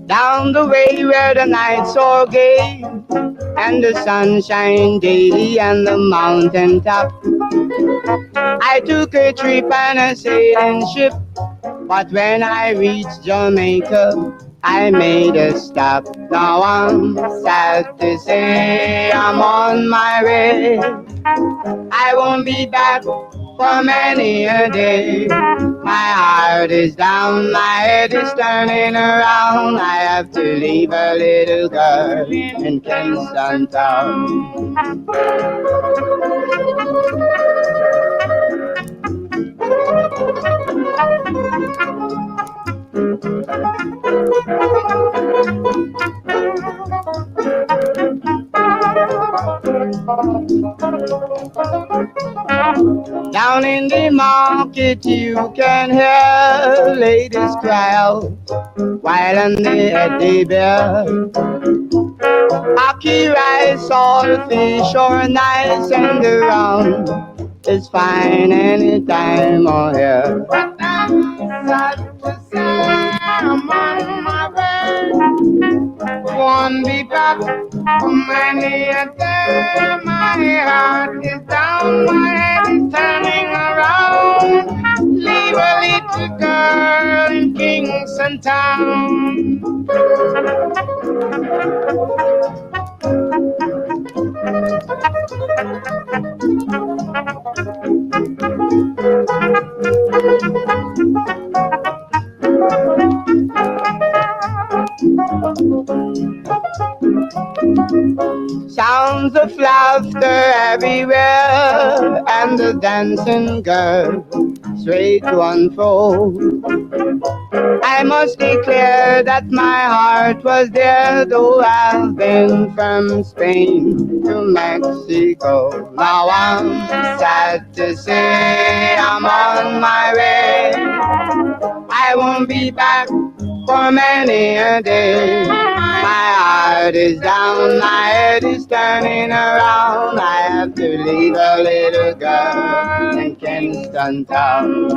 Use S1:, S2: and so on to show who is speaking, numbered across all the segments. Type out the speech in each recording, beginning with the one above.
S1: Down the way where the nights so gay and the sunshine daily and the mountain top, I took a trip on a sailing ship, but when I reached Jamaica, I made a stop. Now I'm sad to say I'm on my way. I won't be back for many a day. My heart is down, my head is turning around. I have to leave a little girl in Kingston Town. Down in the market you can hear ladies cry out while on the Eddie Bear. Ackee rice, all fish are nice and the round is fine anytime or here. But I'm sad to say I'm on my way. Won't be back for many a day. My heart is down, my head is turning around. Leave a little girl in Kingston Town. Sounds of laughter everywhere, and the dancing girl sway to and fro. I must declare that my heart was there, though I've been from Spain to Mexico. Now I'm sad to say I'm on my way. I won't be back for many a day. My heart is down, my head is turning around. I have to leave a little girl in Kingston Town.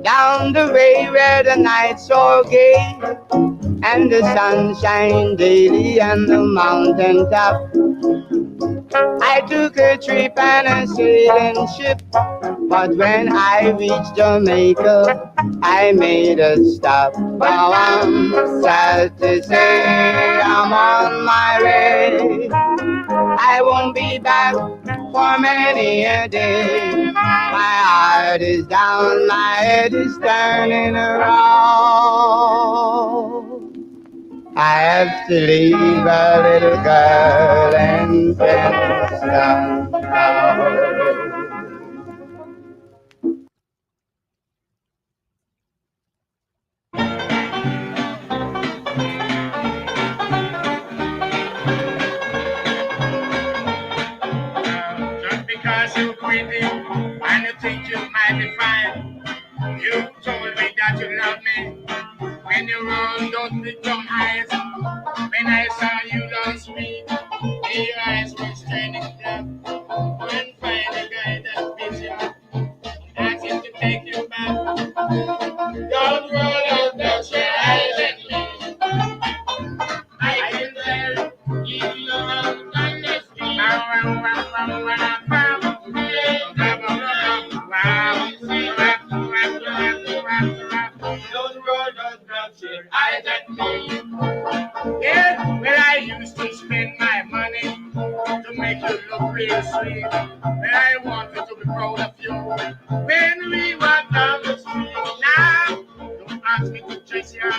S1: Down the way where the nights so gay and the sunshine daily and the mountain top, I took a trip on a sailing ship, but when I reached Jamaica, I made a stop. Now I'm sad to say I'm on my way. I won't be back for many a day. My heart is down, my head is turning around. I have to leave a little girl in Kingston Town.
S2: Just because you're pretty and you think you might be fine, you told me that you love me when you rolled those big dumb eyes. When I saw you last week, your eyes were straining up. When find a guy that fits you, ask him to take you back. Don't roll out those your eyes at me. I can tell you don't understand. Don't roll those your eyes at me. Yeah, well, I used to spend my money to make you look real sweet. Well, I wanted to be proud of you when we walk down the street. Now, don't ask me to chase you,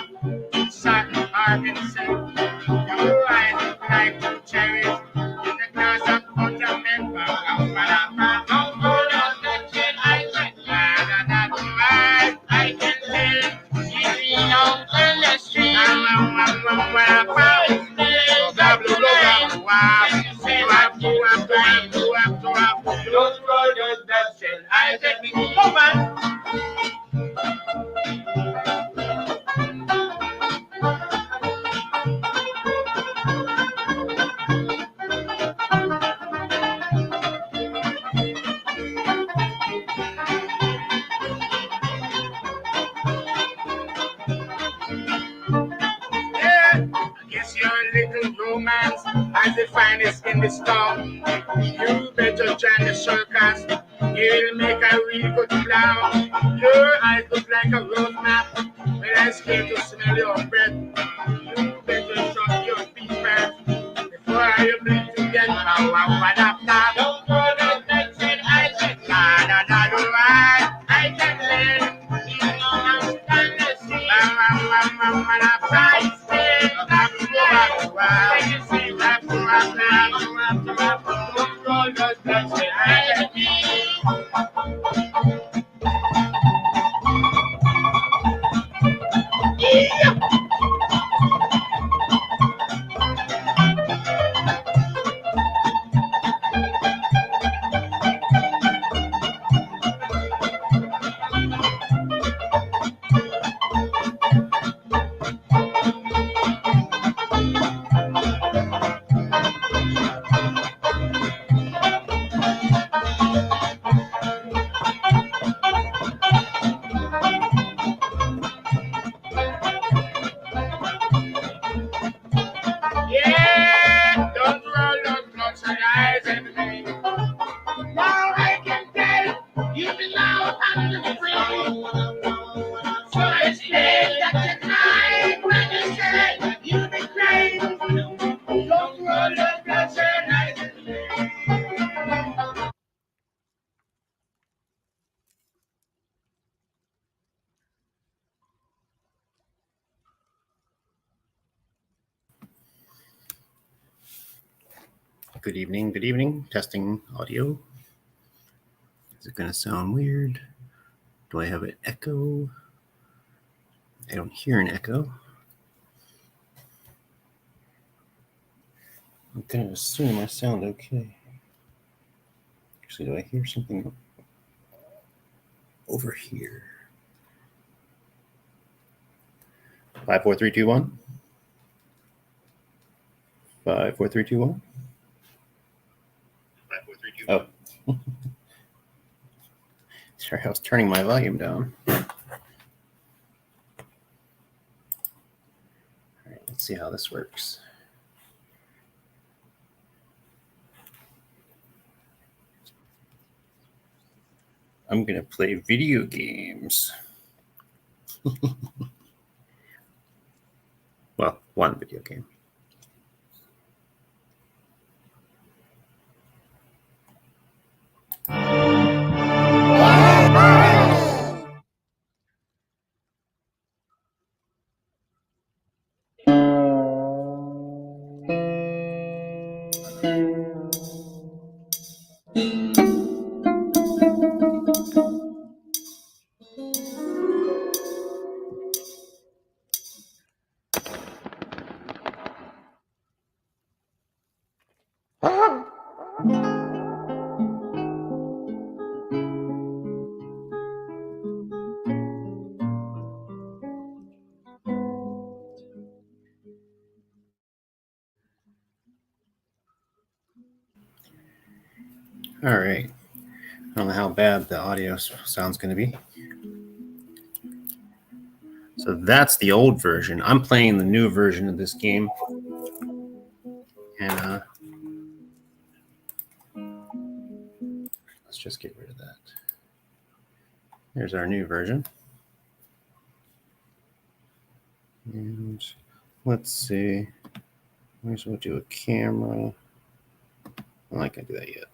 S2: satin or insect. You're riding like two cherries in the glass of buttermilk. Don't go down that chain, I said, that's right. I can tell if you don't on the street. the finest in this town. You better join the circus. You'll make a real good clown. Your eyes look like a road map. When I scared to smell your breath, you better shut your feet first before you bleed to get power. Don't go to bed, said I said, I can live. You know I'm gonna see. Yeah, don't roll those blocks and eyes at me. Now I can tell you belong under the free. So I stay at the night when you say you be great. Don't roll those blocks and eyes at me.
S3: Good evening. Testing audio. Is it going to sound weird? Do I have an echo? I don't hear an echo. I'm going to assume I sound okay. Actually, do I hear something over here? 5, 4, 3, 2, 1. 5, 4, 3, 2, 1. 5, 4, 3, 2, 1. Oh. Sorry, I was turning my volume down. All right, let's see how this works. I'm going to play video games. Well, one video game. All right. I don't know how bad the audio sounds going to be. So that's the old version. I'm playing the new version of this game. And let's just get rid of that. There's our new version. And let's see. Might as well do a camera. I'm not going to do that yet.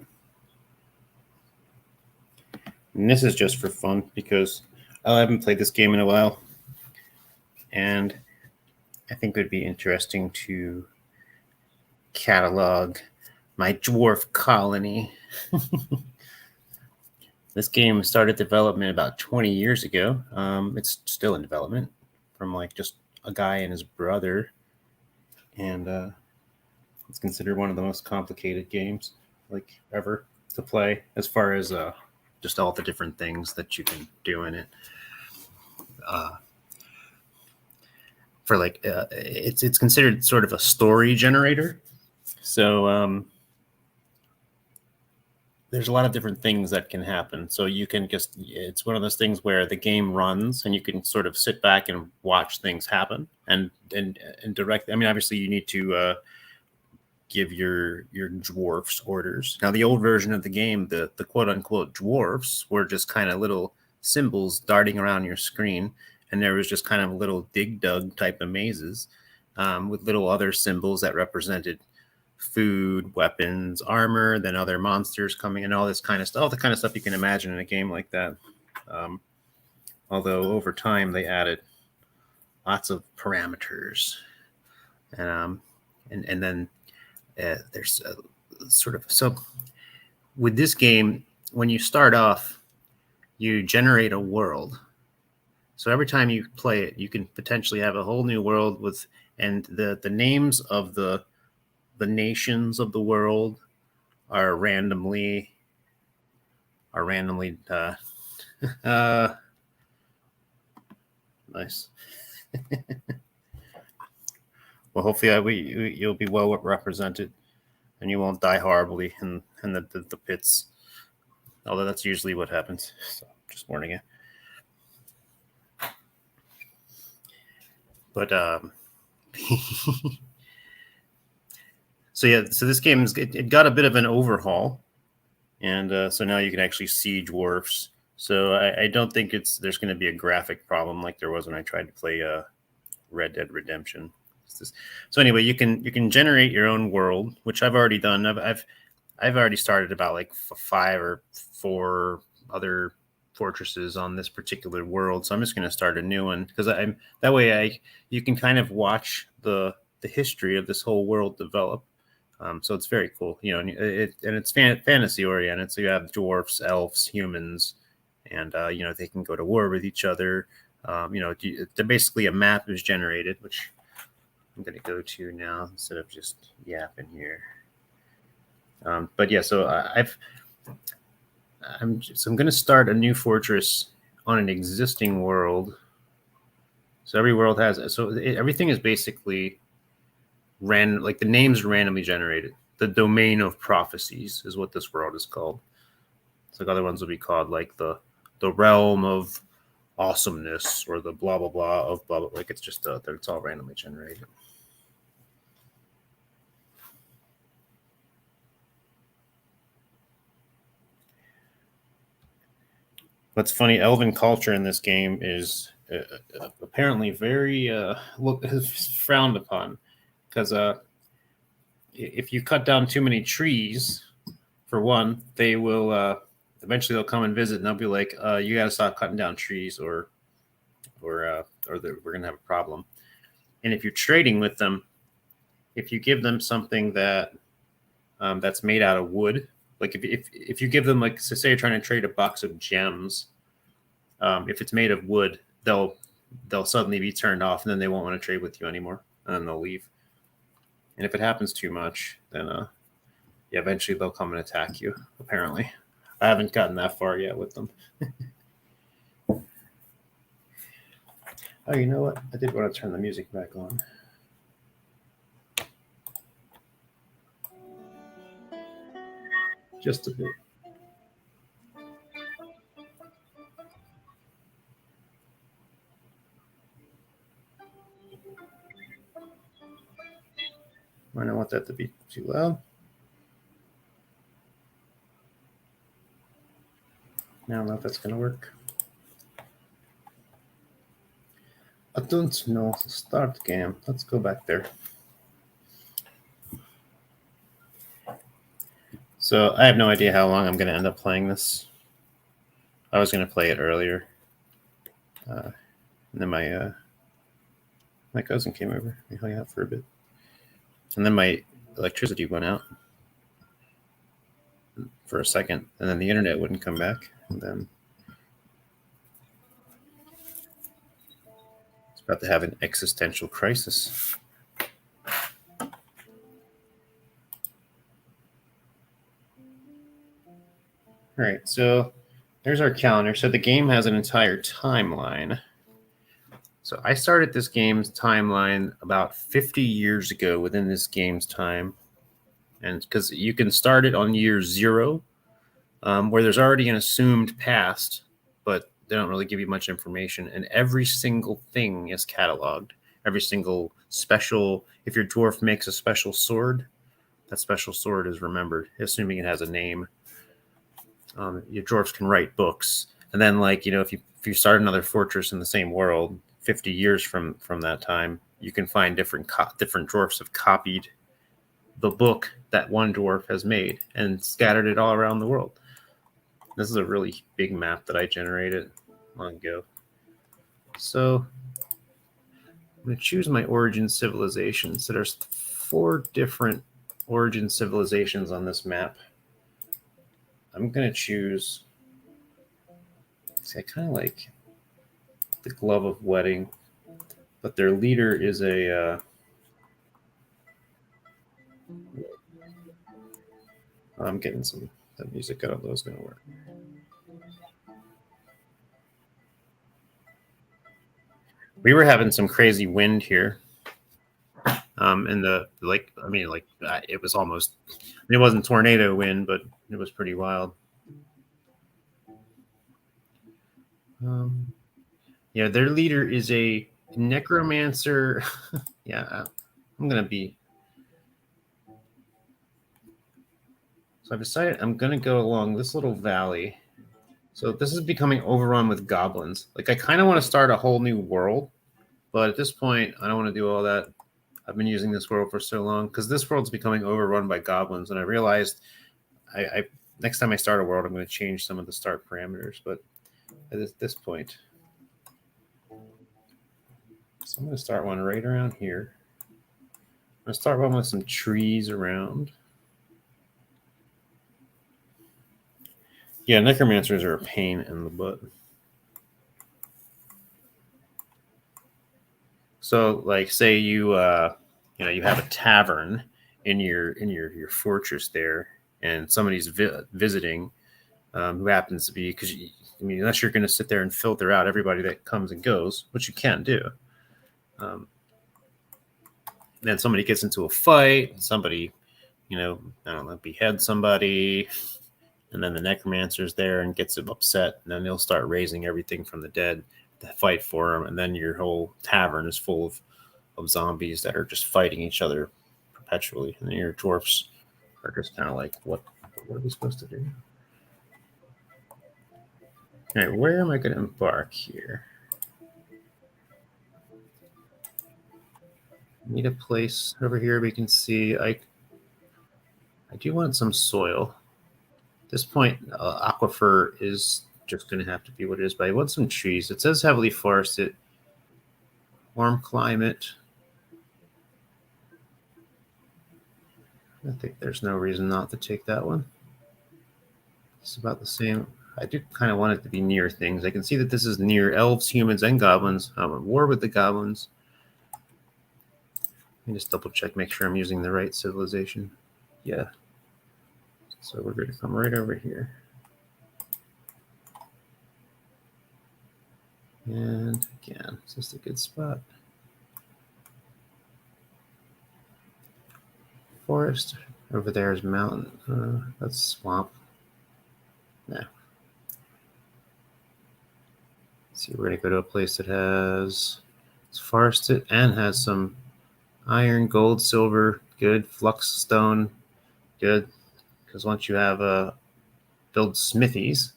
S3: And this is just for fun because I haven't played this game in a while. And I think it would be interesting to catalog my dwarf colony. This game started development about 20 years ago. It's still in development from like just a guy and his brother. And it's considered one of the most complicated games like ever to play as far as just all the different things that you can do in it. For like it's considered sort of a story generator. So there's a lot of different things that can happen. So you can just, it's one of those things where the game runs and you can sort of sit back and watch things happen and direct. I mean, obviously you need to give your dwarfs orders. Now, the old version of the game, the quote unquote dwarfs were just kind of little symbols darting around your screen, and there was just kind of little dig dug type of mazes with little other symbols that represented food, weapons, armor, then other monsters coming, and all this kind of stuff, all the kind of stuff you can imagine in a game like that. Although over time they added lots of parameters, and then there's sort of, so with this game, when you start off, you generate a world. So every time you play it, you can potentially have a whole new world with, and the names of the nations of the world are randomly nice. Well, hopefully you'll be well represented, and you won't die horribly in the pits. Although that's usually what happens. So just warning you. But so yeah, so this game it got a bit of an overhaul, and so now you can actually see dwarfs. So I don't think there's going to be a graphic problem like there was when I tried to play Red Dead Redemption. So anyway, you can generate your own world, which I've already done. I've already started about like 5 or 4 other fortresses on this particular world. So I'm just going to start a new one because that way you can kind of watch the history of this whole world develop. So it's very cool, and it's fantasy oriented. So you have dwarfs, elves, humans, and they can go to war with each other. Basically a map is generated, which I'm going to go to now instead of just yapping here. But yeah, so I'm going to start a new fortress on an existing world. So every world has, everything is basically random, like the names randomly generated. The domain of prophecies is what this world is called. It's like other ones will be called like the realm of awesomeness or the blah blah blah of blah blah. Like it's just it's all randomly generated. What's funny, Elven culture in this game is apparently very frowned upon, because if you cut down too many trees, for one, they will eventually they'll come and visit, and they'll be like, "You got to stop cutting down trees, or we're gonna have a problem." And if you're trading with them, if you give them something that that's made out of wood. Like if you give them, like, so say you're trying to trade a box of gems, if it's made of wood, they'll suddenly be turned off, and then they won't want to trade with you anymore, and then they'll leave. And if it happens too much, then eventually they'll come and attack you. Apparently, I haven't gotten that far yet with them. Oh, you know what? I did want to turn the music back on. Just a bit. I don't want that to be too loud. I don't know if that's going to work. I don't know. Start game. Let's go back there. So I have no idea how long I'm going to end up playing this. I was going to play it earlier. And then my cousin came over. We hung out for a bit. And then my electricity went out for a second. And then the internet wouldn't come back. And then it's about to have an existential crisis. All right, so there's our calendar. So the game has an entire timeline. So I started this game's timeline about 50 years ago within this game's time. And because you can start it on year 0, where there's already an assumed past, but they don't really give you much information. And every single thing is cataloged. Every single special, if your dwarf makes a special sword, that special sword is remembered, assuming it has a name. Your dwarves can write books, and then if you start another fortress in the same world, 50 years from that time, you can find different dwarfs have copied the book that one dwarf has made and scattered it all around the world. This is a really big map that I generated long ago. So I'm going to choose my origin civilization. So there's 4 different origin civilizations on this map. I'm going to choose, see, I kind of like the Glove of Wedding, but their leader is a I'm getting that music. I don't know if it's going to work. We were having some crazy wind here. And it was almost, it wasn't tornado wind, but it was pretty wild. Yeah, their leader is a necromancer. Yeah, I'm going to be. So I've decided I'm going to go along this little valley. So this is becoming overrun with goblins. Like, I kind of want to start a whole new world, but at this point, I don't want to do all that. I've been using this world for so long because this world's becoming overrun by goblins, and I realized I next time I start a world, I'm going to change some of the start parameters. But at this point, so I'm going to start one right around here. I'm going to start one with some trees around. Yeah, necromancers are a pain in the butt. So, like, say you you have a tavern in your fortress there, and somebody's visiting, who happens to be, because unless you're going to sit there and filter out everybody that comes and goes, which you can do. Then somebody gets into a fight, somebody, I don't know, beheads somebody, and then the necromancer's there and gets upset, and then they'll start raising everything from the dead to fight for him, and then your whole tavern is full of zombies that are just fighting each other perpetually, and then your dwarfs are just kind of like, what are we supposed to do? All right, where am I going to embark here? Need a place over here we can see. I do want some soil. At this point, aquifer is just going to have to be what it is, but I want some trees. It says heavily forested, warm climate. I think there's no reason not to take that one. It's about the same. I do kind of want it to be near things. I can see that this is near elves, humans, and goblins. I'm at war with the goblins. Let me just double check, make sure I'm using the right civilization. Yeah. So we're going to come right over here. And again, is this a good spot? Forest. Over there is mountain. That's swamp. Yeah. Let's see, we're going to go to a place that it's forested and has some iron, gold, silver, good. Flux stone, good. Because once you have build smithies,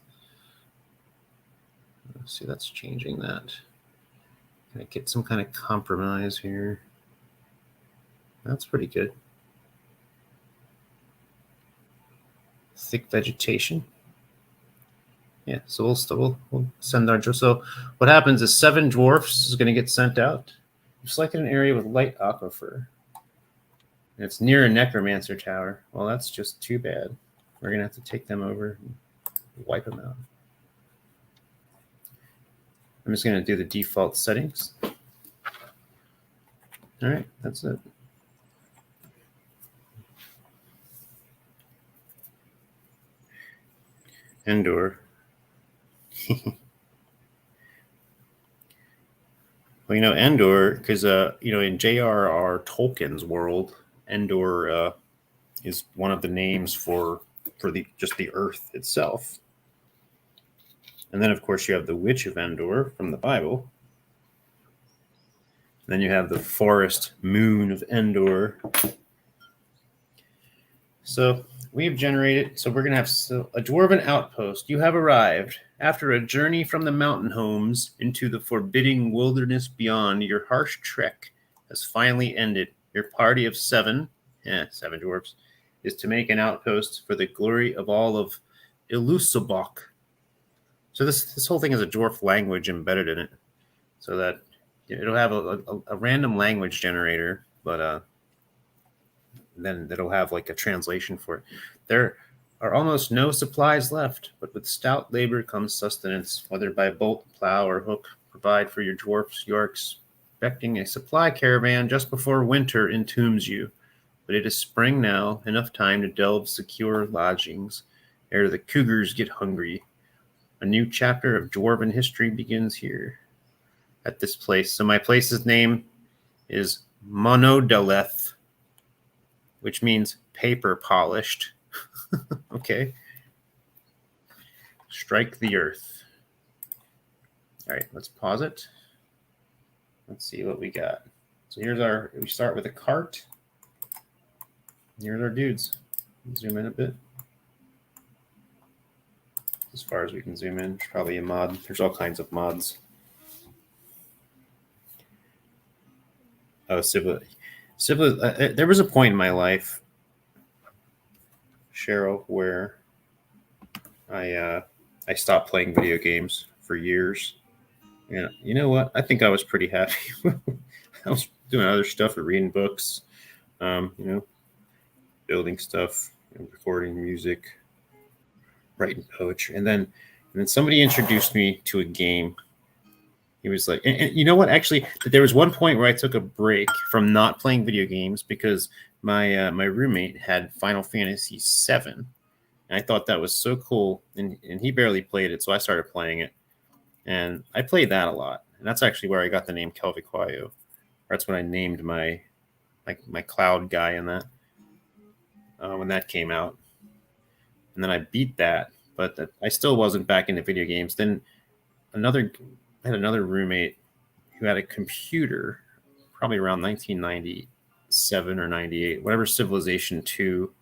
S3: let's see, that's changing that. Can I get some kind of compromise here? That's pretty good. Thick vegetation. Yeah, so we'll send our. So what happens is 7 dwarfs is going to get sent out. You've selected an area with light aquifer. And it's near a necromancer tower. Well, that's just too bad. We're going to have to take them over and wipe them out. I'm just going to do the default settings. All right, that's it. Endor. Well, Endor, because in J.R.R. Tolkien's world, Endor is one of the names for just the Earth itself. And then, of course, you have the Witch of Endor from the Bible. And then you have the forest moon of Endor. So we've generated. So we're gonna have a dwarven outpost. You have arrived after a journey from the mountain homes into the forbidding wilderness beyond. Your harsh trek has finally ended. Your party of seven dwarves, is to make an outpost for the glory of all of Illusabok. So this whole thing has a dwarf language embedded in it, so that it'll have a random language generator, but then it'll have like a translation for it. There are almost no supplies left, but with stout labor comes sustenance, whether by bolt, plow, or hook. Provide for your dwarfs. You are expecting a supply caravan just before winter entombs you. But it is spring now, enough time to delve secure lodgings ere the cougars get hungry. A new chapter of dwarven history begins here at this place. So my place's name is Monodaleth, which means paper polished. Okay. Strike the earth. All right, let's pause it. Let's see what we got. So we start with a cart. Here's our dudes. Zoom in a bit. As far as we can zoom in, there's probably a mod. There's all kinds of mods. Oh, there was a point in my life, Cheryl, where I stopped playing video games for years. Yeah, you know what? I think I was pretty happy. I was doing other stuff, reading books, building stuff, recording music, writing poetry, and then somebody introduced me to a game. He was like, and you know what? Actually, there was one point where I took a break from not playing video games because my roommate had Final Fantasy VII, and I thought that was so cool. And he barely played it, so I started playing it, and I played that a lot. And that's actually where I got the name Kelviquayo. That's when I named my cloud guy in that when that came out, and then I beat that, but I still wasn't back into video games. Then I had another roommate who had a computer, probably around 1997 or 98, whatever, Civilization 2.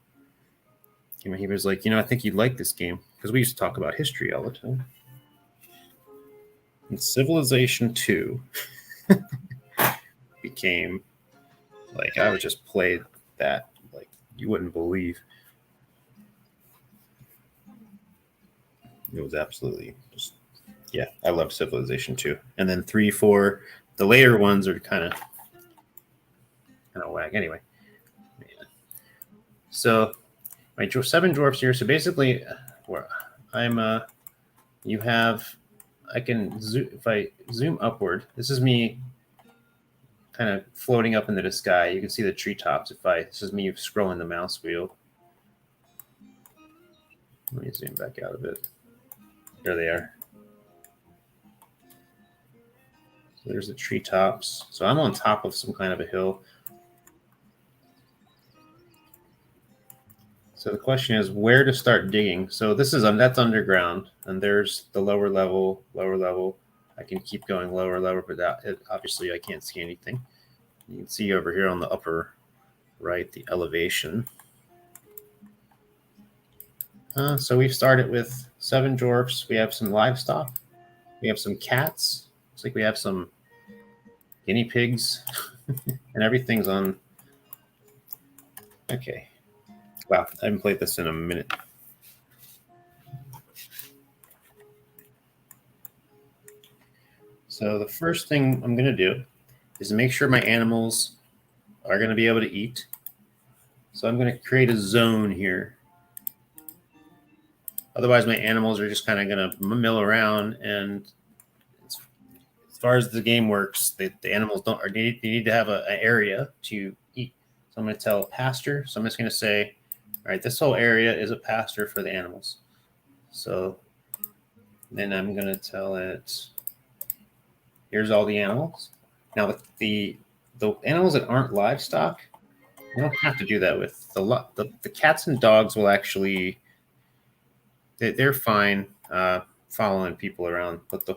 S3: He was like, I think you'd like this game, because we used to talk about history all the time. And Civilization 2 became, like, I would just play that like you wouldn't believe. It was absolutely just, yeah, I love Civilization 2. And then 3, 4, the later ones are kind of whack. Anyway, yeah. So my 7 dwarfs here. So basically, where I can zoom, if I zoom upward, this is me kind of floating up into the sky. You can see the treetops. This is me scrolling the mouse wheel. Let me zoom back out a bit. There they are. So there's the treetops. So I'm on top of some kind of a hill. So the question is where to start digging. So that's underground, and there's the lower level. I can keep going lower, but obviously I can't see anything. You can see over here on the upper right the elevation. So we've started with 7 dwarfs. We have some livestock. We have some cats. Looks like we have some guinea pigs, and everything's on. Okay. Wow, I haven't played this in a minute. So the first thing I'm going to do is make sure my animals are going to be able to eat. So I'm going to create a zone here. Otherwise, my animals are just kind of going to mill around, and as far as the game works, the animals they need to have an area to eat. So I'm going to tell a pasture. So I'm just going to say, all right, this whole area is a pasture for the animals. So then I'm going to tell it, here's all the animals. Now, the animals that aren't livestock, you don't have to do that with. The cats and dogs will actually, they're fine following people around. But the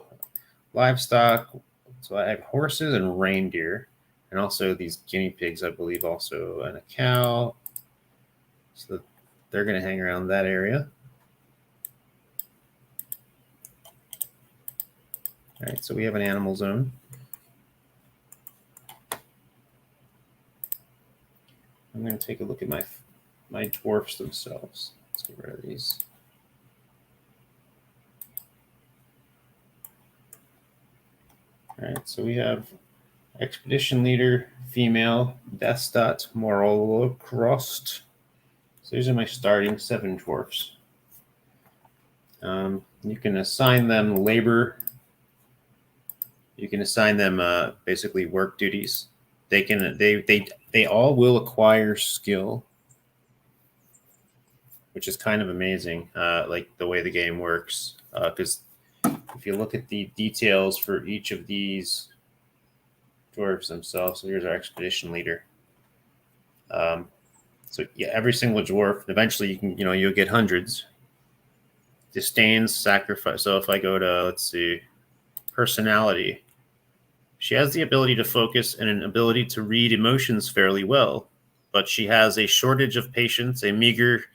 S3: livestock, so I have horses and reindeer, and also these guinea pigs, I believe, also, and a cow. So they're going to hang around that area. All right, so we have an animal zone. I'm going to take a look at my dwarfs themselves. Let's get rid of these. All right, so we have expedition leader, female, Destat, Morolo, Crossed. So these are my starting 7 dwarfs. You can assign them labor. You can assign them basically work duties. They all will acquire skill, which is kind of amazing, like the way the game works. Because if you look at the details for each of these dwarves themselves, so here's our expedition leader. So yeah, every single dwarf. Eventually, you'll get hundreds. Disdains, sacrifice. So if I go to, let's see, personality, she has the ability to focus and an ability to read emotions fairly well, but she has a shortage of patience, a meager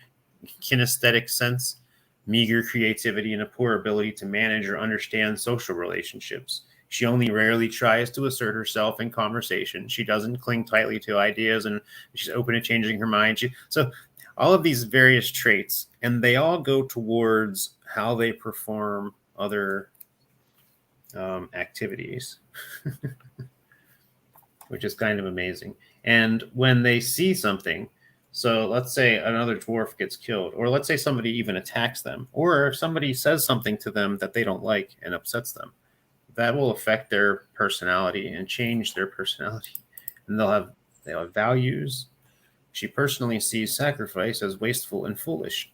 S3: kinesthetic sense, meager creativity, and a poor ability to manage or understand social relationships. She only rarely tries to assert herself in conversation. She doesn't cling tightly to ideas, and she's open to changing her mind. So all of these various traits, and they all go towards how they perform other activities, which is kind of amazing. And when they see something, so let's say another dwarf gets killed, or let's say somebody even attacks them, or if somebody says something to them that they don't like and upsets them, that will affect their personality and change their personality. And they'll have values. She personally sees sacrifice as wasteful and foolish.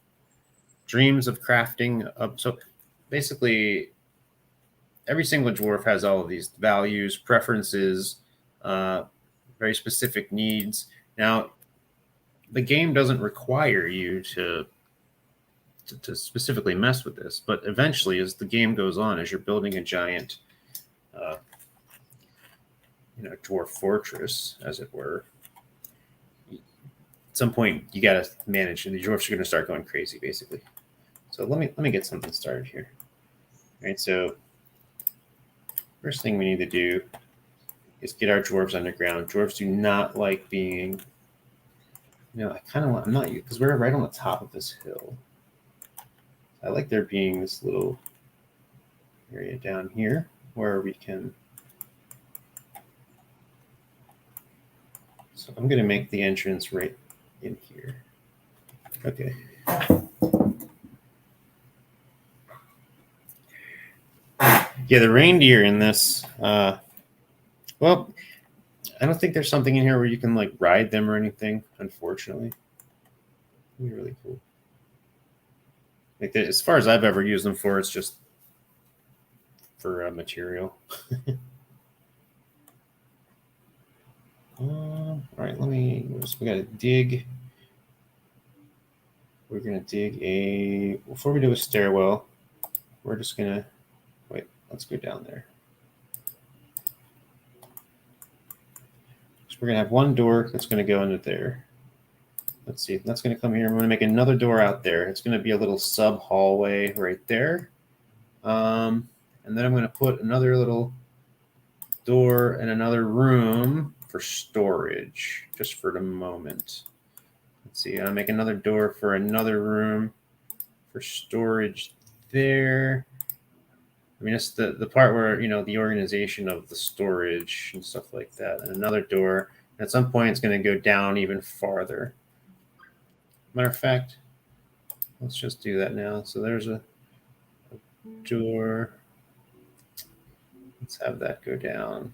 S3: Dreams of crafting. So basically, every single dwarf has all of these values, preferences, very specific needs. Now, the game doesn't require you to specifically mess with this, but eventually, as the game goes on, as you're building a giant dwarf fortress, as it were, at some point you got to manage, and the dwarfs are going to start going crazy, basically. So let me get something started here. All right, so first thing we need to do is get our dwarves underground. Dwarves do not like being, I'm not, because we're right on the top of this hill. I like there being this little area down here where we can. So I'm going to make the entrance right in here. Okay. Yeah, the reindeer in this, well, I don't think there's something in here where you can like ride them or anything, unfortunately. It'd be really cool. Like as far as I've ever used them for, it's just for material. All right, we got to dig. We're going to dig before we do a stairwell, we're just going to, wait, let's go down there. So we're going to have one door that's going to go into there. Let's see, that's going to come here. I'm going to make another door out there. It's going to be a little sub hallway right there. And then I'm going to put another little door in another room for storage, just for the moment. Let's see, I'll make another door for another room for storage there. I mean, it's the part where, the organization of the storage and stuff like that. And another door. And at some point, it's going to go down even farther. Matter of fact, let's just do that now. So there's a door. Let's have that go down.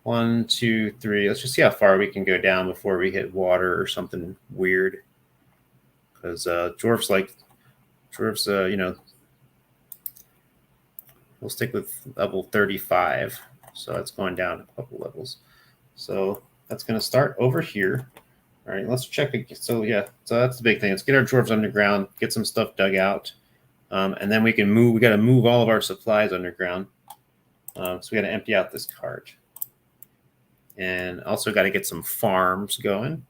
S3: 1, 2, 3. Let's just see how far we can go down before we hit water or something weird. Because dwarves, we'll stick with level 35. So that's going down a couple levels. So that's going to start over here. All right, let's check. So that's the big thing. Let's get our dwarves underground, get some stuff dug out, and then we can move. We got to move all of our supplies underground. So we got to empty out this cart. And also got to get some farms going.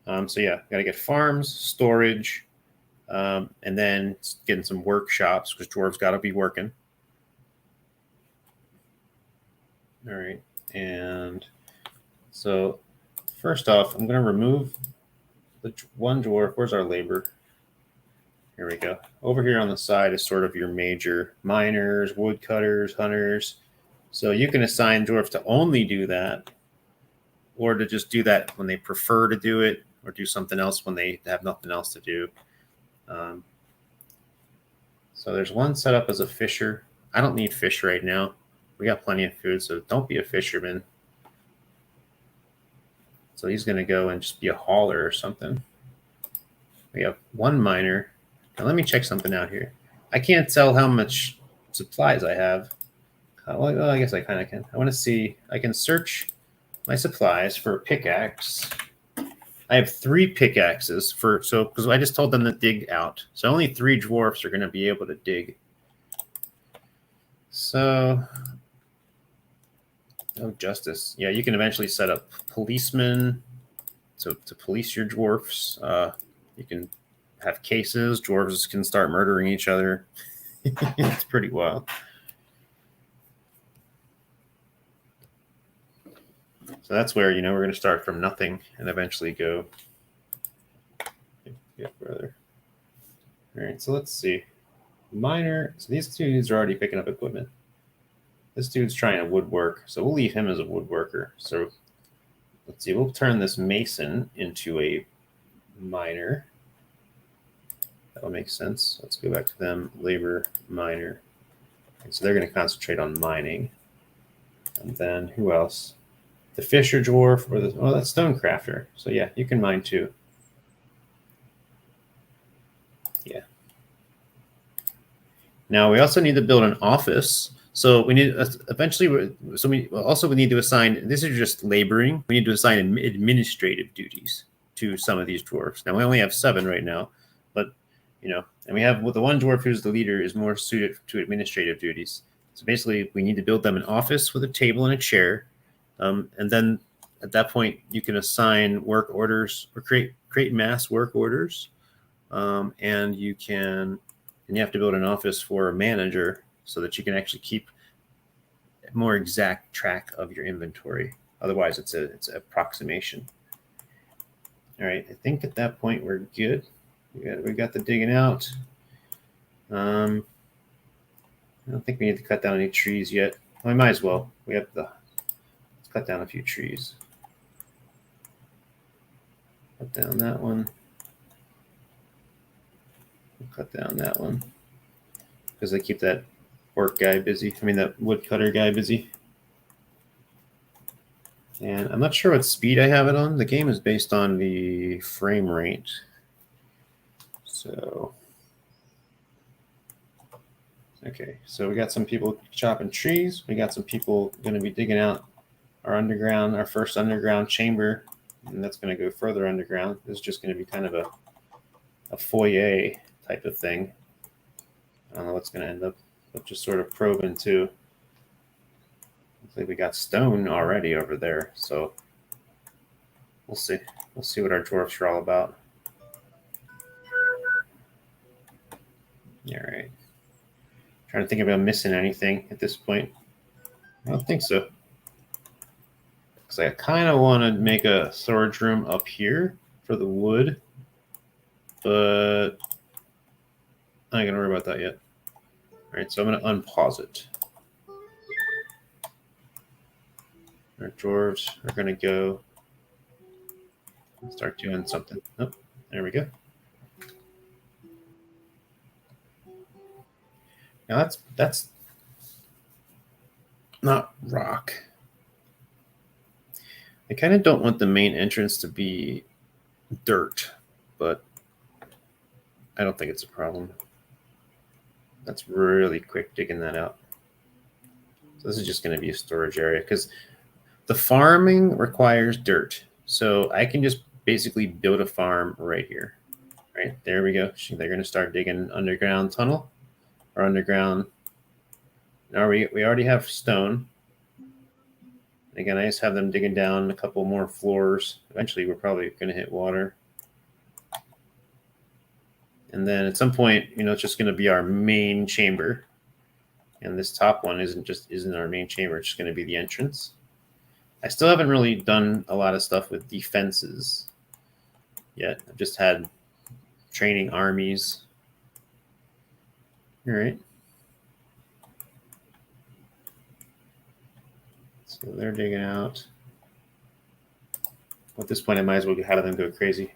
S3: So yeah, got to get farms, storage, and then getting some workshops because dwarves got to be working. All right, and so first off, I'm going to remove the one dwarf. Where's our labor? Here we go. Over here on the side is sort of your major miners, woodcutters, hunters. So you can assign dwarves to only do that, or to just do that when they prefer to do it, or do something else when they have nothing else to do. So there's one set up as a fisher. I don't need fish right now. We got plenty of food, so don't be a fisherman. So he's going to go and just be a hauler or something. We have one miner. Now let me check something out here. I can't tell how much supplies I have. Well, I guess I kind of can. I want to see. I can search my supplies for a pickaxe. I have 3 pickaxes because I just told them to dig out. So only 3 dwarfs are going to be able to dig. So, justice. Yeah, you can eventually set up policemen to police your dwarfs. You can have cases. Dwarves can start murdering each other. It's pretty wild. So that's where, we're going to start from nothing and eventually go get further. All right, so let's see. Miner. So these 2 dudes are already picking up equipment. This dude's trying to woodwork, so we'll leave him as a woodworker. So let's see. We'll turn this mason into a miner. That'll make sense. Let's go back to them. Labor, miner. Okay, so they're going to concentrate on mining. And then who else? The fisher dwarf or that's stonecrafter. So yeah, you can mine too. Yeah. Now we also need to build an office. So we need eventually. So we need to assign. This is just laboring. We need to assign administrative duties to some of these dwarves. Now we only have 7 right now, but and we have the one dwarf who's the leader is more suited to administrative duties. So basically, we need to build them an office with a table and a chair, and then at that point you can assign work orders or create mass work orders, and you have to build an office for a manager so that you can actually keep more exact track of your inventory. Otherwise, it's an approximation. All right, I think at that point we're good. We got the digging out. I don't think we need to cut down any trees yet. Well, we might as well. Let's cut down a few trees. Cut down that one. Cut down that one because they keep that work guy busy. I mean, that woodcutter guy busy. And I'm not sure what speed I have it on. The game is based on the frame rate. So, okay. So we got some people chopping trees. We got some people going to be digging out our first underground chamber. And that's going to go further underground. This is just going to be kind of a foyer type of thing. I don't know what's going to end up, but just sort of probe into. Looks like we got stone already over there, so we'll see. We'll see what our dwarfs are all about. All right. Trying to think about missing anything at this point. I don't think so. Because I kind of want to make a storage room up here for the wood, but I ain't gonna worry about that yet. All right, so I'm gonna unpause it. Our dwarves are going to go start doing something. Oh, there we go. Now that's not rock. I kind of don't want the main entrance to be dirt, but I don't think it's a problem. That's really quick digging that out. So this is just going to be a storage area because the farming requires dirt. So I can just basically build a farm right here. Right, there we go. They're going to start digging an underground tunnel or underground. Now we already have stone. Again, I just have them digging down a couple more floors. Eventually, we're probably going to hit water. And then at some point, it's just going to be our main chamber. And this top one isn't our main chamber. It's just going to be the entrance. I still haven't really done a lot of stuff with defenses yet. I've just had training armies. All right. So they're digging out. At this point, I might as well have them go crazy.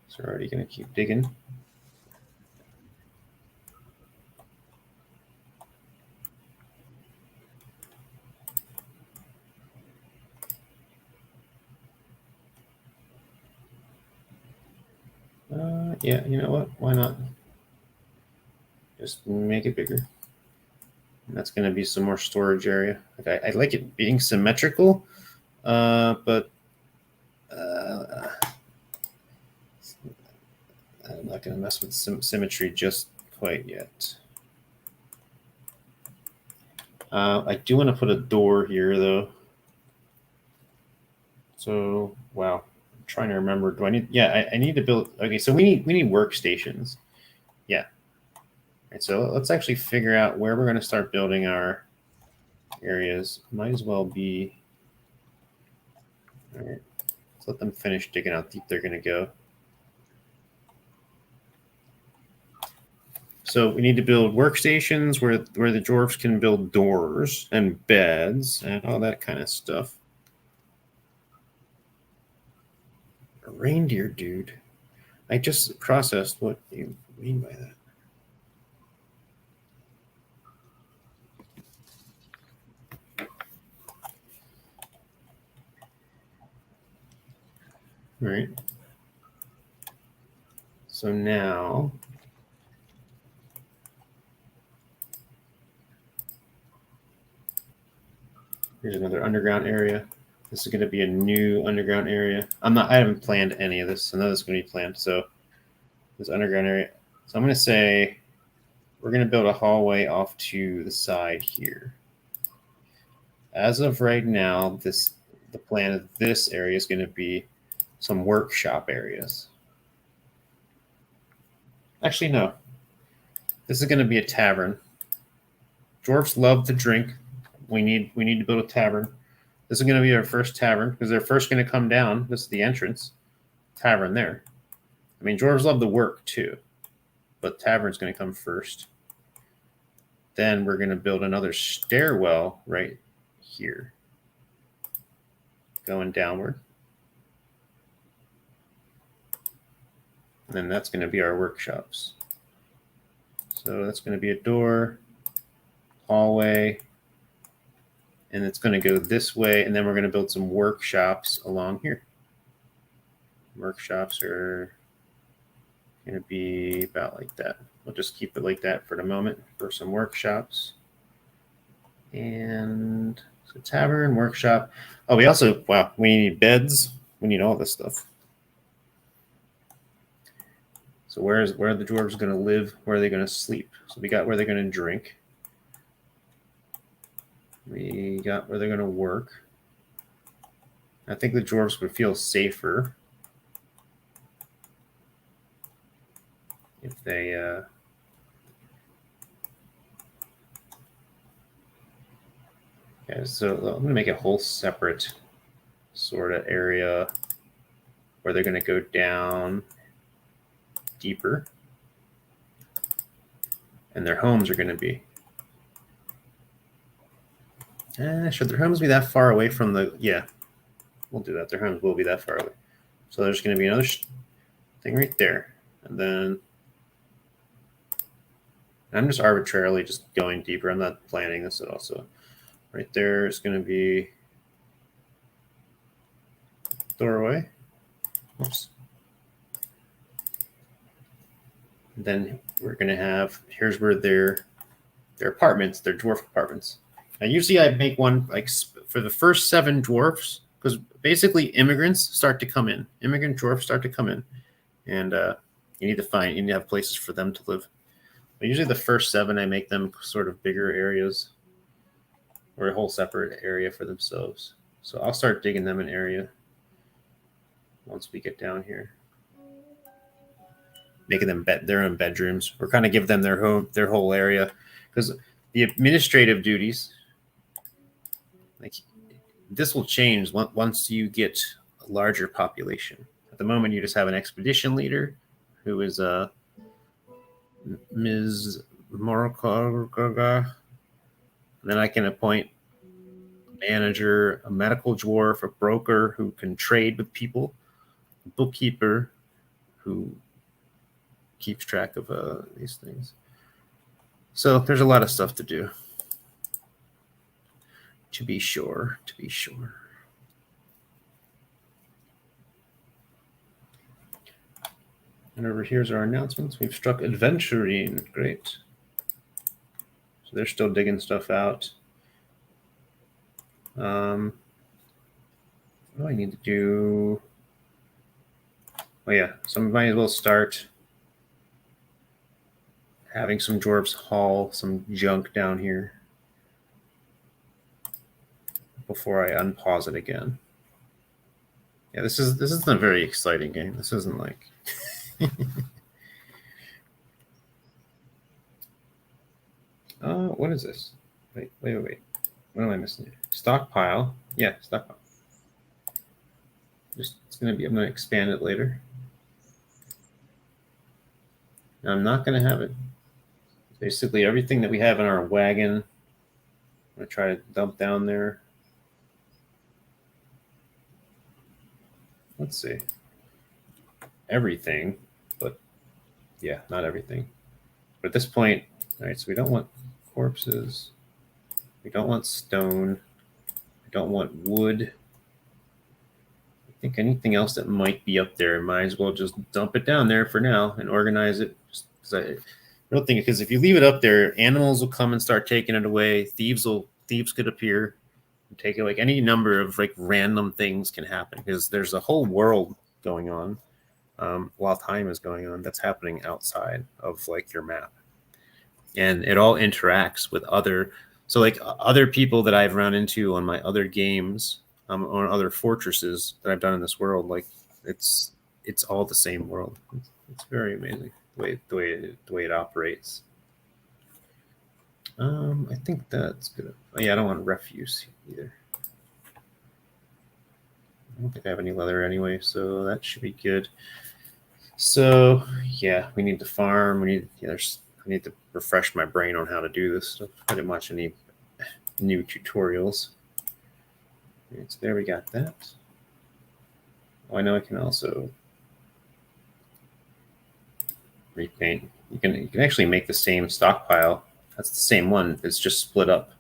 S3: So we're already going to keep digging. Yeah, you know what? Why not? Just make it bigger. And that's going to be some more storage area. Okay, I like it being symmetrical, but I'm not going to mess with symmetry just quite yet. I do want to put a door here, though. So, wow. I'm trying to remember. Do I need? Yeah, I need to build. Okay, so we need workstations. Yeah. All right, so let's actually figure out where we're going to start building our areas. Might as well be. All right. Let's let them finish digging out how deep they're going to go. So we need to build workstations where the dwarves can build doors and beds and all that kind of stuff. A reindeer dude. I just processed what you mean by that. All right. So now here's another underground area. This is going to be a new underground area. I haven't planned any of this. I know this is going to be planned. So this underground area. So I'm going to say we're going to build a hallway off to the side here. As of right now, the plan of this area is going to be some workshop areas. Actually, no. This is going to be a tavern. Dwarves love to drink. We need to build a tavern. This is going to be our first tavern because they're first going to come down. This is the entrance. Tavern there. I mean, dwarves love the work too, but tavern's going to come first. Then we're going to build another stairwell right here, going downward. And then that's going to be our workshops. So that's going to be a door, hallway, and it's going to go this way, and then we're going to build some workshops along here. Workshops are going to be about like that. We'll just keep it like that for the moment for some workshops. And so tavern, workshop. Oh, we need beds. We need all this stuff. So where are the dwarves going to live? Where are they going to sleep? So we got where they're going to drink. We got where they're going to work. I think the dwarves would feel safer if they yeah, so I'm going to make a whole separate sort of area where they're going to go down deeper, and their homes are going to be. Should their homes be that far away from the? Yeah, we'll do that. Their homes will be that far away. So there's going to be another thing right there, and then I'm just arbitrarily just going deeper. I'm not planning this at all. So right there is going to be doorway. Oops. Then we're going to have, here's where their apartments, their dwarf apartments. Now, usually I make one like for the first 7 dwarfs, because basically immigrants start to come in. Immigrant dwarfs start to come in. And you need to have places for them to live. But usually the first 7, I make them sort of bigger areas. or a whole separate area for themselves. So I'll start digging them an area once we get down here, making them their own bedrooms, or kind of give them their whole area, because the administrative duties, like this, will change once you get a larger population. At the moment, you just have an expedition leader, who is Ms. Morkarga. Then I can appoint a manager, a medical dwarf, a broker who can trade with people, a bookkeeper who keeps track of these things. So there's a lot of stuff to do. To be sure. And over here's our announcements. We've struck adventuring. Great. So they're still digging stuff out. What do I need to do? Oh yeah, so we might as well start having some dwarves haul some junk down here before I unpause it again. Yeah, this isn't a very exciting game. This isn't like what is this? Wait. What am I missing here? Stockpile. Yeah, stockpile. I'm gonna expand it later. Now, I'm not gonna have it. Basically, everything that we have in our wagon, I'm gonna try to dump down there. Let's see. Everything, but yeah, not everything. But at this point, all right, so we don't want corpses. We don't want stone. We don't want wood. I think anything else that might be up there, might as well just dump it down there for now and organize it. Because if you leave it up there, animals will come and start taking it away. Thieves could appear and take it. Like any number of like random things can happen, because there's a whole world going on while time is going on that's happening outside of like your map, and it all interacts with other people that I've run into on my other games, on other fortresses that I've done in this world. Like it's all the same world. It's very amazing the way it operates. I think that's good. Oh, yeah, I don't want refuse either. I don't think I have any leather anyway, so that should be good. So yeah, we need to farm. I need to refresh my brain on how to do this stuff. I didn't watch any new tutorials. Right, so there we got that. Oh, I know I can also repaint. You can actually make the same stockpile. That's the same one. It's just split up,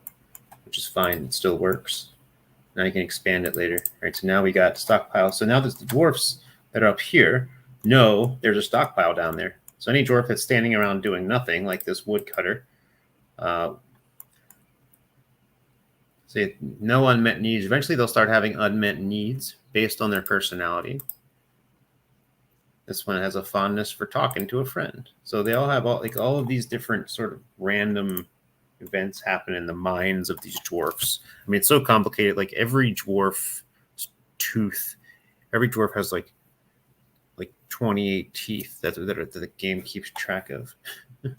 S3: which is fine. It still works. Now you can expand it later. All right, so now we got stockpile. So now there's the dwarfs that are up here. No, there's a stockpile down there. So any dwarf that's standing around doing nothing, like this woodcutter, say no unmet needs. Eventually they'll start having unmet needs based on their personality. This one has a fondness for talking to a friend. So they all have all of these different sort of random events happen in the minds of these dwarfs. I mean, it's so complicated. Like every dwarf tooth, every dwarf has like 28 teeth that the game keeps track of. All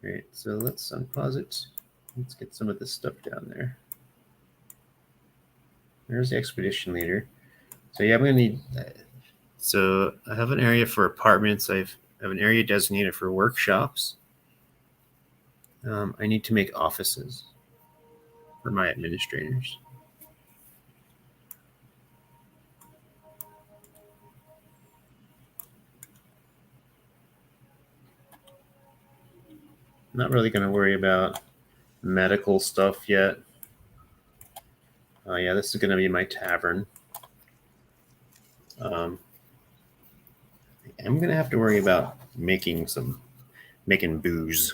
S3: right, so let's unpause it. Let's get some of this stuff down there. There's the expedition leader. So yeah, I'm gonna need. So I have an area for apartments. I have an area designated for workshops. I need to make offices for my administrators. I'm not really going to worry about medical stuff yet. Yeah, this is going to be my tavern. I'm going to have to worry about making booze.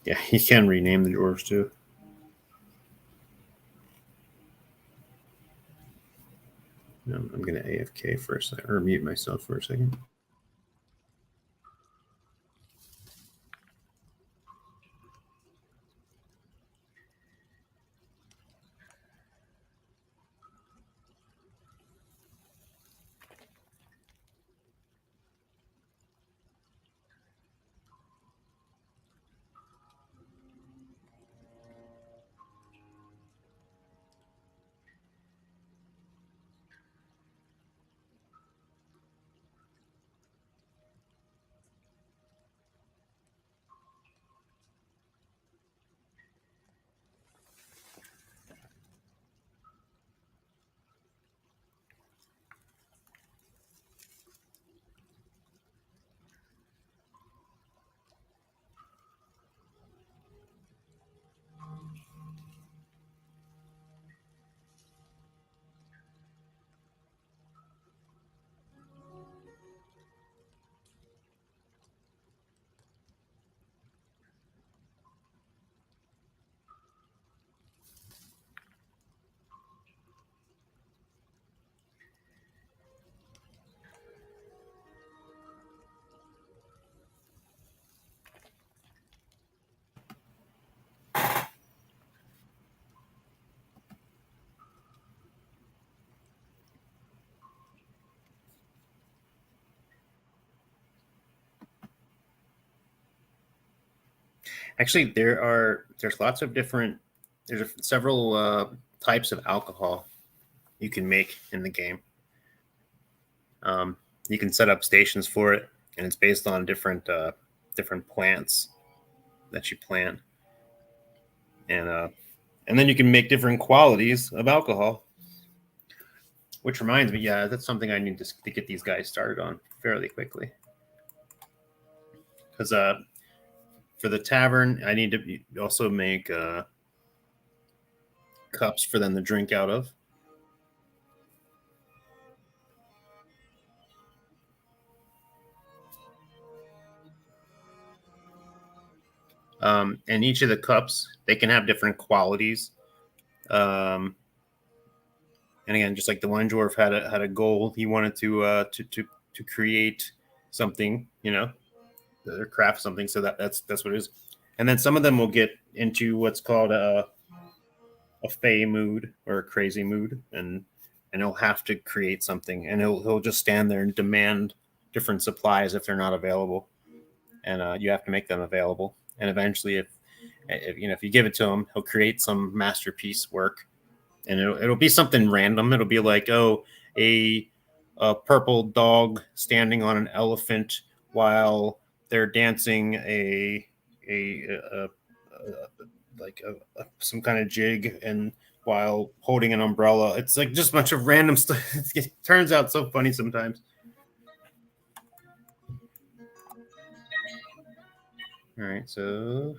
S3: Yeah, you can rename the dwarves too. I'm going to AFK for a second, or mute myself for a second. Actually, there's lots of different. There's several types of alcohol you can make in the game. You can set up stations for it, and it's based on different plants that you plant, and then you can make different qualities of alcohol. Which reminds me, yeah, that's something I need to get these guys started on fairly quickly. Because for the tavern, I need to also make cups for them to drink out of. And each of the cups, they can have different qualities. And again, just like the one dwarf had a goal, he wanted to create something, or craft something. So that's what it is. And then some of them will get into what's called a fey mood or a crazy mood, and he'll have to create something, and he'll just stand there and demand different supplies if they're not available, and you have to make them available. And eventually, if you give it to him, he'll create some masterpiece work, and it'll be something random. It'll be like, oh, a purple dog standing on an elephant while they're dancing a like some kind of jig, and while holding an umbrella. It's like just a bunch of random stuff. It turns out so funny sometimes. All right, so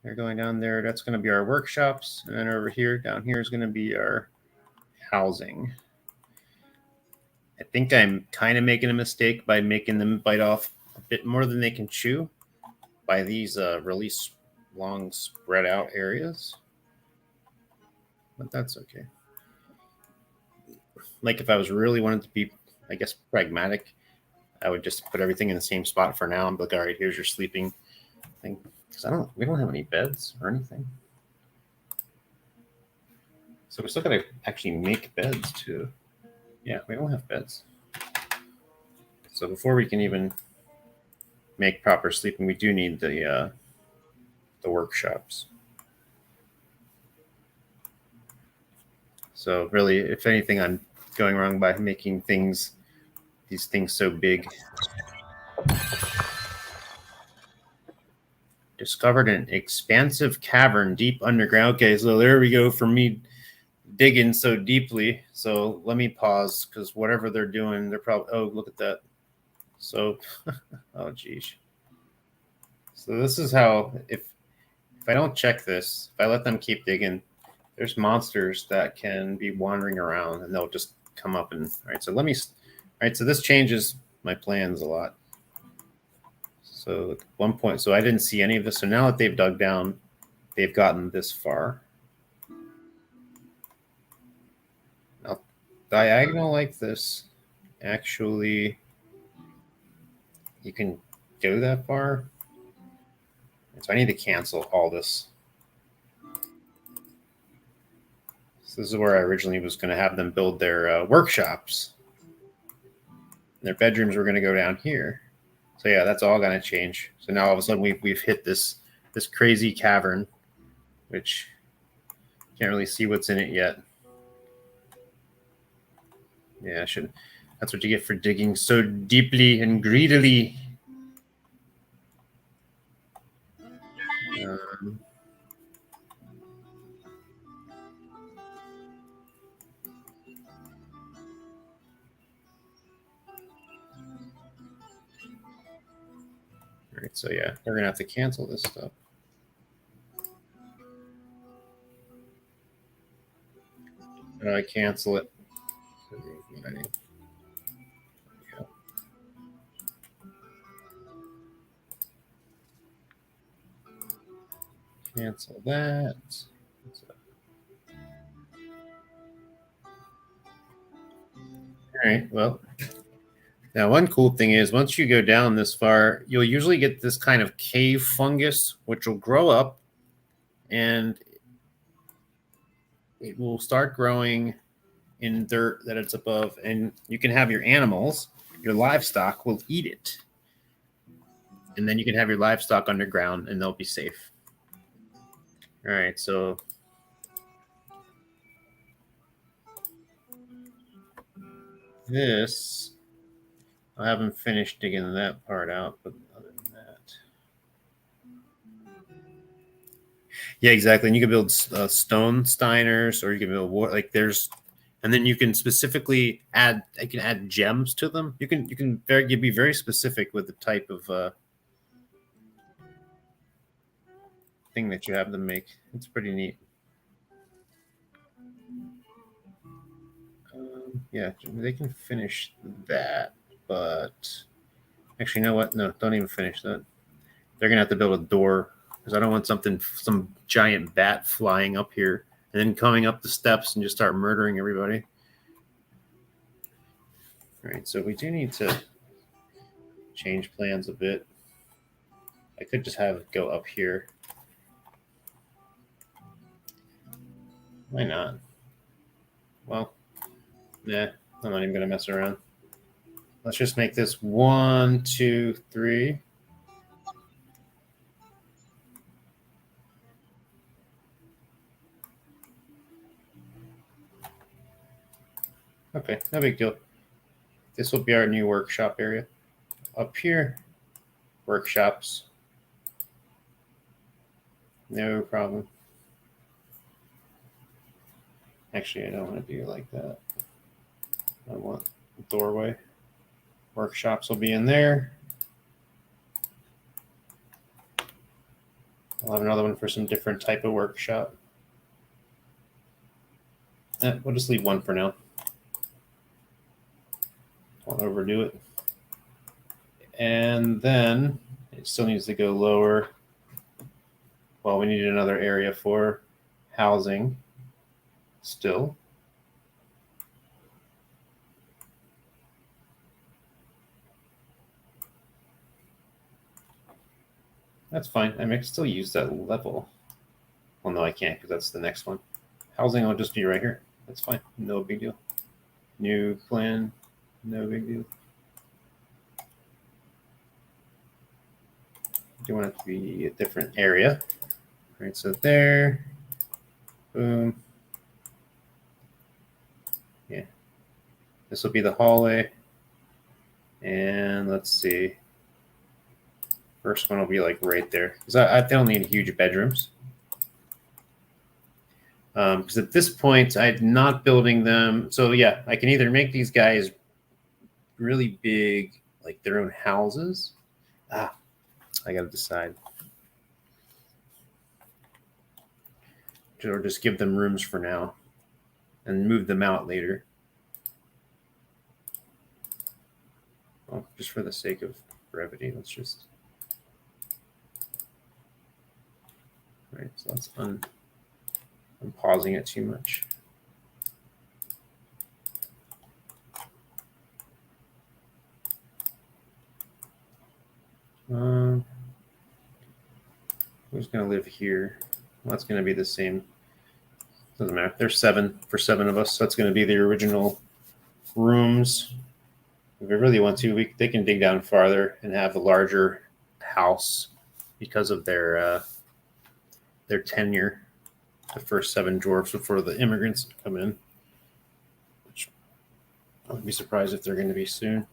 S3: they're going down there. That's going to be our workshops, and then over here, down here is going to be our housing. I think I'm kind of making a mistake by making them bite off a bit more than they can chew by these really long spread out areas. But that's okay. Like if I was really wanting to be, I guess, pragmatic, I would just put everything in the same spot for now and be like, all right, here's your sleeping thing. Because we don't have any beds or anything. So we're still going to actually make beds too. Yeah, we don't have beds. So before we can even make proper sleeping, we do need the workshops. So really, if anything, I'm going wrong by making these things so big. Discovered an expansive cavern deep underground. Okay, so there we go for me digging so deeply. So let me pause, because whatever they're doing, they're probably, oh, look at that. So, oh, geez. So this is how, if I don't check this, if I let them keep digging, there's monsters that can be wandering around, and they'll just come up and, all right, so let me, all right, so this changes my plans a lot. So at one point, so I didn't see any of this. So now that they've dug down, they've gotten this far. Now, diagonal like this, actually, you can go that far. So I need to cancel all this. So this is where I originally was going to have them build their workshops. Their bedrooms were going to go down here. So yeah, that's all going to change. So now all of a sudden we've hit this crazy cavern, which can't really see what's in it yet. Yeah, I should. That's what you get for digging so deeply and greedily. All right, so yeah, we're gonna have to cancel this stuff. How do I cancel it? Cancel that. All right, well, now one cool thing is once you go down this far, you'll usually get this kind of cave fungus, which will grow up, and it will start growing in dirt that it's above, and you can have your animals, your livestock will eat it. and then you can have your livestock underground, and they'll be safe. All right, so this, I haven't finished digging that part out, but other than that, yeah, exactly. And you can build stone steiners, or you can build like there's, and then you can specifically add. I can add gems to them. You can you be very specific with the type of thing that you have them make. It's pretty neat. Yeah, they can finish that, but actually, you know what? No, don't even finish that. They're gonna have to build a door because I don't want some giant bat flying up here and then coming up the steps and just start murdering everybody. All right, so we do need to change plans a bit. I could just have it go up here. Why not? Well, nah, I'm not even gonna mess around. Let's just make this 1, 2, 3. Okay, no big deal. This will be our new workshop area. Up here, workshops. No problem. Actually, I don't want to do it like that. I want a doorway. Workshops will be in there. I'll have another one for some different type of workshop. We'll just leave one for now. Won't overdo it. And then it still needs to go lower. Well, we need another area for housing still. That's fine. I may still use that level. Well, no, I can't because that's the next one. Housing will just be right here. That's fine. No big deal. New plan. No big deal. Do want it to be a different area. All right, so there. Boom. Yeah. This will be the hallway. And let's see. First one will be like right there. Because I don't need huge bedrooms. Because at this point, I'm not building them. So yeah, I can either make these guys really big, like their own houses. I got to decide. Or just give them rooms for now and move them out later. Well, just for the sake of brevity, let's just. All right, so that's I'm pausing it too much. Who's going to live here? Well, that's going to be the same. Doesn't matter. There's 7 for 7 of us. So that's going to be the original rooms. If we really want to, they can dig down farther and have a larger house because of their tenure. The first 7 dwarfs before the immigrants come in. Which I would be surprised if they're going to be soon.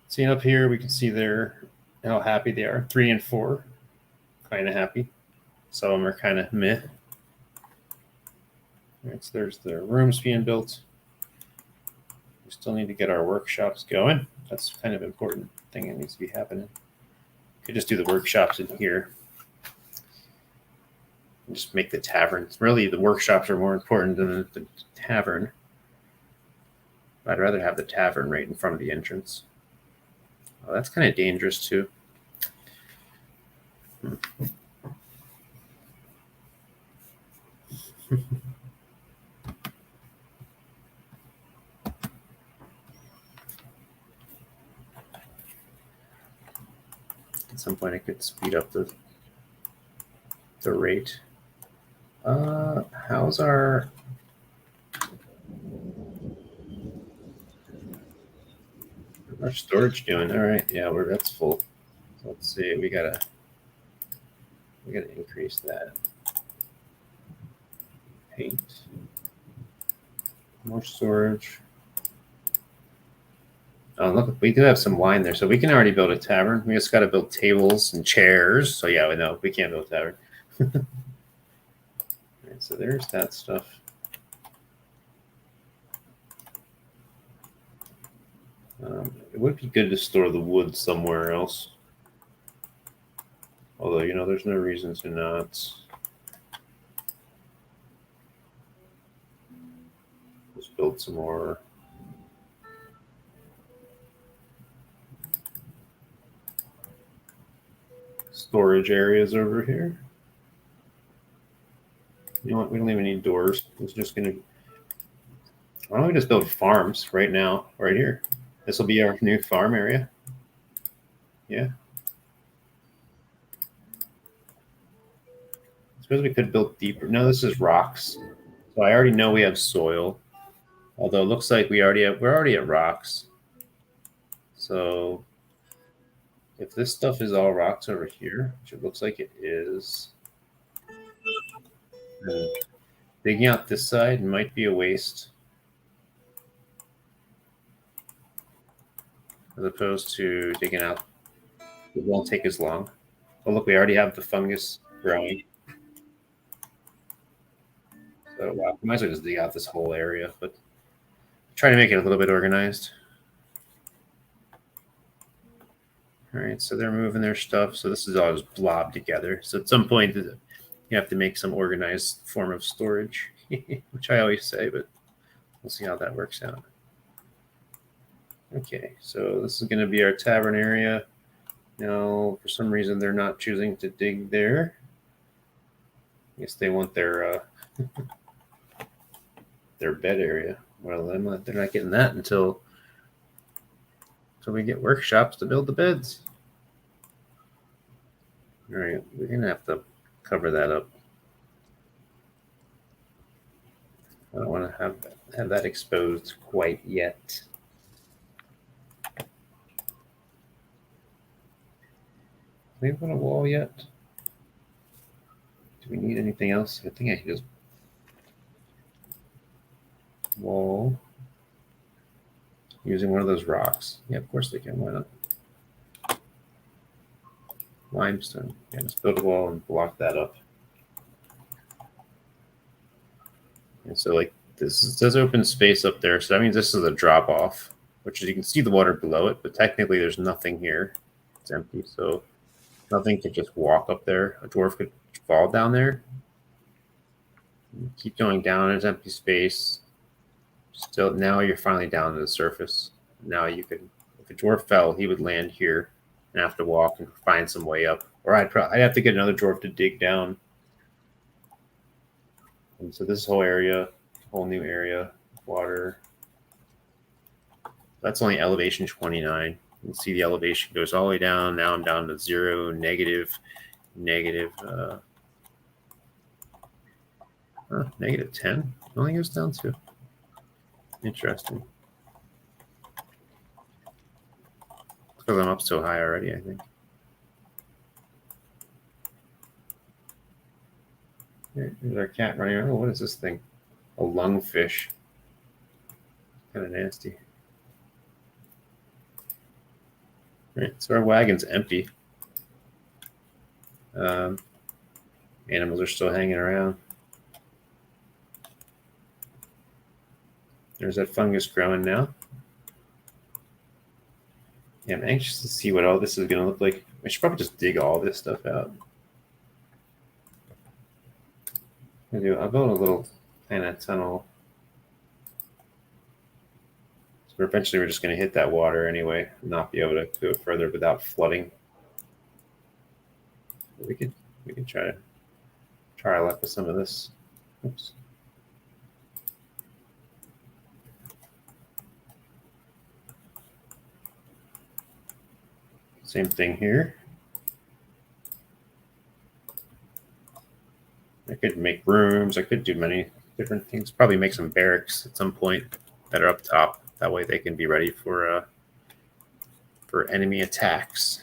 S3: See up here, we can see how happy they are. 3 and 4, kind of happy. Some of them are kind of meh. All right, so there's the rooms being built. We still need to get our workshops going. That's kind of an important thing that needs to be happening. Could just do the workshops in here. And just make the tavern. Really, the workshops are more important than the tavern. I'd rather have the tavern right in front of the entrance. Oh, that's kind of dangerous too. At some point, I could speed up the rate. How's our Our storage doing all right. Yeah, that's full. So let's see. We gotta increase that. Paint. More storage. Oh, look, we do have some wine there, so we can already build a tavern. We just got to build tables and chairs. So yeah, we can't build a tavern. Right, so there's that stuff. It would be good to store the wood somewhere else. Although, there's no reason to not. Let's build some more. Storage areas over here. You know what? We don't even need doors. It's just going to. Why don't we just build farms right now, right here? This will be our new farm area. Yeah. I suppose we could build deeper. No, this is rocks. So I already know we have soil. Although it looks like we're already at rocks. So if this stuff is all rocks over here, which it looks like it is, then digging out this side might be a waste. As opposed to digging out, it won't take as long. Oh, look, we already have the fungus growing. So wow, we might as well just dig out this whole area, but try to make it a little bit organized. All right, so they're moving their stuff. So this is all just blobbed together. So at some point, you have to make some organized form of storage, which I always say, but we'll see how that works out. Okay, so this is going to be our tavern area. Now, for some reason, they're not choosing to dig there. I guess they want their bed area. Well, they're not getting that until we get workshops to build the beds. All right, we're going to have to cover that up. I don't want to have that exposed quite yet. Do we put a wall yet? Do we need anything else? I think I can just wall using one of those rocks. Yeah, of course they can. Why not? Limestone. Yeah, just build a wall and block that up. And so, like, this says open space up there. So that means this is a drop off, which is, you can see the water below it, but technically there's nothing here. It's empty. So nothing could just walk up there. A dwarf could fall down there. Keep going down. There's empty space. Still, now you're finally down to the surface. Now you could, if a dwarf fell, he would land here and have to walk and find some way up. Or I'd have to get another dwarf to dig down. And so this whole area, whole new area, water. That's only elevation 29. You can see the elevation goes all the way down. Now I'm down to 0, negative, -10. It only goes down to. Interesting. It's because I'm up so high already, I think. There's our cat running around. Oh, what is this thing? A lungfish. Kind of nasty. All right, so our wagon's empty. Animals are still hanging around. There's that fungus growing now. Yeah, I'm anxious to see what all this is going to look like. I should probably just dig all this stuff out. I'll build a little kind of tunnel. So eventually we're just going to hit that water anyway, and not be able to go further without flooding. We could try our luck with some of this. Oops. Same thing here. I could make rooms. I could do many different things. Probably make some barracks at some point that are up top. That way they can be ready for for enemy attacks.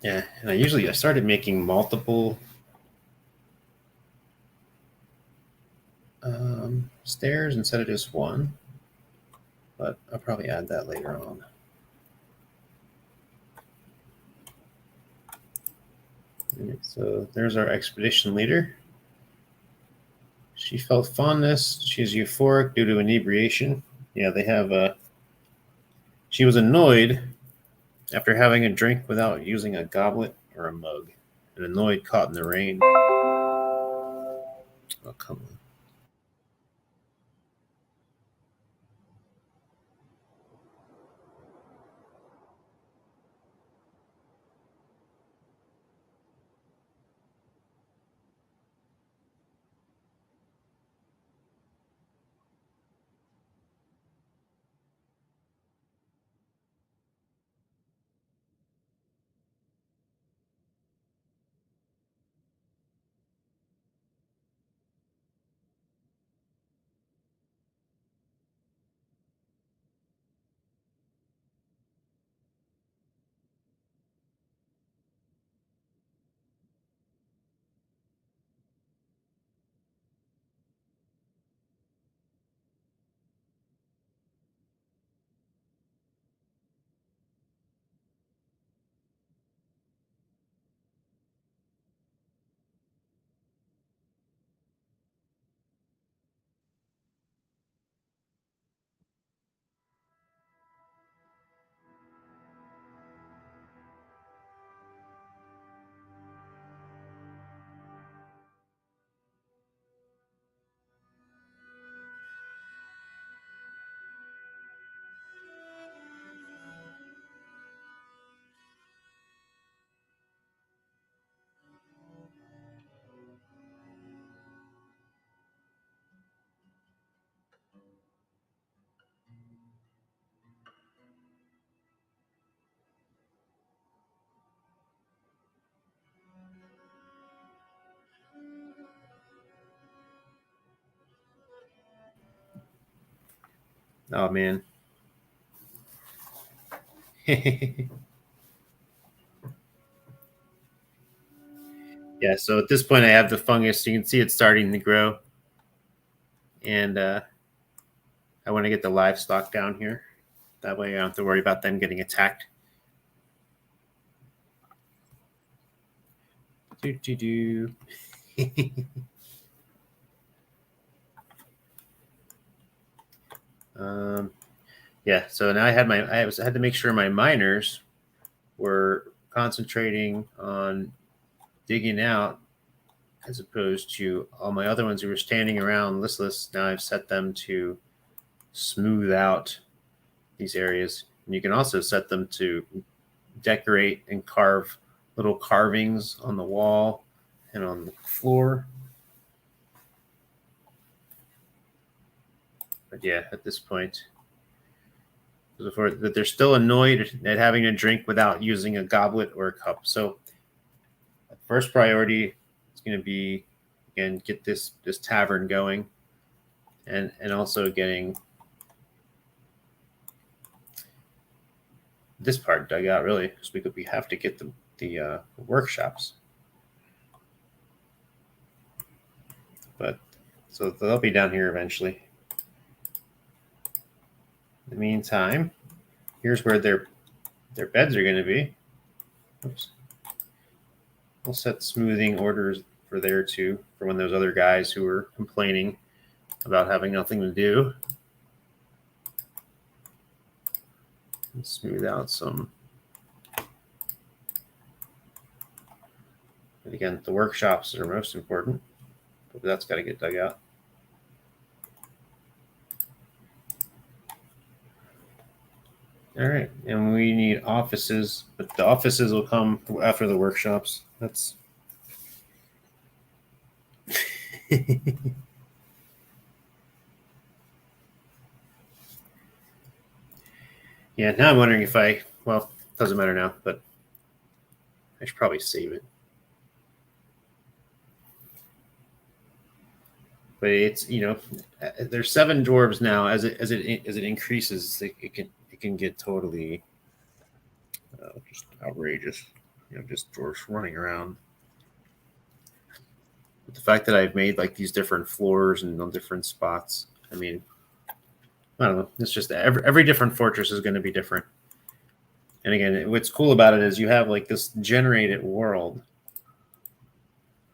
S3: Yeah, and I started making multiple stairs instead of just one, but I'll probably add that later on. So there's our expedition leader. She felt fondness. She's euphoric due to inebriation. Yeah, they have she was annoyed after having a drink without using a goblet or a mug. And annoyed caught in the rain. Oh, come on. Oh, man. Yeah, so at this point I have the fungus. You can see it's starting to grow. And I want to get the livestock down here. That way I don't have to worry about them getting attacked. Do. Yeah, so now I had to make sure my miners were concentrating on digging out as opposed to all my other ones who were standing around listless. Now I've set them to smooth out these areas. And you can also set them to decorate and carve little carvings on the wall and on the floor. But yeah, at this point, that they're still annoyed at having a drink without using a goblet or a cup. So first priority is going to be, again, get this tavern going, and also getting this part dug out, really, because we have to get the workshops. But so they'll be down here eventually. In the meantime, here's where their beds are going to be. Oops. We'll set smoothing orders for there too, for when those other guys who were complaining about having nothing to do. And smooth out some. And again, the workshops are most important, but that's got to get dug out. All right, and we need offices, but the offices will come after the workshops. That's yeah. Now I'm wondering if well, it doesn't matter now, but I should probably save it. But it's, you know, there's 7 dwarves now. As it increases, it can get totally just outrageous. You know, just dwarves running around. But the fact that I've made like these different floors and on different spots, I mean, I don't know. It's just every different fortress is going to be different. And again, what's cool about it is you have like this generated world,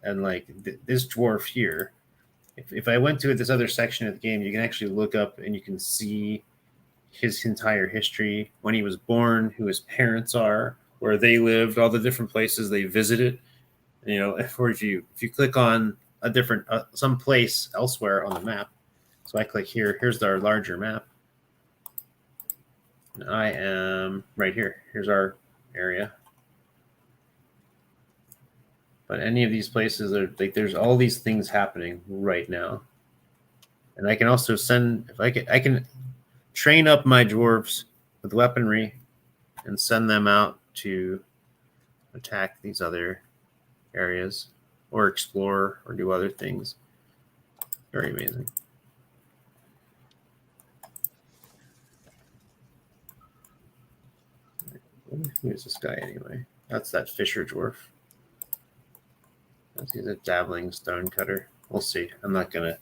S3: and like this dwarf here. If I went to this other section of the game, you can actually look up and you can see his entire history, when he was born, who his parents are, where they lived, all the different places they visited. You know, if you click on a different some place elsewhere on the map, so I click here. Here's our larger map. And I am right here. Here's our area. But any of these places are like there's all these things happening right now. And I can also send if I can train up my dwarves with weaponry and send them out to attack these other areas or explore or do other things. Very amazing. Who is this guy anyway? That's that Fisher dwarf. He's a dabbling stone cutter. We'll see. I'm not gonna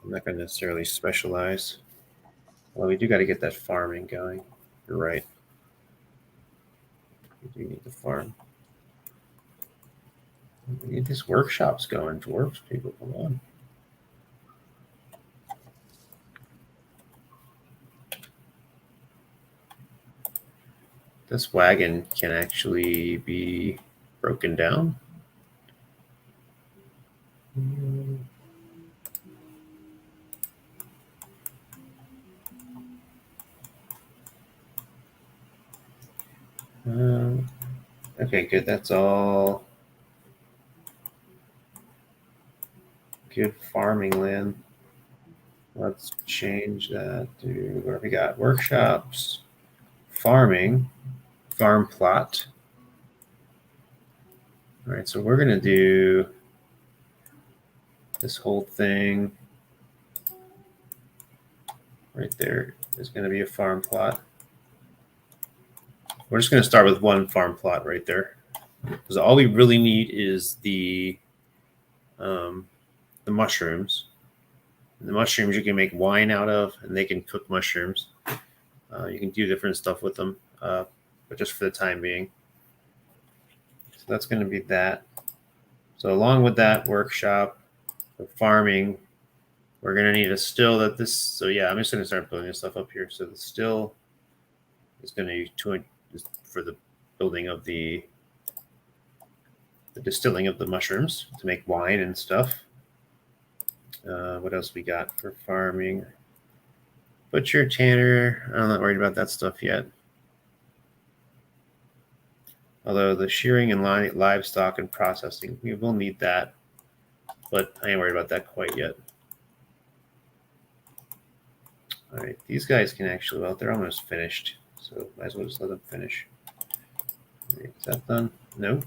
S3: necessarily specialize. Well, we do got to get that farming going. You're right. We do need to farm. We need these workshops going, dwarves. People, come on. This wagon can actually be broken down. Okay, good. That's all good farming land. Let's change that to where we got workshops, farming, farm plot. All right, so we're going to do this whole thing right there. Is going to be a farm plot. We're just going to start with one farm plot right there, because all we really need is the mushrooms. The mushrooms you can make wine out of, and they can cook mushrooms. You can do different stuff with them, but just for the time being. So that's going to be that. So along with that workshop, the farming, we're going to need a still that this. So yeah, I'm just going to start building this stuff up here. So the still is going to be 200 for the building of the distilling of the mushrooms to make wine and stuff. What else we got for farming? Butcher, tanner. I'm not worried about that stuff yet. Although the shearing and livestock and processing, we will need that. But I ain't worried about that quite yet. All right, these guys can actually, well, they're almost finished. So might as well just let them finish. All right, is that done? No.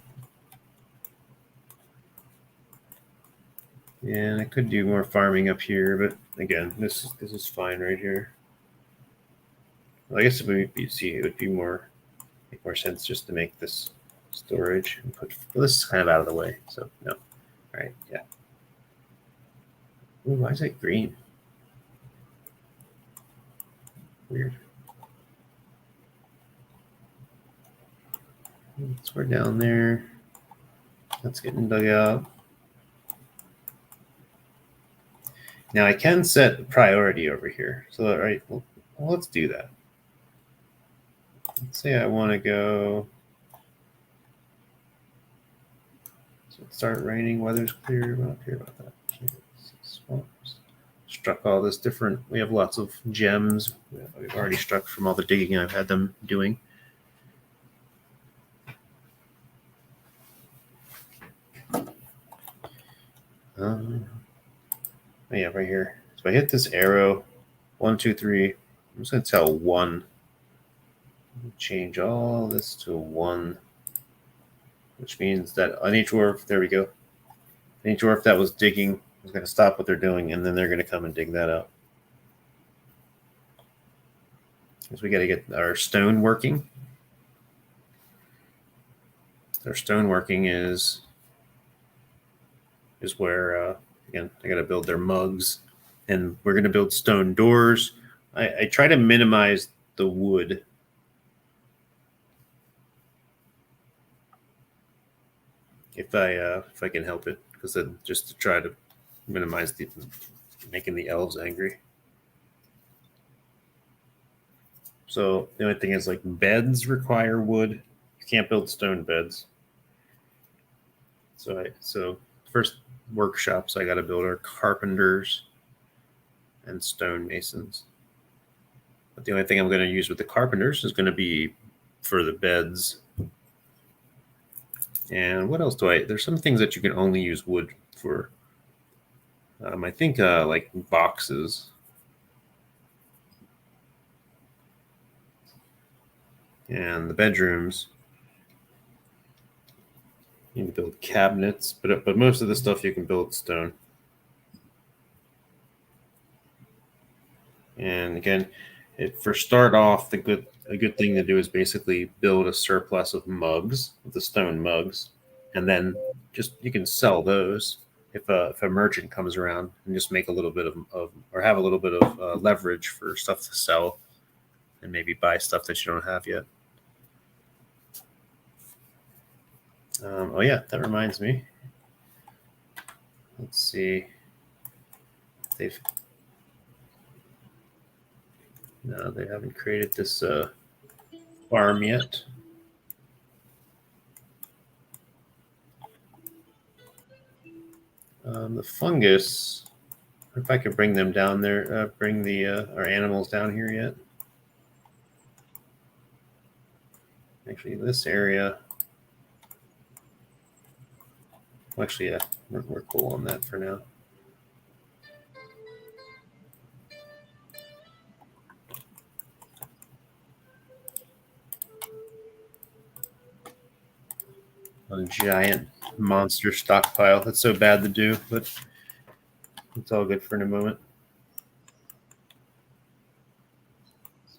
S3: Yeah, I could do more farming up here, but again, this is fine right here. Well, I guess it would be more make more sense just to make this storage and put. Well, this is kind of out of the way, so no. All right, yeah. Ooh, why is it green? Weird. We're down there. That's getting dug out. Now I can set priority over here. So, all right, well, let's do that. Let's say I want to go. So it started raining, weather's clear. We're not care about that. Swamps. Struck all this different. We have lots of gems. We've already struck from all the digging I've had them doing. Yeah, right here. So I hit this arrow. 1, 2, 3. I'm just going to tell 1. Change all this to 1, which means that on each dwarf, there we go. Any dwarf that was digging is going to stop what they're doing, and then they're going to come and dig that up. Because we got to get our stone working. Our stone working is where, again, I got to build their mugs, and we're going to build stone doors. I try to minimize the wood. If I can help it, because then just to try to minimize making the elves angry. So the only thing is, like, beds require wood. You can't build stone beds. So first workshops I got to build are carpenters and stonemasons. But the only thing I'm going to use with the carpenters is going to be for the beds. And what else there's some things that you can only use wood for. I think like boxes. And the bedrooms, you can build cabinets, but most of the stuff you can build stone. And again, for start off, a good thing to do is basically build a surplus of mugs, the stone mugs, and then just you can sell those if a merchant comes around, and just make a little bit of or have a little bit of leverage for stuff to sell, and maybe buy stuff that you don't have yet. Oh yeah, that reminds me. Let's see. No, they haven't created this farm yet. The fungus. If I could bring them down there, bring our animals down here yet. Actually, this area. Well, actually, yeah, we're cool on that for now. A giant monster stockpile. That's so bad to do, but it's all good for in a moment.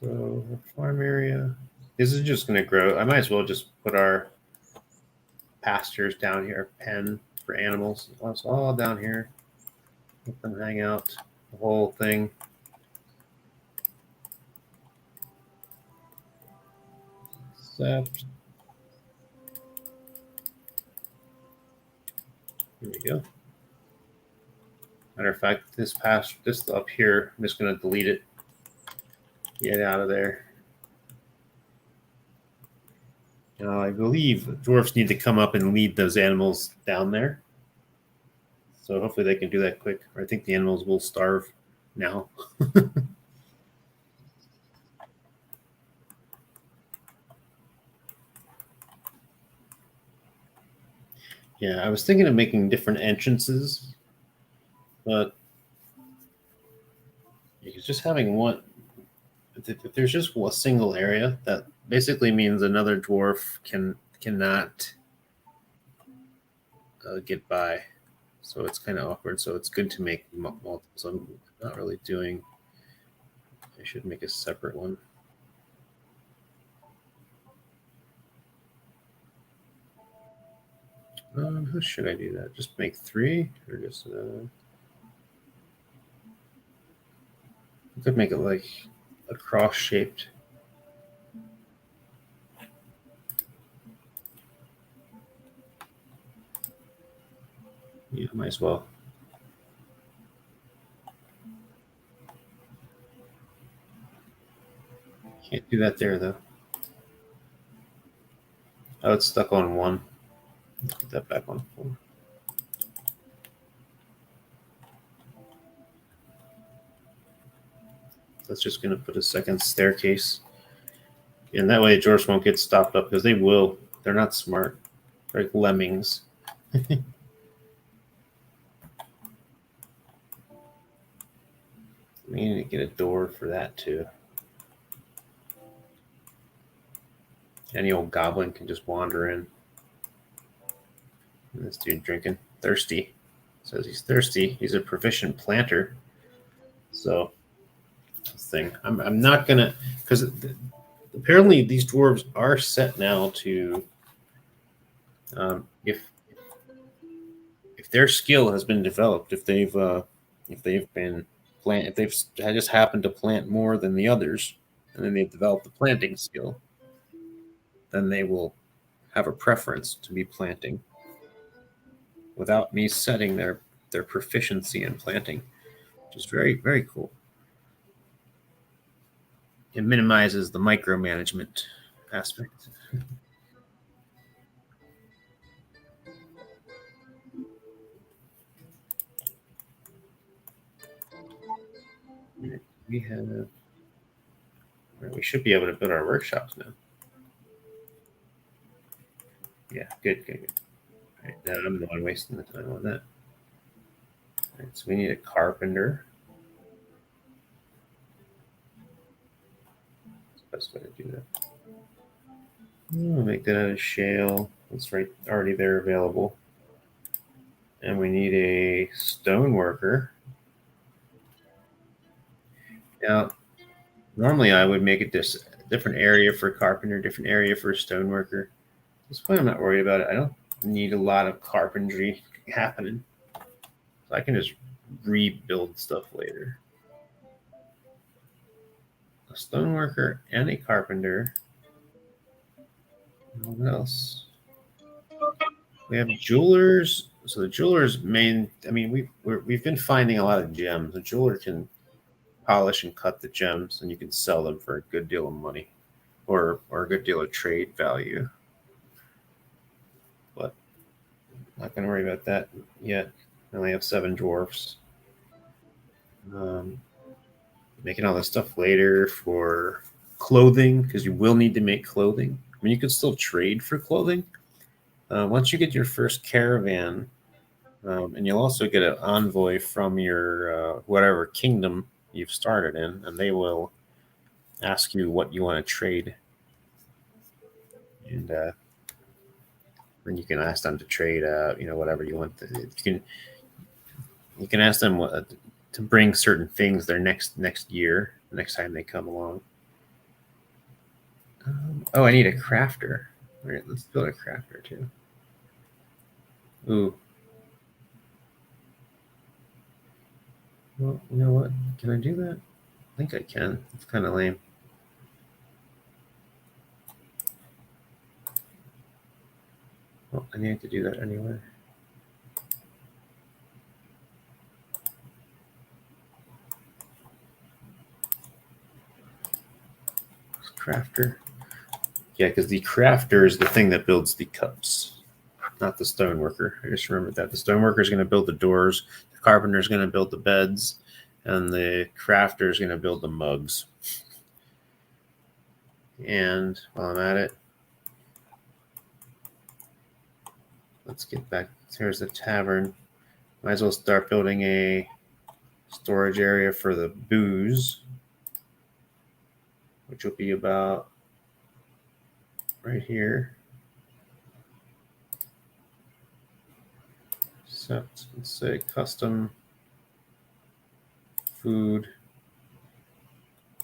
S3: So, farm area. This is just going to grow. I might as well just put our pastures down here, pen for animals. It's all down here. Let them hang out. The whole thing. Except, here we go. Matter of fact, this up here, I'm just going to delete it. Get out of there. I believe dwarfs need to come up and lead those animals down there. So hopefully they can do that quick. Or I think the animals will starve now. Yeah, I was thinking of making different entrances, but just having one, if there's just a single area, that basically means another dwarf cannot get by. So it's kind of awkward. So it's good to make multiple. So I'm not really doing. I should make a separate one. How should I do that? Just make 3, or just? I could make it like a cross-shaped. Yeah, might as well. Can't do that there, though. Oh, it's stuck on 1. Let's put that back on 4. That's just going to put a second staircase. And that way dwarves won't get stopped up, because they will. They're not smart. They're like lemmings. We need to get a door for that, too. Any old goblin can just wander in. And this dude drinking. Thirsty. Says he's thirsty. He's a proficient planter. So, this thing. I'm not gonna, because apparently these dwarves are set now to, if their skill has been developed, if they've been if they've just happened to plant more than the others, and then they've developed the planting skill, then they will have a preference to be planting without me setting their proficiency in planting, which is very, very cool. It minimizes the micromanagement aspect. We have. We should be able to build our workshops now. Yeah, good. All right, now I'm the one wasting the time on that. All right, so we need a carpenter. That's the best way to do that. We'll make that out of shale. That's right, already there available. And we need a stone worker. Now, normally I would make it this different area for carpenter, different area for stone worker. At this point, I'm not worried about it. I don't need a lot of carpentry happening. So I can just rebuild stuff later. A stone worker and a carpenter. What else? We have jewelers. So the jeweler's main. I mean, we've been finding a lot of gems. The jeweler can polish and cut the gems, and you can sell them for a good deal of money, or a good deal of trade value. But not going to worry about that yet. I only have 7 dwarfs. Making all this stuff later for clothing, because you will need to make clothing. I mean, you can still trade for clothing. Once you get your first caravan, and you'll also get an envoy from your whatever kingdom you've started in, and they will ask you what you want to trade. And then you can ask them to trade, whatever you want. You can ask them to bring certain things their next year, the next time they come along. I need a crafter. All right, let's build a crafter too. Ooh. Well, you know what? Can I do that? I think I can. It's kind of lame. Well, I need to do that anyway. Crafter. Yeah, because the crafter is the thing that builds the cups, not the stoneworker. I just remembered that. The stoneworker is going to build the doors, the carpenter is going to build the beds, and the crafter is going to build the mugs. And while I'm at it, let's get back. Here's the tavern. Might as well start building a storage area for the booze, which will be about right here. So let's say custom food,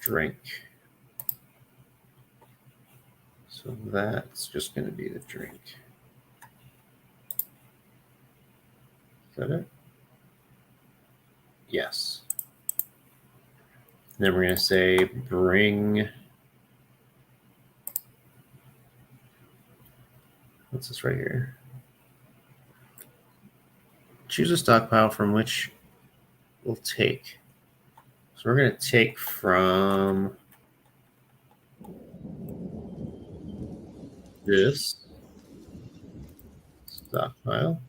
S3: drink. So that's just going to be the drink. Is that it? Yes. And then we're going to say bring. What's this right here? Choose a stockpile from which we'll take. So we're going to take from this stockpile.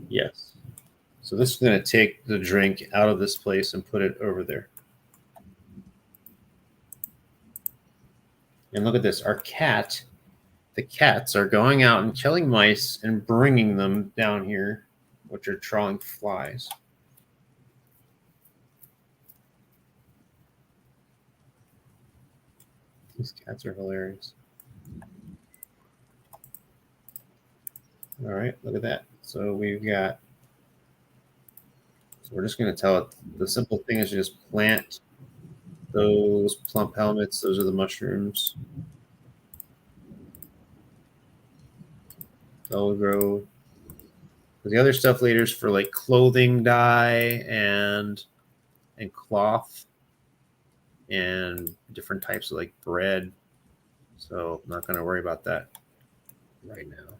S3: Yes. So this is going to take the drink out of this place and put it over there. And look at this. Our cat, the cats are going out and killing mice and bringing them down here, which are drawing flies. These cats are hilarious. All right, look at that. So we've got. So we're just going to tell it. The simple thing is just plant those plump helmets. Those are the mushrooms. They'll grow. The other stuff later is for like clothing dye and cloth and different types of like bread. So I'm not going to worry about that right now.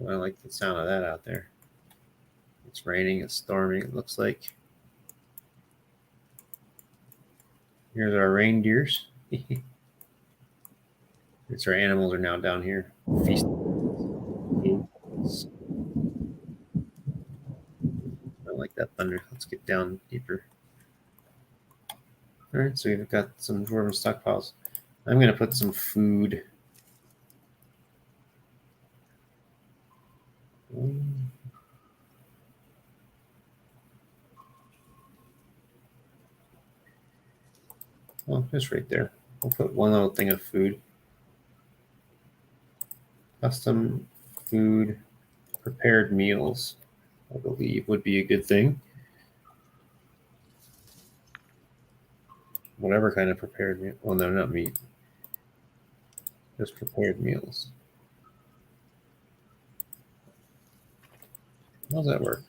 S3: I like the sound of that out there. It's raining, it's storming, it looks like. Here's our reindeers. It's our animals are now down here feasting. I like that thunder. Let's get down deeper. All right, so we've got some dwarven stockpiles. I'm going to put some food. Oh, just right there. We'll put one little thing of food. Custom food, prepared meals, I believe would be a good thing. Whatever kind of prepared meal. Well, no, not meat. Just prepared meals. How does that work?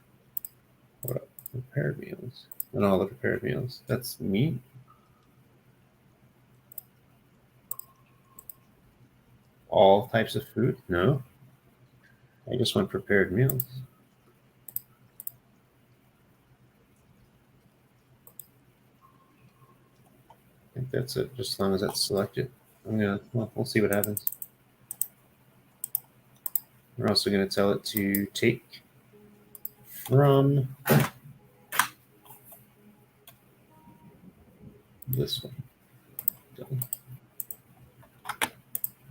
S3: What prepared meals? And all the prepared meals. That's meat. All types of food? No. I just want prepared meals. I think that's it, just as long as that's selected. We'll see what happens. We're also going to tell it to take from this one. Done.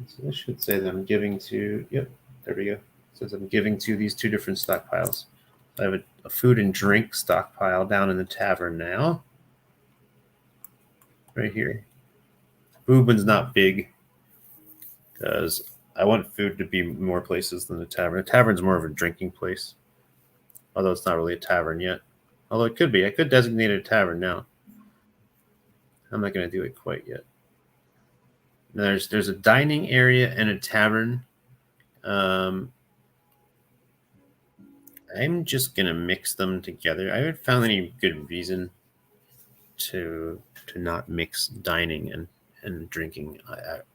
S3: So this should say that I'm giving to, yep, there we go. It says I'm giving to these two different stockpiles. I have a food and drink stockpile down in the tavern now. Right here. Food one's not big because I want food to be more places than the tavern. The tavern's more of a drinking place, although it's not really a tavern yet. Although it could be. I could designate it a tavern now. I'm not going to do it quite yet. There's a dining area and a tavern. I'm just going to mix them together. I haven't found any good reason to not mix dining and drinking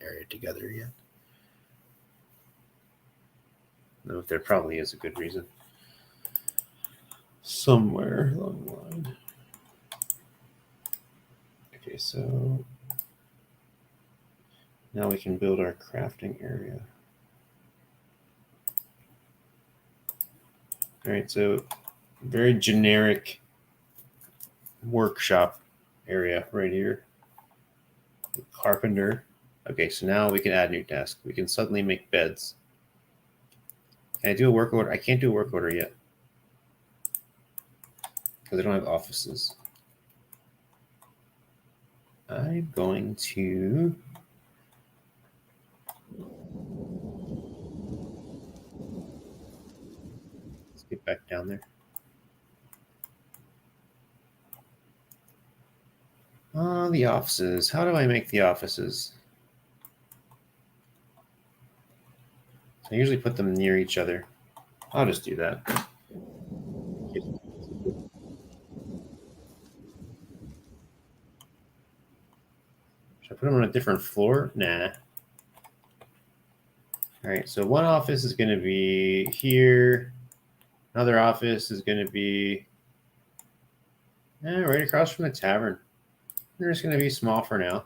S3: area together yet. Though there probably is a good reason somewhere along the line. Okay, so now we can build our crafting area. All right, so very generic workshop area right here. Carpenter. Okay, so now we can add new task. We can suddenly make beds. Can I do a work order? I can't do a work order yet because I don't have offices. I'm going to let's get back down there. The offices. How do I make the offices? I usually put them near each other. I'll just do that. Should I put them on a different floor? Nah. All right, so one office is going to be here. Another office is going to be right across from the tavern. They're just going to be small for now.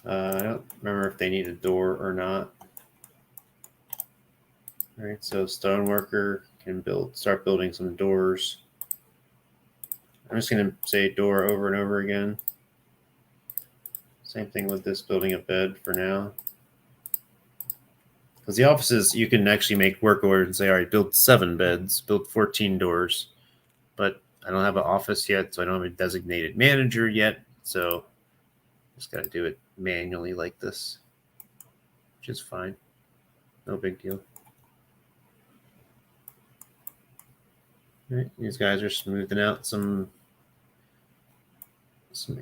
S3: I don't remember if they need a door or not. All right, so stoneworker can start building some doors. I'm just going to say door over and over again. Same thing with this, building a bed for now. Because the offices, you can actually make work orders and say, all right, build 7 beds, build 14 doors. But I don't have an office yet, so I don't have a designated manager yet. So just got to do it manually like this, which is fine. No big deal. All right, these guys are smoothing out some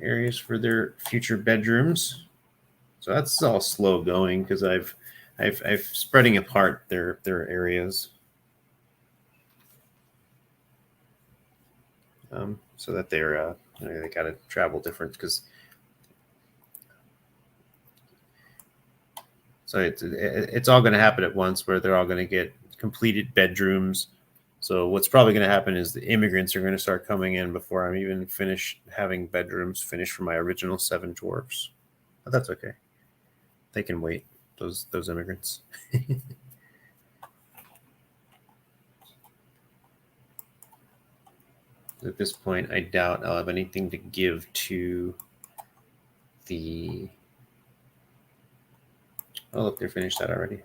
S3: areas for their future bedrooms. So that's all slow going because I've spreading apart their areas, so that they're they got to travel different because. So it's all going to happen at once, where they're all going to get completed bedrooms. So what's probably going to happen is the immigrants are going to start coming in before I'm even finished having bedrooms finished for my original 7 dwarfs. But that's okay. They can wait, those immigrants. At this point, I doubt I'll have anything to give to the... Oh, look, they're finished that already.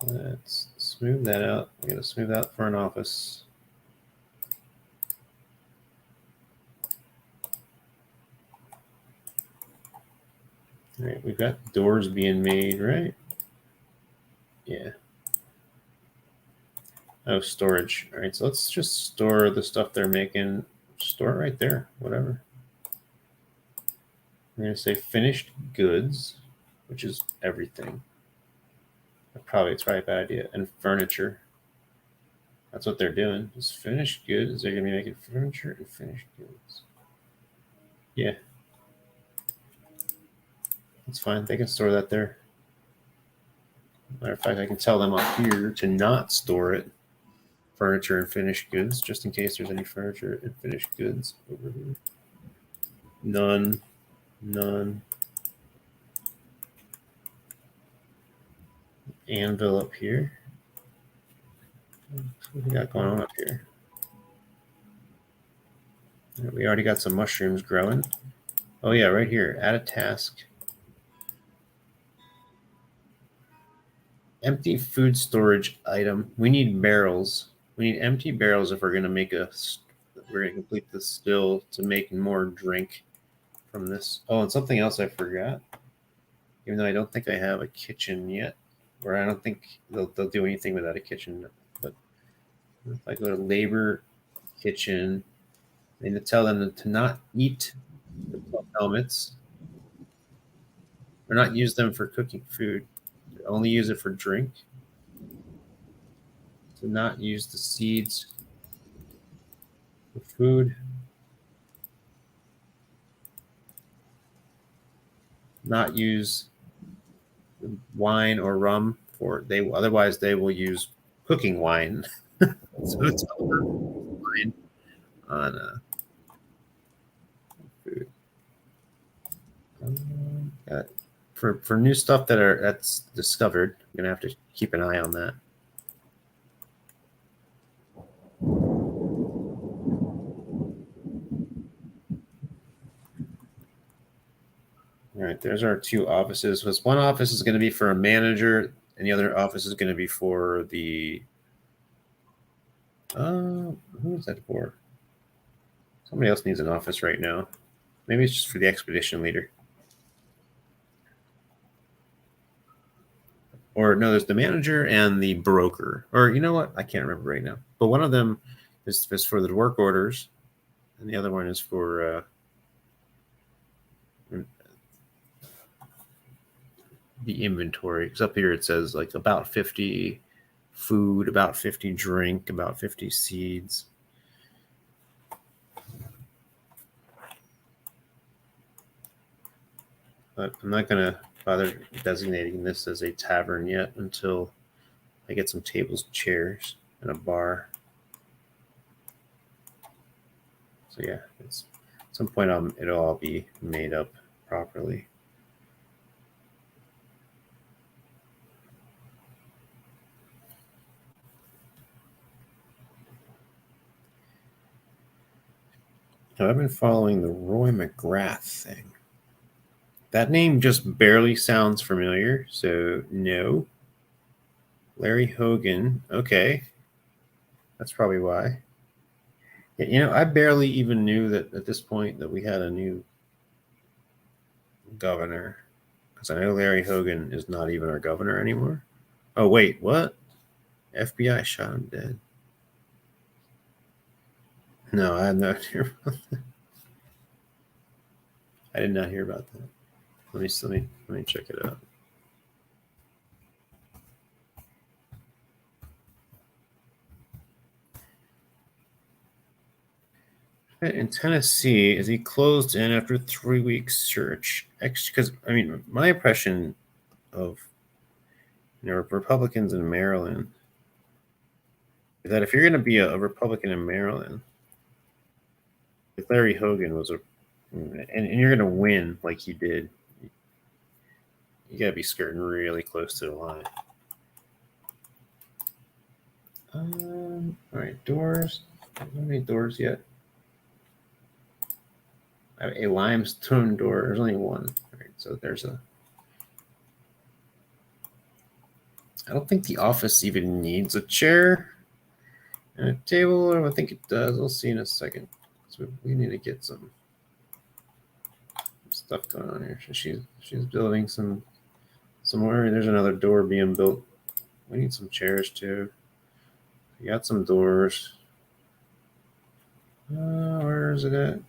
S3: Let's smooth that out. I'm going to smooth out for an office. All right, we've got doors being made, right? Yeah. Oh, storage. All right, so let's just store the stuff they're making. Store it right there, whatever. We're going to say finished goods, which is everything. It's probably a bad idea. And furniture. That's what they're doing. Just finished goods. They're going to be making furniture and finished goods. Yeah. That's fine. They can store that there. Matter of fact, I can tell them up here to not store it. Furniture and finished goods, just in case there's any furniture and finished goods over here. None. Anvil up here. What we got going on up here? We already got some mushrooms growing. Oh yeah, right here. Add a task. Empty food storage item. We need barrels. We need empty barrels if we're going to make we're going to complete the still to make more drink from this. Oh, and something else I forgot. Even though I don't think I have a kitchen yet, or I don't think they'll do anything without a kitchen. But if I go to labor, kitchen, I need to tell them to not eat the helmets, or not use them for cooking food. Only use it for drink. To not use the seeds for food. Not use wine or rum otherwise they will use cooking wine. So it's wine on food. For new stuff that's discovered, I'm gonna have to keep an eye on that. All right, there's our 2 offices. This one office is going to be for a manager, and the other office is going to be for the... who is that for? Somebody else needs an office right now. Maybe it's just for the expedition leader. Or no, there's the manager and the broker. Or you know what? I can't remember right now. But one of them is for the work orders, and the other one is for... the inventory, because up here it says like about 50 food, about 50 drink, about 50 seeds. But I'm not going to bother designating this as a tavern yet until I get some tables, chairs, and a bar. So yeah, at some point it'll all be made up properly. Now, I've been following the Roy McGrath thing. That name just barely sounds familiar, so no. Larry Hogan, okay. That's probably why. You know, I barely even knew that at this point that we had a new governor, because I know Larry Hogan is not even our governor anymore. Oh wait, what? FBI shot him dead. No, I had no idea about that. I did not hear about that. Let me check it out. In Tennessee, is he closed in after 3 weeks search? Because I mean, my impression of Republicans in Maryland is that if you're going to be a Republican in Maryland, if Larry Hogan was and you're going to win like he did, you got to be skirting really close to the line. All right, doors. How many doors yet? I have a limestone door. There's only one. All right, so there's a. I don't think the office even needs a chair and a table. I think it does. We'll see in a second. So we need to get some stuff going on here. So she's building some more. There's another door being built. We need some chairs too. We got some doors. Where is it at?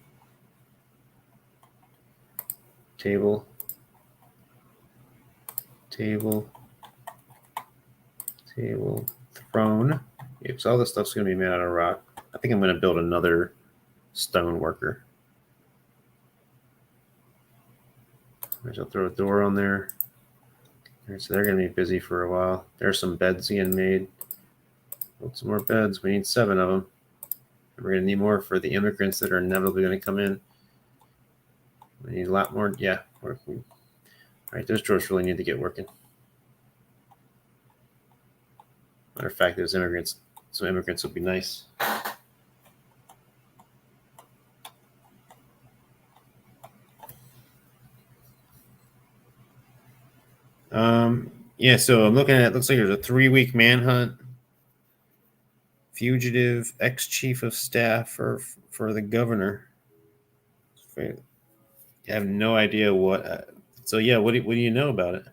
S3: Table. Throne. Yep, so all this stuff's going to be made out of rock. I think I'm going to build another stone worker. I'll throw a door on there. All right, so they're going to be busy for a while. There's some beds getting made. Build some more beds. We need 7 of them. And we're going to need more for the immigrants that are inevitably going to come in. We need a lot more. Yeah. All right, those drawers really need to get working. Matter of fact, some immigrants would be nice. Yeah, so I'm looking at it. Looks like there's a 3-week manhunt. Fugitive ex-chief of staff for the governor. I have no idea what. So yeah, what do you know about it?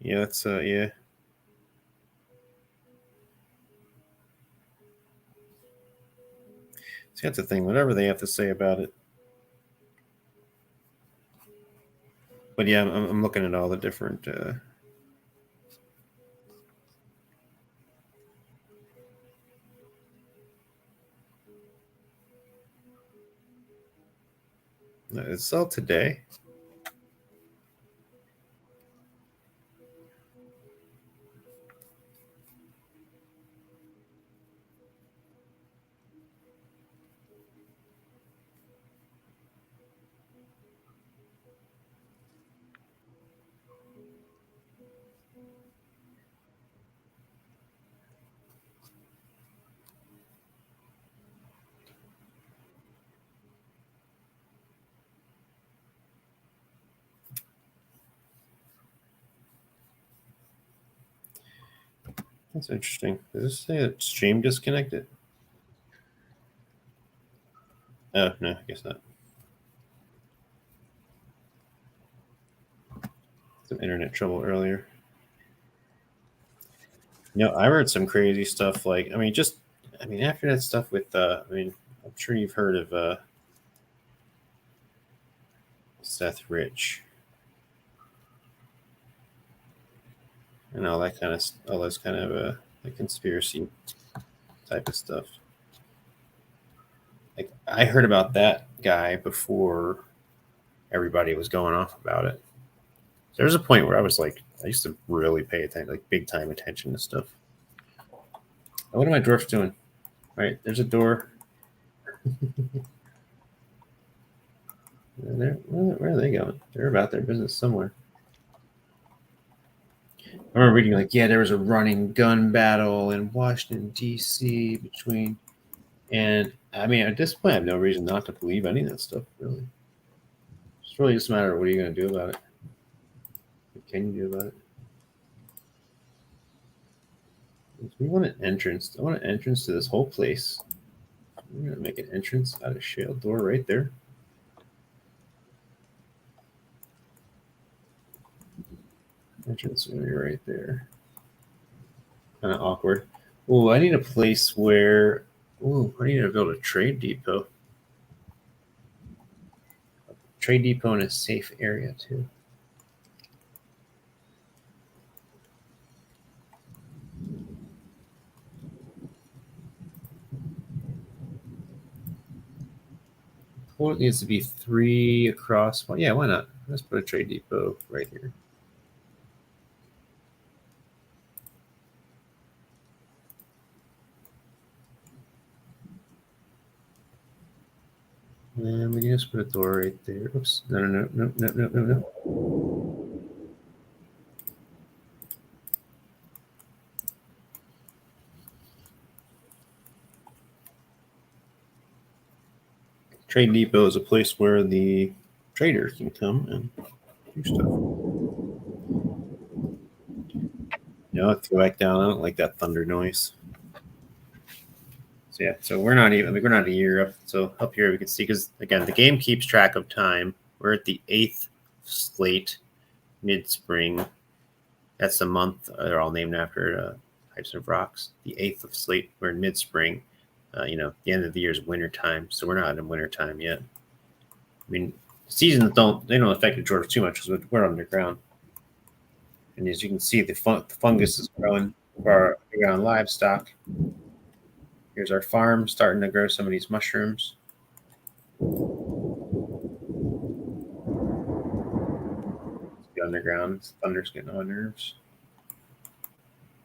S3: Yeah, that's yeah. See, that's the thing. Whatever they have to say about it. But yeah, I'm looking at all the different. It's all today. That's interesting. Does this say that stream disconnected? Oh no, I guess not. Some internet trouble earlier. I heard some crazy stuff. Like, after that stuff with, I'm sure you've heard of Seth Rich and all those kind of like conspiracy type of stuff. Like, I heard about that guy before everybody was going off about it. There's a point where I used to really pay attention, like big time attention to stuff. What are my dwarfs doing? All right, there's a door. Where are they going? They're about their business somewhere. I remember reading there was a running gun battle in Washington D.C. between, and at this point I have no reason not to believe any of that stuff. Really, it's really just a matter of what are you going to do about it. can you do about it? We want an entrance. I want an entrance to this whole place. We're gonna make an entrance out of shale door right there. Entrance gonna be right there. Kind of awkward. Oh, I need a place where. Oh, I need to build a trade depot. Trade depot in a safe area too. Well, it needs to be 3 across. Well, yeah, why not? Let's put a trade depot right here. And we can just put a door right there. Oops. No. Trade depot is a place where the traders can come and do stuff. Let's go back down. I don't like that thunder noise. So yeah, so we're not a year up. So up here we can see, because again, the game keeps track of time. We're at the 8th slate, mid-spring. That's the month. They're all named after types of rocks. The 8th of slate, we're in mid-spring. The end of the year is winter time, so we're not in winter time yet. I mean, seasons don't affect the Dwarf too much because we're underground. And as you can see, the fungus is growing for our underground livestock. Here's our farm starting to grow some of these mushrooms. The underground thunder's getting on my nerves.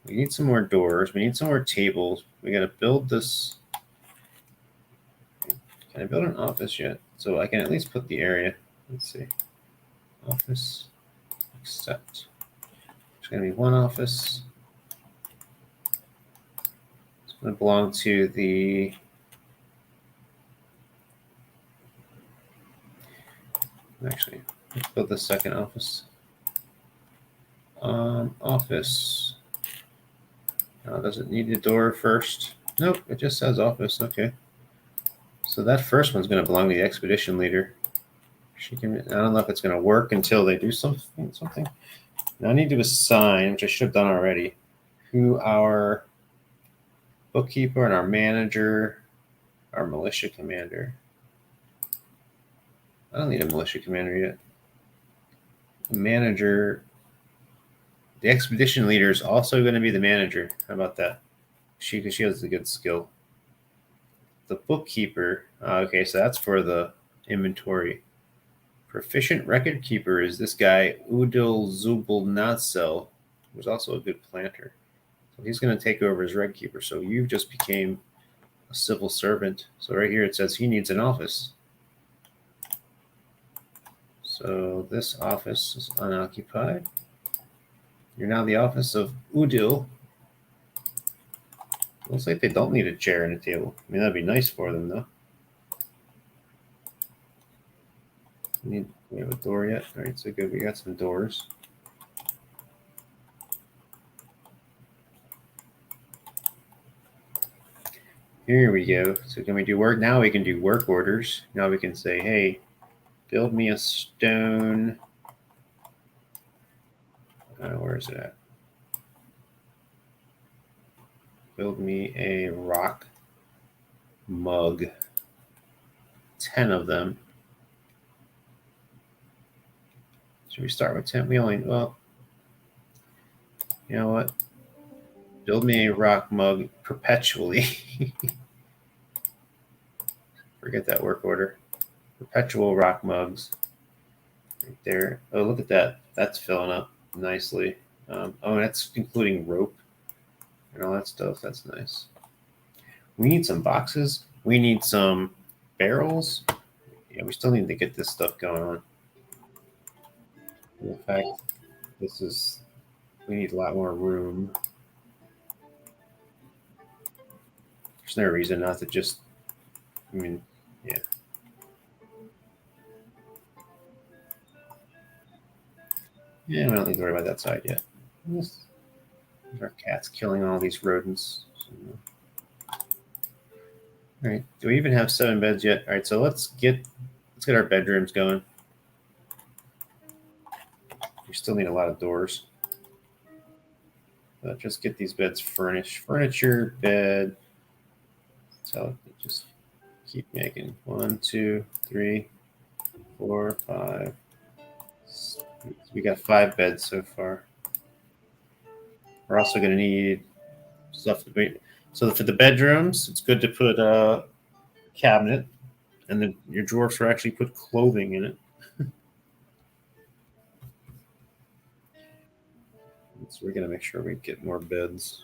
S3: We need some more doors. We need some more tables. We got to build this. Can I build an office yet? So I can at least put the area. Let's see. Office. Accept. There's going to be one office. It's going to belong to the. Actually, let's build the second office. Office. Does it need a door first? Nope, it just says office. Okay. So that first one's going to belong to the expedition leader. She can. I don't know if it's going to work until they do something. Now I need to assign, which I should have done already, who our bookkeeper and our manager, our militia commander. I don't need a militia commander yet. The manager. The expedition leader is also going to be the manager. How about that? She has a good skill. The bookkeeper. Okay, so that's for the inventory. Proficient record keeper is this guy, Udil Zubulnadzel, who's also a good planter. So he's going to take over as reg keeper. So you just became a civil servant. So right here it says he needs an office. So this office is unoccupied. You're now the office of Udil. Looks like they don't need a chair and a table. I mean, that'd be nice for them, though. We have a door yet? All right, so good. We got some doors. Here we go. So can we do work? Now we can do work orders. Now we can say, hey, build me a stone. Where is it at? Build me a rock mug. 10 of them. Should we start with 10? Well, you know what? Build me a rock mug perpetually. Forget that work order. Perpetual rock mugs. Right there. Oh, look at that. That's filling up nicely. That's including rope and all that stuff. That's nice. We need some boxes. We need some barrels. Yeah, we still need to get this stuff going on. In fact, we need a lot more room. There's no reason not to just, yeah. Yeah, we don't need to worry about that side yet. Yes. Our cat's killing all these rodents. All right. Do we even have 7 beds yet? All right. So let's get our bedrooms going. We still need a lot of doors. But just get these beds furnished. Furniture, bed. So just keep making 1, 2, 3, 4, 5. We got 5 beds so far. We're also going to need stuff to be. So for the bedrooms, it's good to put a cabinet, and then your dwarfs are actually put clothing in it. So we're going to make sure we get more beds.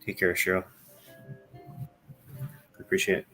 S3: Take care, Cheryl. Appreciate it.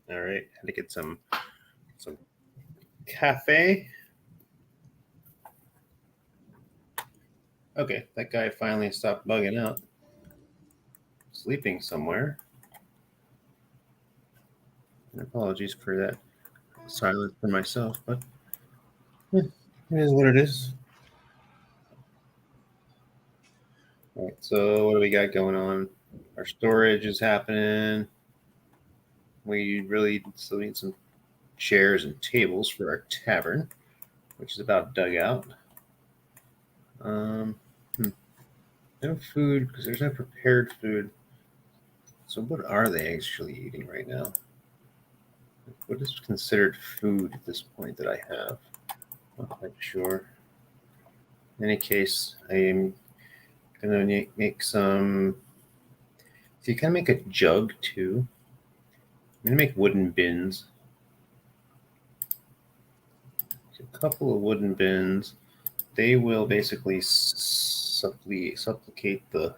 S3: All right, had to get some cafe. Okay, that guy finally stopped bugging out. Sleeping somewhere. And apologies for that silence for myself, but it is what it is. All right, so what do we got going on? Our storage is happening. We really still need some chairs and tables for our tavern, which is about dug out. No food because there's no prepared food. So what are they actually eating right now? What is considered food at this point that I have? Not quite sure. In any case, I am gonna make some. So you can make a jug too. I'm gonna make wooden bins. A couple of wooden bins. They will basically supplicate the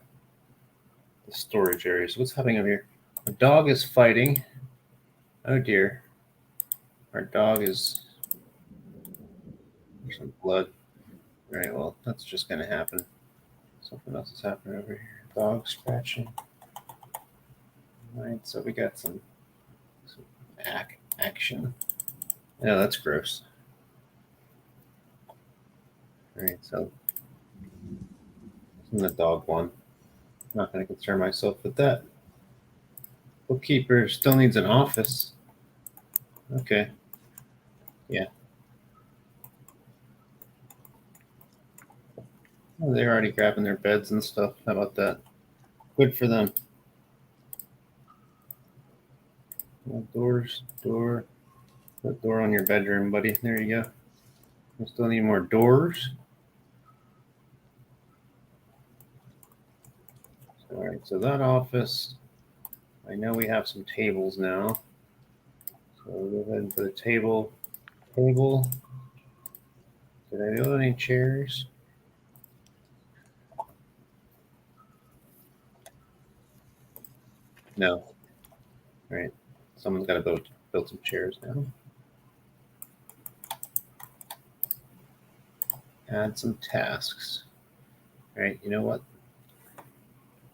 S3: storage area. So what's happening over here? A dog is fighting. Oh dear. Our dog is some blood. All right, well, that's just going to happen. Something else is happening over here. Dog scratching. All right, so we got some action. Yeah, that's gross. All right, so the dog one. I'm not going to concern myself with that. Bookkeeper still needs an office. Okay. Yeah. Oh, they're already grabbing their beds and stuff. How about that? Good for them. Doors, door. Put door on your bedroom, buddy. There you go. We still need more doors. All right, so that office. I know we have some tables now. So we'll go ahead and put a table. Table. Did I build any chairs? No. All right. Someone's got to build some chairs now. Add some tasks. All right. You know what?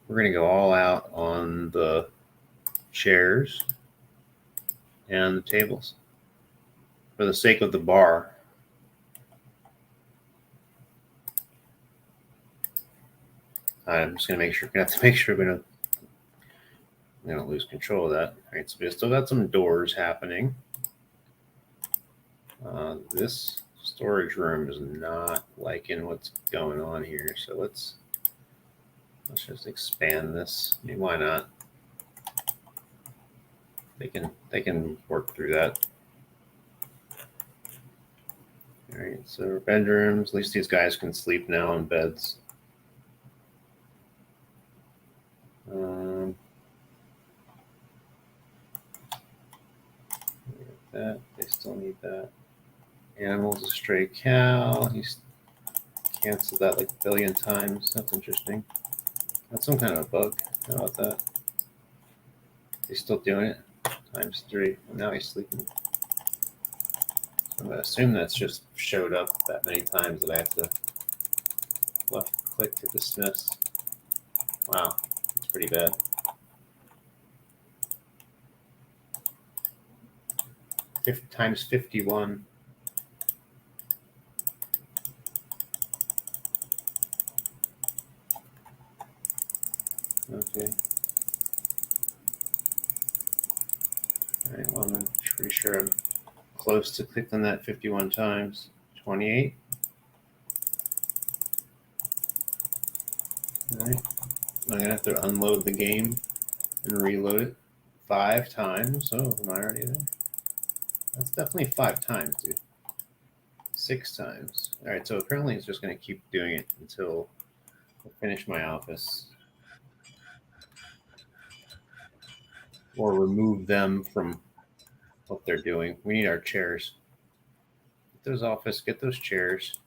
S3: We're going to go all out on the chairs and the tables for the sake of the bar. I'm just going to make sure. Gonna have to make sure we don't lose control of that. All right, so we still got some doors happening. This storage room is not liking what's going on here, so let's just expand this. I mean, why not? They can work through that. All right, so bedrooms. At least these guys can sleep now in beds. That they still need that. Animals, a stray cow. He's canceled that like a billion times. That's interesting. That's some kind of a bug. How about that? He's still doing it. ×3. And now he's sleeping. I'm gonna assume that's just showed up that many times that I have to left click to dismiss. Wow, that's pretty bad. ×51. Okay. All right, well, I'm pretty sure I'm close to clicking that 51 times. 28. All right. I'm going to have to unload the game and reload it 5 times. Oh, am I already there? That's definitely 5 times, dude. 6 times. All right, so apparently it's just going to keep doing it until I finish my office. Or remove them from what they're doing. We need our chairs. Get those office, get those chairs.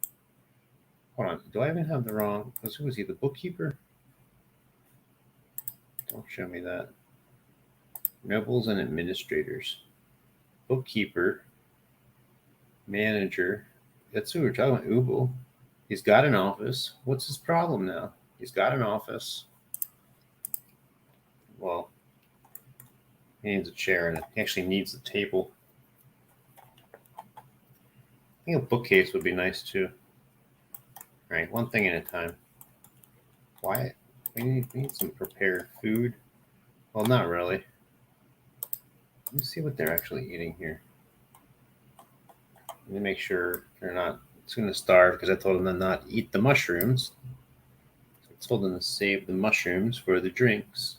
S3: Hold on, do I even have the wrong? Because who was he, the bookkeeper? Don't show me that. Nobles and administrators. bookkeeper, manager. That's who we're talking about, Ubel. He's got an office. What's his problem now? He's got an office. Well, he needs a chair, and he actually needs a table. I think a bookcase would be nice too. All right, one thing at a time. Why? We need some prepared food. Well, not really. Let me see what they're actually eating here. Let me make sure they're not going to starve, because I told them to not eat the mushrooms. So I told them to save the mushrooms for the drinks.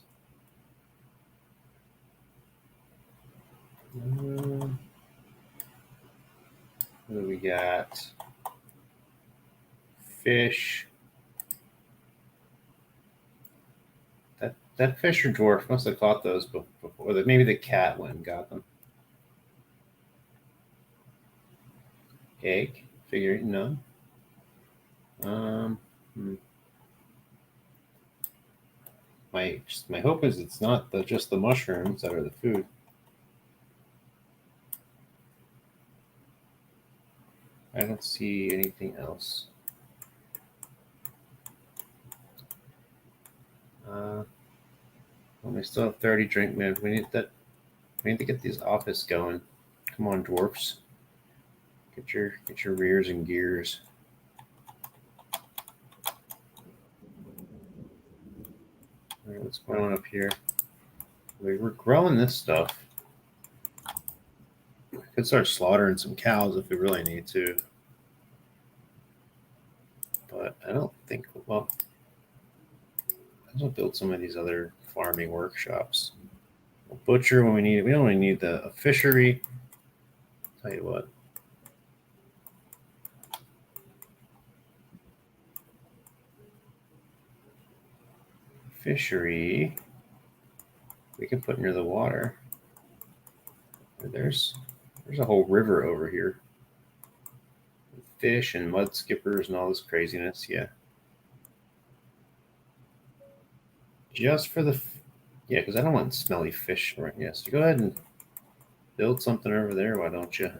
S3: What do we got? Fish. That fish or dwarf must have caught those before. Maybe the cat went and got them. Egg. Figure none. My hope is it's not just the mushrooms that are the food. I don't see anything else. Well, we still have 30 drink minutes. We need to get these office going. Come on, dwarfs. Get your rears and gears. All right, what's going on up here? We're growing this stuff. We could start slaughtering some cows if we really need to. But I don't think, well, I will build some of these other farming workshops. A butcher when we need it. We don't really need a fishery. Tell you what. Fishery we can put near the water. There's a whole river over here. Fish and mud skippers and all this craziness. Yeah. Just for yeah, because I don't want smelly fish right now. So go ahead and build something over there. Why don't you?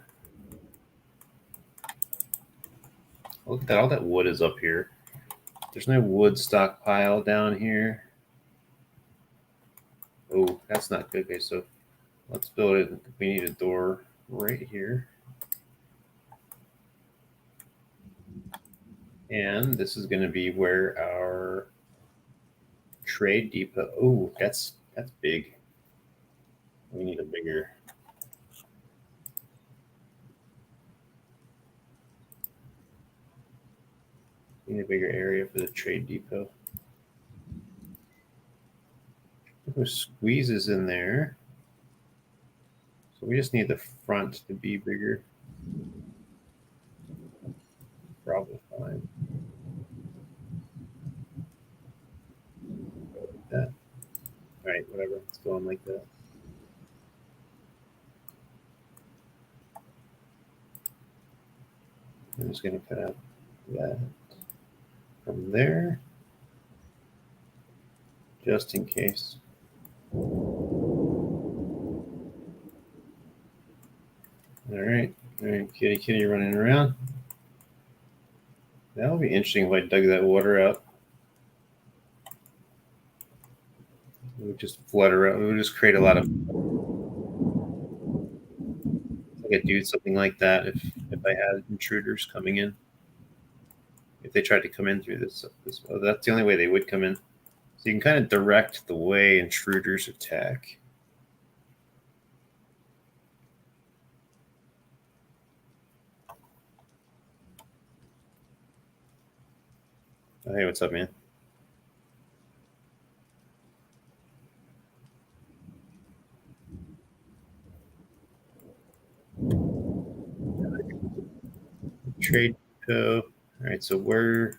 S3: Look at that. All that wood is up here. There's no wood stockpile down here. Oh, that's not good. Okay, so let's build it. We need a door right here. And this is going to be where our trade depot. Oh, that's big. We need a bigger. We need a bigger area for the trade depot. There's squeezes in there. So we just need the front to be bigger. Probably fine. Like that. All right, whatever. Let's go on like that. I'm just going to cut out that from there, just in case. All right, kitty running around. That would be interesting if I dug that water out. It would just flutter out. It would just create a lot of. I could do something like that if I had intruders coming in. If they tried to come in through this, that's the only way they would come in. So you can kind of direct the way intruders attack. Oh, hey, what's up, man? Trade depot. All right, so where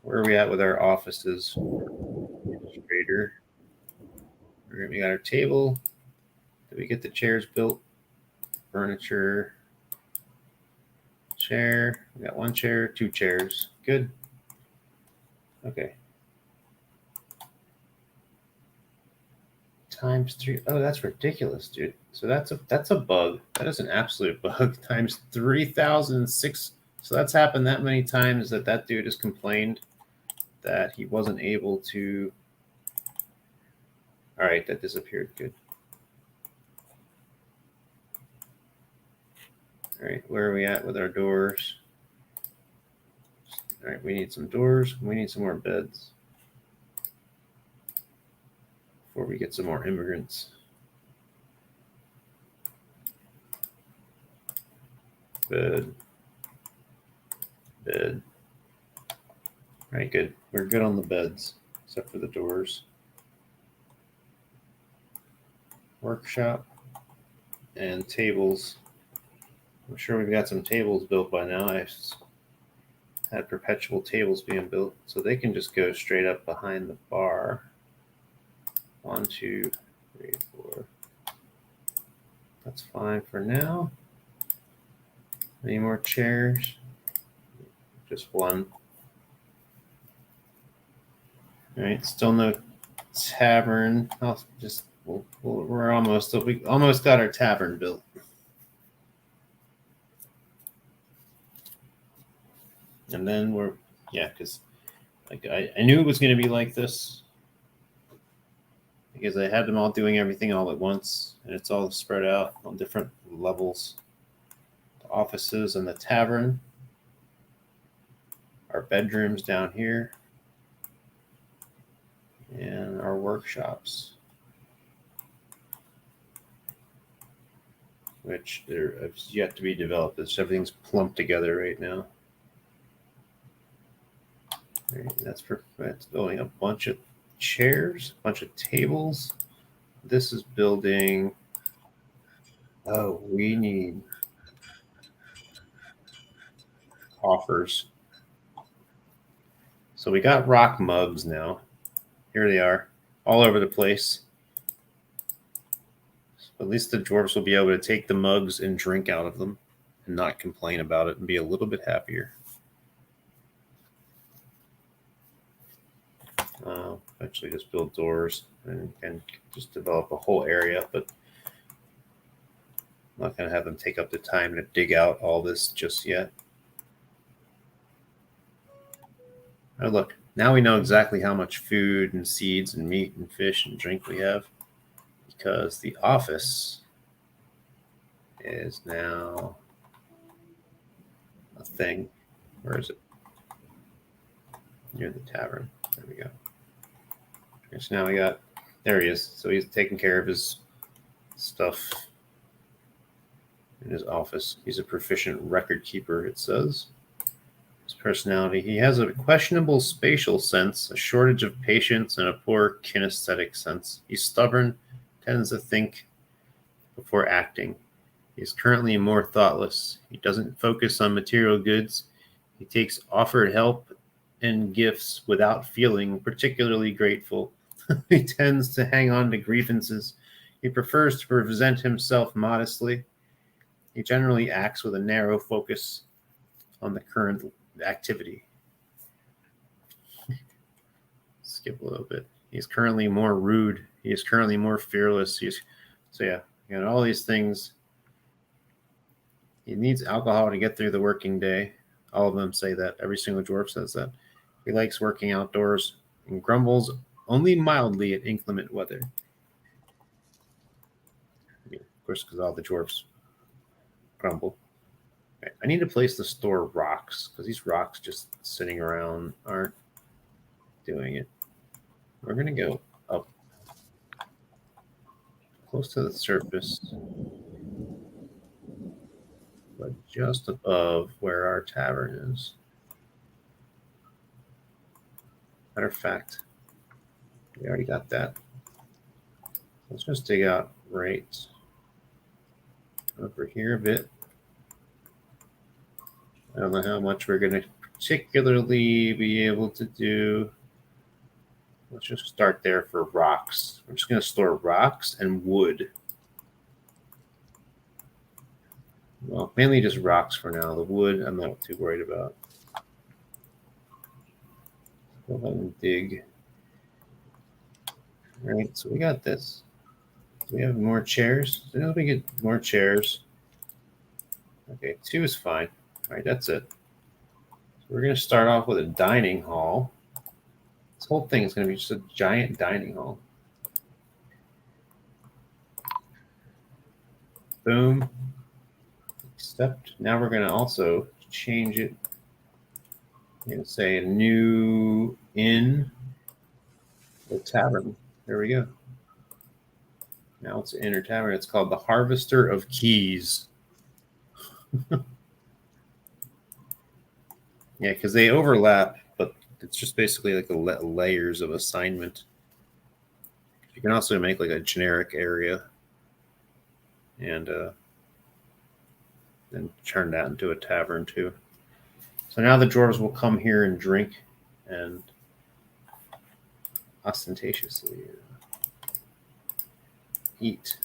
S3: are we at with our offices? Administrator. All right, we got our table. Did we get the chairs built? Furniture. Chair. We got one chair, two chairs. Good. Okay. times 3. Oh, that's ridiculous, dude. So that's a bug. That is an absolute bug. Times 3,006. So that's happened that many times that dude has complained that he wasn't able to. All right, that disappeared. Good. All right, where are we at with our doors? All right, we need some doors. We need some more beds before we get some more immigrants. Bed. Bed. All right, good. We're good on the beds, except for the doors. Workshop and tables. I'm sure we've got some tables built by now. I've had perpetual tables being built, so they can just go straight up behind the bar. 1, 2, 3, 4. That's fine for now. Any more chairs? Just one. All right, still no tavern. I'll just we almost got our tavern built. And then because like I knew it was going to be like this because I had them all doing everything all at once, and it's all spread out on different levels. The offices and the tavern, our bedrooms down here, and our workshops, which are yet to be developed. Everything's plumped together right now. Right, that's building a bunch of chairs, a bunch of tables. This is building. Oh, we need coffers. So we got rock mugs now. Here they are, all over the place. So at least the dwarves will be able to take the mugs and drink out of them and not complain about it and be a little bit happier. Eventually just build doors and just develop a whole area, but I'm not going to have them take up the time to dig out all this just yet. Oh, look, now we know exactly how much food and seeds and meat and fish and drink we have, because the office is now a thing. Where is it? Near the tavern. There we go. So now there he is. So he's taking care of his stuff in his office. He's a proficient record keeper, it says. His personality: he has a questionable spatial sense, a shortage of patience, and a poor kinesthetic sense. He's stubborn, tends to think before acting. He is currently more thoughtless. He doesn't focus on material goods. He takes offered help and gifts without feeling particularly grateful. He tends to hang on to grievances. He prefers to present himself modestly. He generally acts with a narrow focus on the current activity. Skip a little bit. He's currently more rude. He is currently more fearless. All these things. He needs alcohol to get through the working day. All of them say that. Every single dwarf says that. He likes working outdoors and grumbles only mildly at inclement weather. Of course, because all the dwarves grumble. Okay, I need a place to store rocks, because these rocks just sitting around aren't doing it. We're going to go up close to the surface, but just above where our tavern is. Matter of fact, we already got that. Let's just dig out right over here a bit. I don't know how much we're going to particularly be able to do. Let's just start there for rocks. I'm just going to store rocks and wood. Well, mainly just rocks for now. The wood, I'm not too worried about. Go ahead and dig. All right, so we got this. We have more chairs. So we get more chairs. Okay, 2 is fine. All right, that's it. So we're going to start off with a dining hall. This whole thing is going to be just a giant dining hall. Boom. Except now we're going to also change it and say a new inn or tavern. There we go. Now it's an inn or tavern. It's called the Harvester of Keys. Yeah, because they overlap, but it's just basically like layers of assignment. You can also make like a generic area and then turn that into a tavern too. So now the dwarves will come here and drink and ostentatiously eat.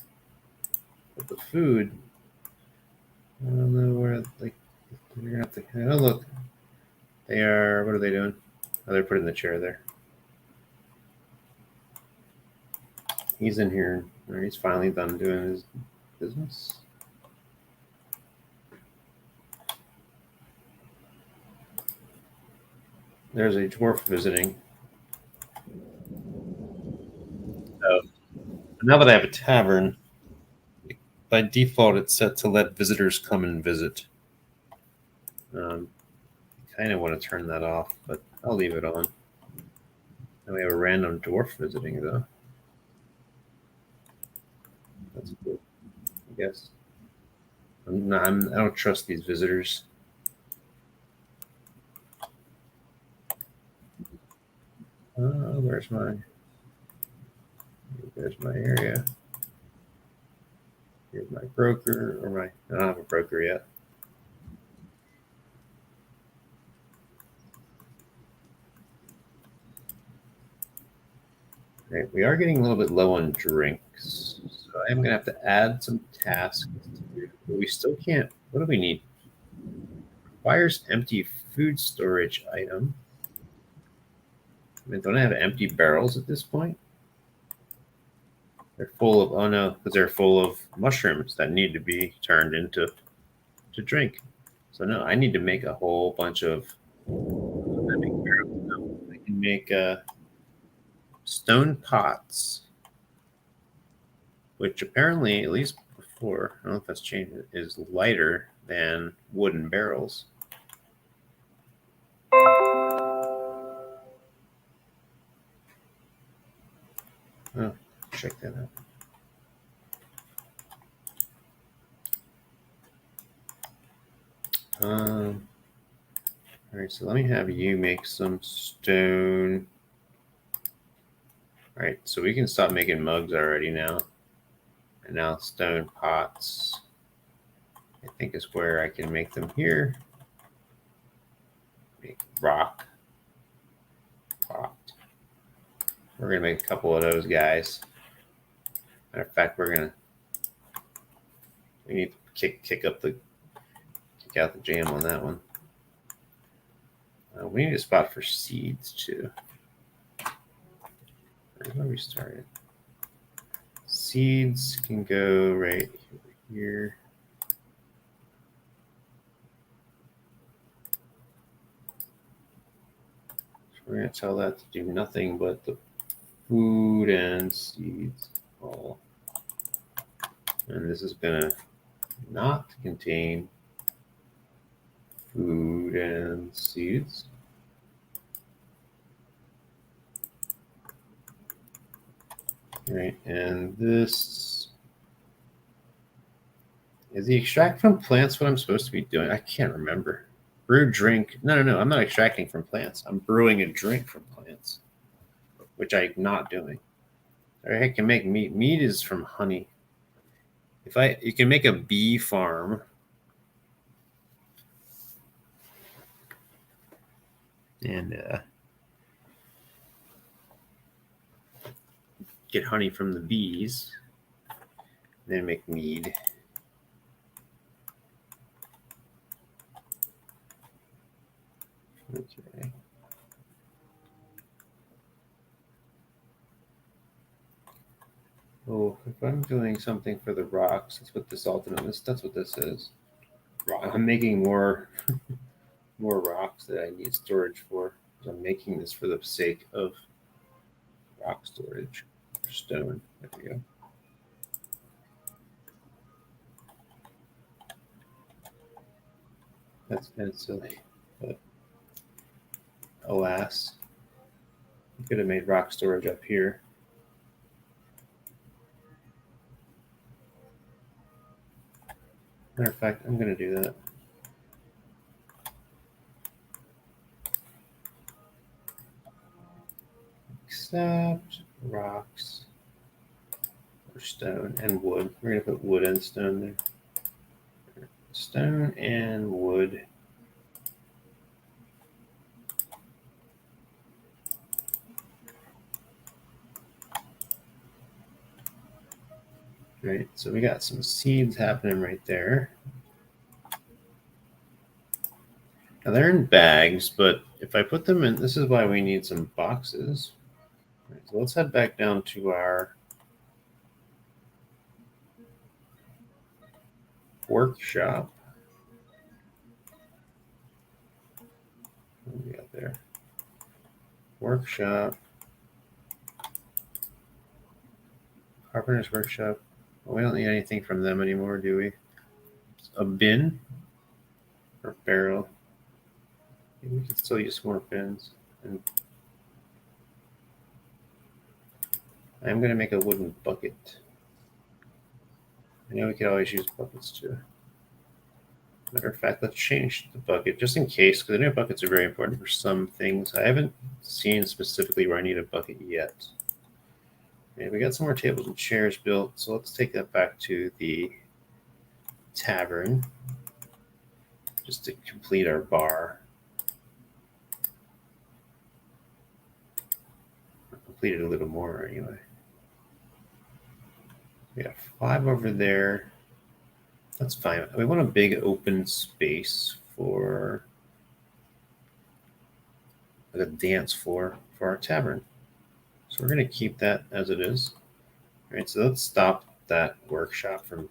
S3: But the food, I don't know where, like, we're gonna have to, oh, look. They are, what are they doing? Oh, they're putting the chair there. He's in here. Or he's finally done doing his business. There's a dwarf visiting. So now that I have a tavern, by default, it's set to let visitors come and visit. Kind of want to turn that off, but I'll leave it on. And we have a random dwarf visiting, though. That's cool, I guess. I don't trust these visitors. Where's my area? Here's my broker, or I don't have a broker yet. Right, we are getting a little bit low on drinks, so I'm gonna have to add some tasks. But we still can't. What do we need? Requires empty food storage item. I mean, don't I have empty barrels at this point? They're full of, oh no, because they're full of mushrooms that need to be turned into drink. So no, I need to make a whole bunch of. I can make stone pots, which apparently, at least before, I don't know if that's changed, is lighter than wooden barrels. Oh, check that out. All right, so let me have you make some stone. All right, so we can stop making mugs already now. And now stone pots, I think, is where I can make them here. Make rock pot. We're gonna make a couple of those guys. Matter of fact, we need to kick out the jam on that one. We need a spot for seeds too. Where we started. Seeds can go right here. So we're going to tell that to do nothing but the food and seeds all. And this is going to not contain food and seeds. All right, and this is the extract from plants what I'm supposed to be doing. I can't remember. Brew drink. No, I'm not extracting from plants. I'm brewing a drink from plants, which I'm not doing. I can make meat. Meat is from honey. You can make a bee farm. And get honey from the bees. Then make mead. Okay. Oh, if I'm doing something for the rocks, that's what this alternate is. That's what this is. I'm making more more rocks that I need storage for. I'm making this for the sake of rock storage. Stone. There we go. That's kind of silly, but alas, I could have made rock storage up here. Matter of fact, I'm going to do that. Except rocks or stone and wood. We're going to put wood and stone there. Stone and wood. Right, so we got some seeds happening right there. Now they're in bags, but if I put them in, this is why we need some boxes. Right, so let's head back down to our workshop. What do we got there? Workshop. Carpenter's workshop. Well, we don't need anything from them anymore, do we? A bin or barrel. Maybe we can still use more bins. And I'm going to make a wooden bucket. I know we could always use buckets too. Matter of fact, let's change the bucket just in case, because I know buckets are very important for some things. I haven't seen specifically where I need a bucket yet. Okay, we got some more tables and chairs built, so let's take that back to the tavern just to complete our bar. Completed a little more anyway. We got 5 over there. That's fine. We want a big open space for like a dance floor for our tavern. So we're going to keep that as it is. All right, so let's stop that workshop from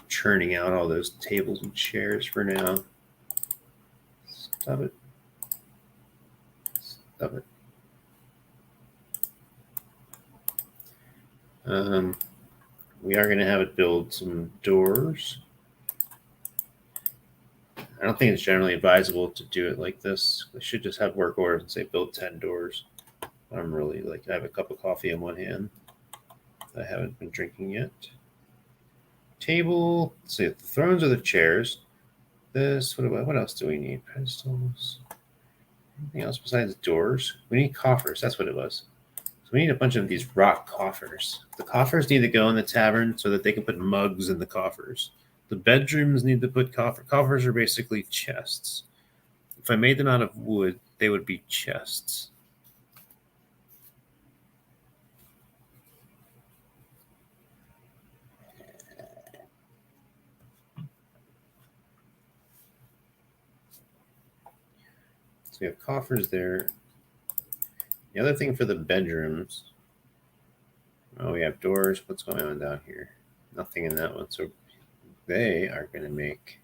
S3: churning out all those tables and chairs for now. Stop it. Stop it. We are going to have it build some doors. I don't think it's generally advisable to do it like this. I should just have work orders and say build 10 doors. I'm really like, I have a cup of coffee in one hand that I haven't been drinking yet. Table, let's see, the thrones or the chairs. This, what else do we need? Pedestals. Anything else besides doors? We need coffers. That's what it was. So we need a bunch of these rock coffers. The coffers need to go in the tavern so that they can put mugs in the coffers. The bedrooms need to put coffers are basically chests. If I made them out of wood, they would be chests. So we have coffers there. The other thing for the bedrooms, oh, we have doors. What's going on down here? Nothing in that one. So they are going to make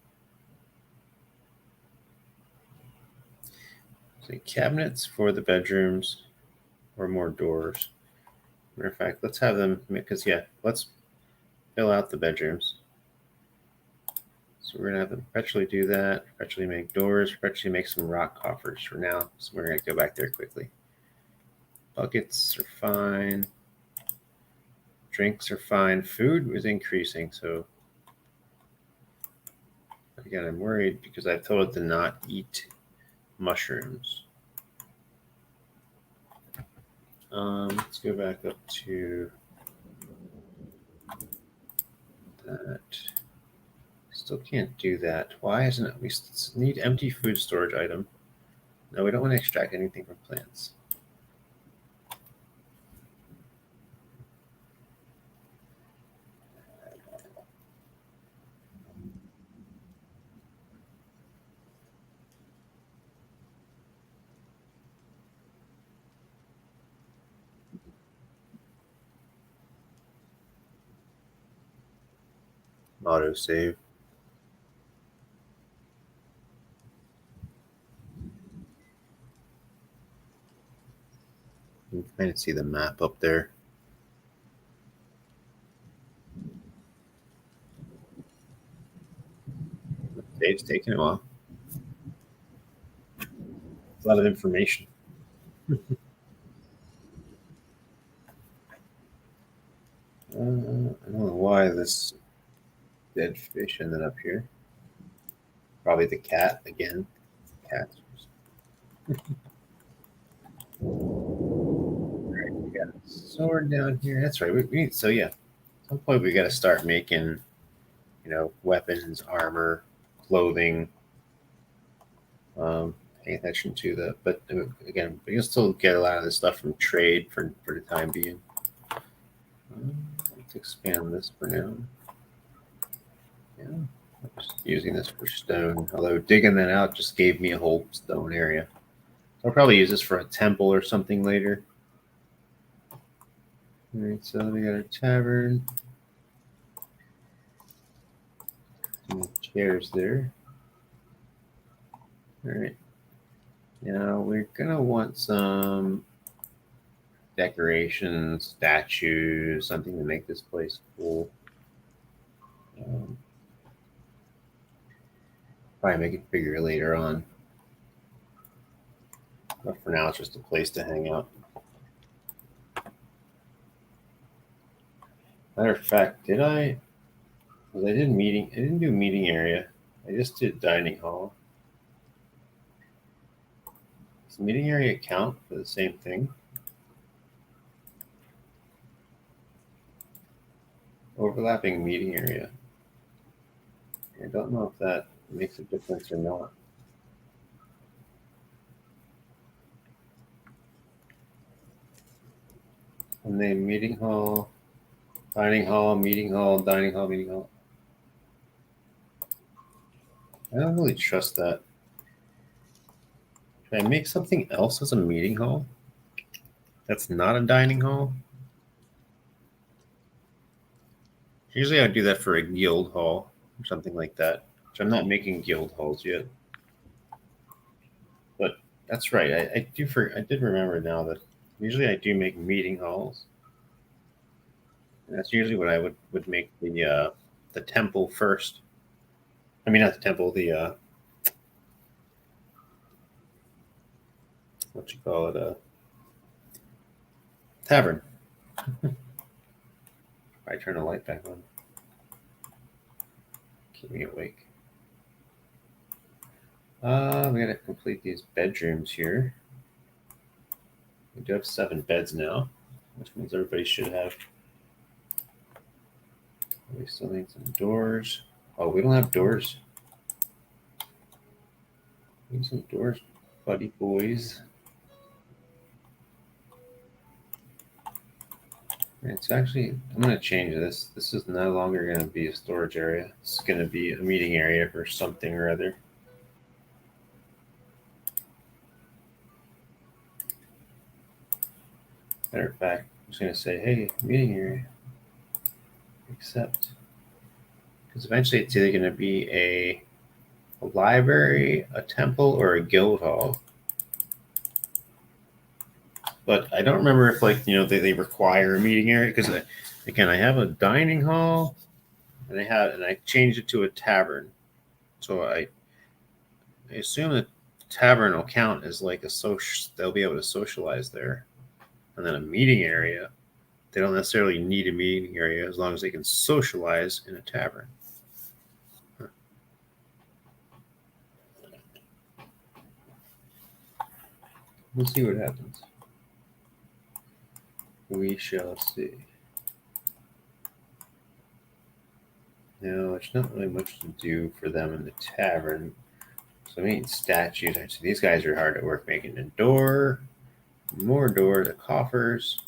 S3: cabinets for the bedrooms or more doors. Matter of fact, let's have them, because let's fill out the bedrooms. So we're going to have them perpetually do that, perpetually make doors, perpetually make some rock coffers for now. So we're going to go back there quickly. Buckets are fine. Drinks are fine. Food is increasing, so again, I'm worried because I've told it to not eat mushrooms. Let's go back up to that. Still can't do that. Why isn't it? We need empty food storage item. No, we don't want to extract anything from plants. Auto save. You can kind of see the map up there. Save's taking a while. A lot of information. I don't know why this dead fish ended up here. Probably the cat again. Cats. Right, we got a sword down here. That's right. We need, so yeah, at some point we got to start making, weapons, armor, clothing. Pay attention to that. But again, we can still get a lot of this stuff from trade for the time being. Let's expand this for now. Yeah, I'm just using this for stone. Although digging that out just gave me a whole stone area. I'll probably use this for a temple or something later. All right, so we got our tavern. Some chairs there. All right. Now we're gonna want some decorations, statues, something to make this place cool. Probably make it bigger later on. But for now, it's just a place to hang out. Matter of fact, did I? Because I didn't do meeting area. I just did dining hall. Does meeting area count for the same thing? Overlapping meeting area. I don't know if that makes a difference or not. And then meeting hall, dining hall, meeting hall, dining hall, meeting hall. I don't really trust that. Can I make something else as a meeting hall? That's not a dining hall? Usually I do that for a guild hall or something like that. Which I'm not making guild halls yet. But that's right. I did remember now that usually I do make meeting halls. And that's usually what I would make the temple first. I mean, not the temple, the what you call it, tavern. I turn the light back on. Keep me awake. We gotta complete these bedrooms here. We do have 7 beds now, which means everybody should have. We still need some doors. Oh, we don't have doors. We need some doors, buddy boys. It's actually, I'm going to change this. This is no longer going to be a storage area. It's going to be a meeting area for something or other. Matter of fact, I'm just going to say, hey, meeting area. Except, because eventually it's either going to be a library, a temple, or a guild hall. But I don't remember if, like, they require a meeting area, because again, I have a dining hall, and I changed it to a tavern. So I assume that tavern will count as like a social. They'll be able to socialize there, and then a meeting area. They don't necessarily need a meeting area as long as they can socialize in a tavern. Huh. We'll see what happens. We shall see. No, there's not really much to do for them in the tavern. So we need statues. So these guys are hard at work making a door, more door, the coffers.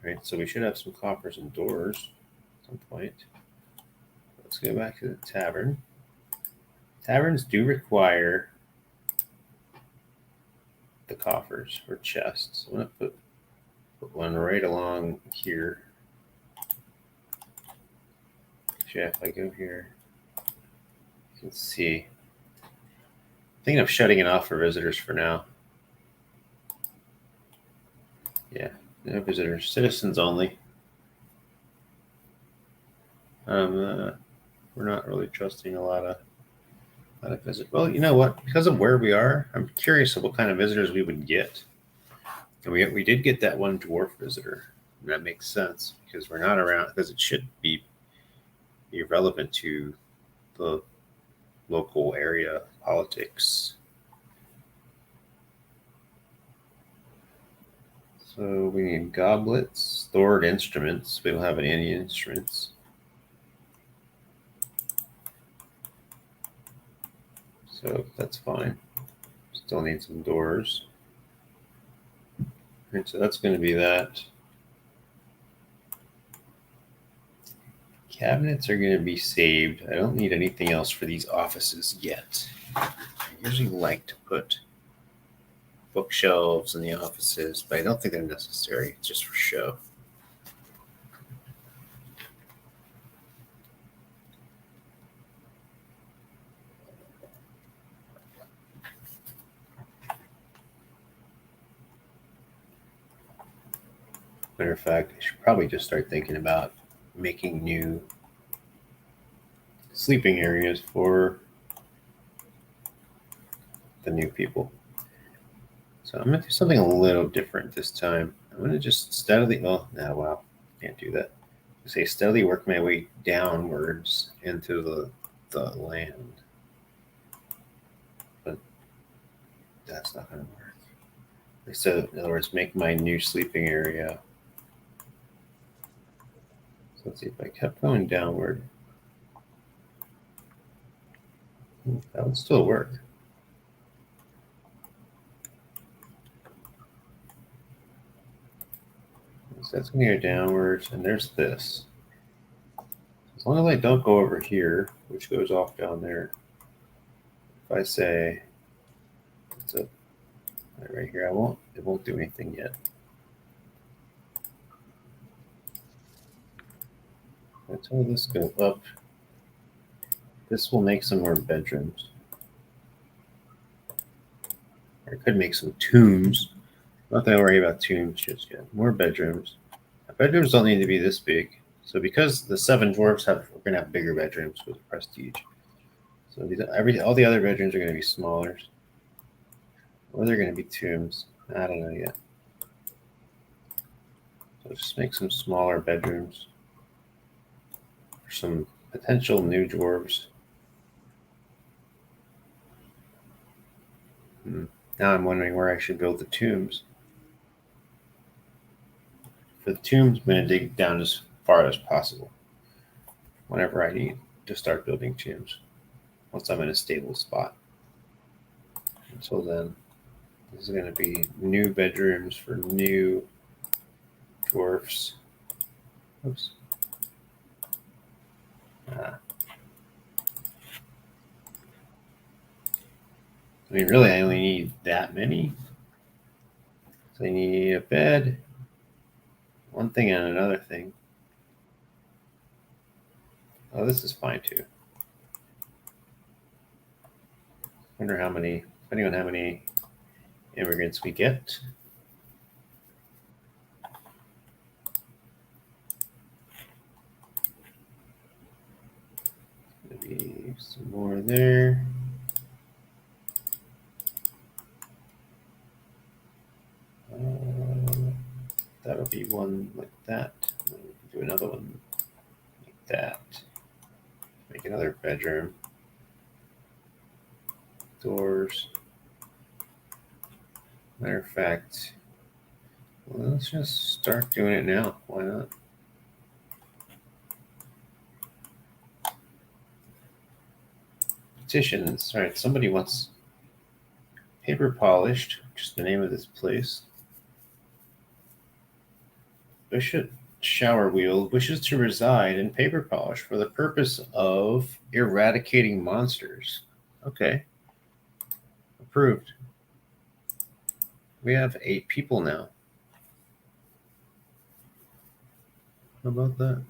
S3: Right, so we should have some coffers and doors at some point. Let's go back to the tavern. Taverns do require the coffers or chests. I'm gonna put one right along here. Actually, if I go here, you can see. Thinking of shutting it off for visitors for now. Yeah, no visitors, citizens only. We're not really trusting a lot of visit. Well, you know what? Because of where we are, I'm curious of what kind of visitors we would get. And we did get that one dwarf visitor. And that makes sense because we're not around, because it should be relevant to the local area politics. So we need goblets, stored instruments. We don't have any instruments. So that's fine. Still need some doors. Right, so that's going to be that. Cabinets are going to be saved. I don't need anything else for these offices yet. I usually like to put bookshelves in the offices, but I don't think they're necessary. It's just for show. Matter of fact, I should probably just start thinking about making new sleeping areas for the new people. So I'm going to do something a little different this time. I'm going to just steadily, wow, can't do that. Say steadily work my way downwards into the land. But that's not going to work. So in other words, make my new sleeping area. So let's see if I kept going downward. That would still work. So that's going to go downwards, and there's this. As long as I don't go over here, which goes off down there, if I say it's a right here, it won't do anything yet. Until this go up, this will make some more bedrooms. Or it could make some tombs. Not that I worry about tombs just yet. More bedrooms. Bedrooms don't need to be this big. So because the 7 dwarfs we're gonna have bigger bedrooms with prestige. So all the other bedrooms are gonna be smaller. Or they're gonna be tombs. I don't know yet. So just make some smaller bedrooms for some potential new dwarves. Now I'm wondering where I should build the tombs. For the tombs, I'm going to dig down as far as possible whenever I need to start building tombs, once I'm in a stable spot. Until then, this is going to be new bedrooms for new dwarfs. Oops. I mean, really, I only need that many. So I need a bed, one thing and another thing. Oh, this is fine too. Wonder depending on how many immigrants we get. Maybe some more there. That'll be one like that. Do another one like that. Make another bedroom. Doors. Matter of fact, well, let's just start doing it now. Why not? Petitions. All right, somebody wants paper polished, which is the name of this place. Bishop Shower Wheel wishes to reside in paper polish for the purpose of eradicating monsters. Okay. Approved. We have 8 people now. How about that?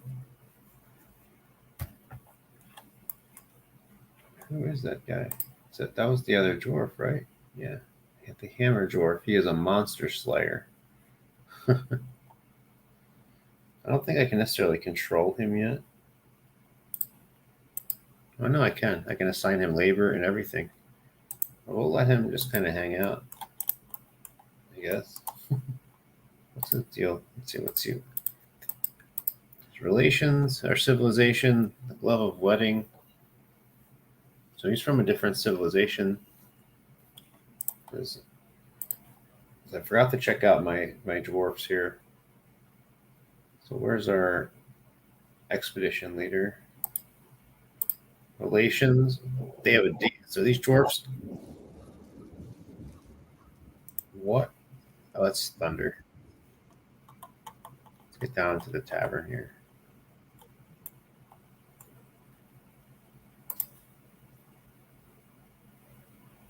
S3: Who is that guy? That was the other dwarf, right? Yeah. The hammer dwarf. He is a monster slayer. I don't think I can necessarily control him yet. Oh no, I can. I can assign him labor and everything. We'll let him just kind of hang out, I guess. What's the deal? Let's see. Relations, our civilization, the glove of wedding. So he's from a different civilization. I forgot to check out my dwarfs here. So where's our expedition leader? Relations. They have a D. So these dwarfs. What? Oh, that's thunder. Let's get down to the tavern here.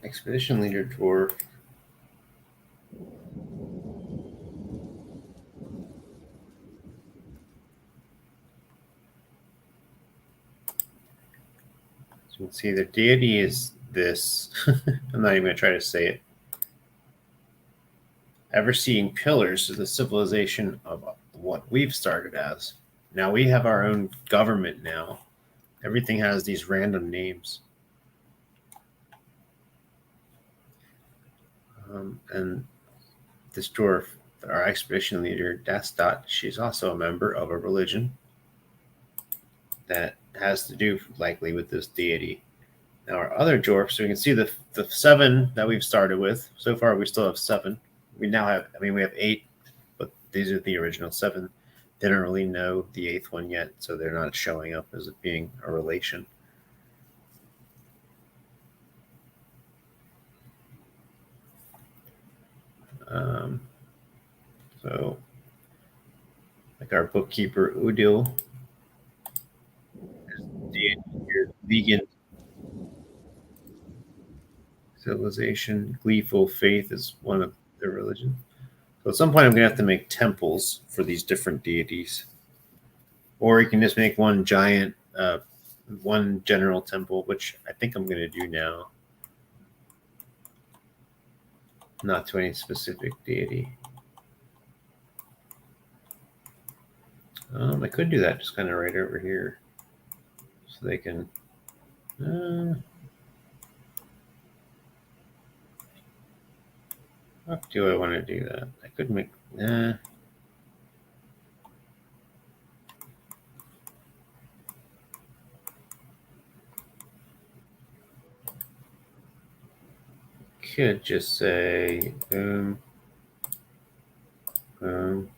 S3: Expedition leader dwarf. So you can see the deity is this. I'm not even going to try to say it. Ever seeing pillars is the civilization of what we've started as. Now we have our own government now. Everything has these random names. And this dwarf, our expedition leader, Dastot, she's also a member of a religion that has to do likely with this deity. Now our other dwarfs, so we can see the 7 that we've started with. So far we still have 7. We now have, we have 8, but these are the original 7. They don't really know the 8th one yet, so they're not showing up as it being a relation. So, like our bookkeeper Udil, your vegan civilization, gleeful faith is one of their religion. So at some point, I'm going to have to make temples for these different deities, or you can just make one giant, one general temple, which I think I'm going to do now. Not to any specific deity. I could do that just kind of right over here. So they can... how do I want to do that? I could make... could just say... boom. Boom.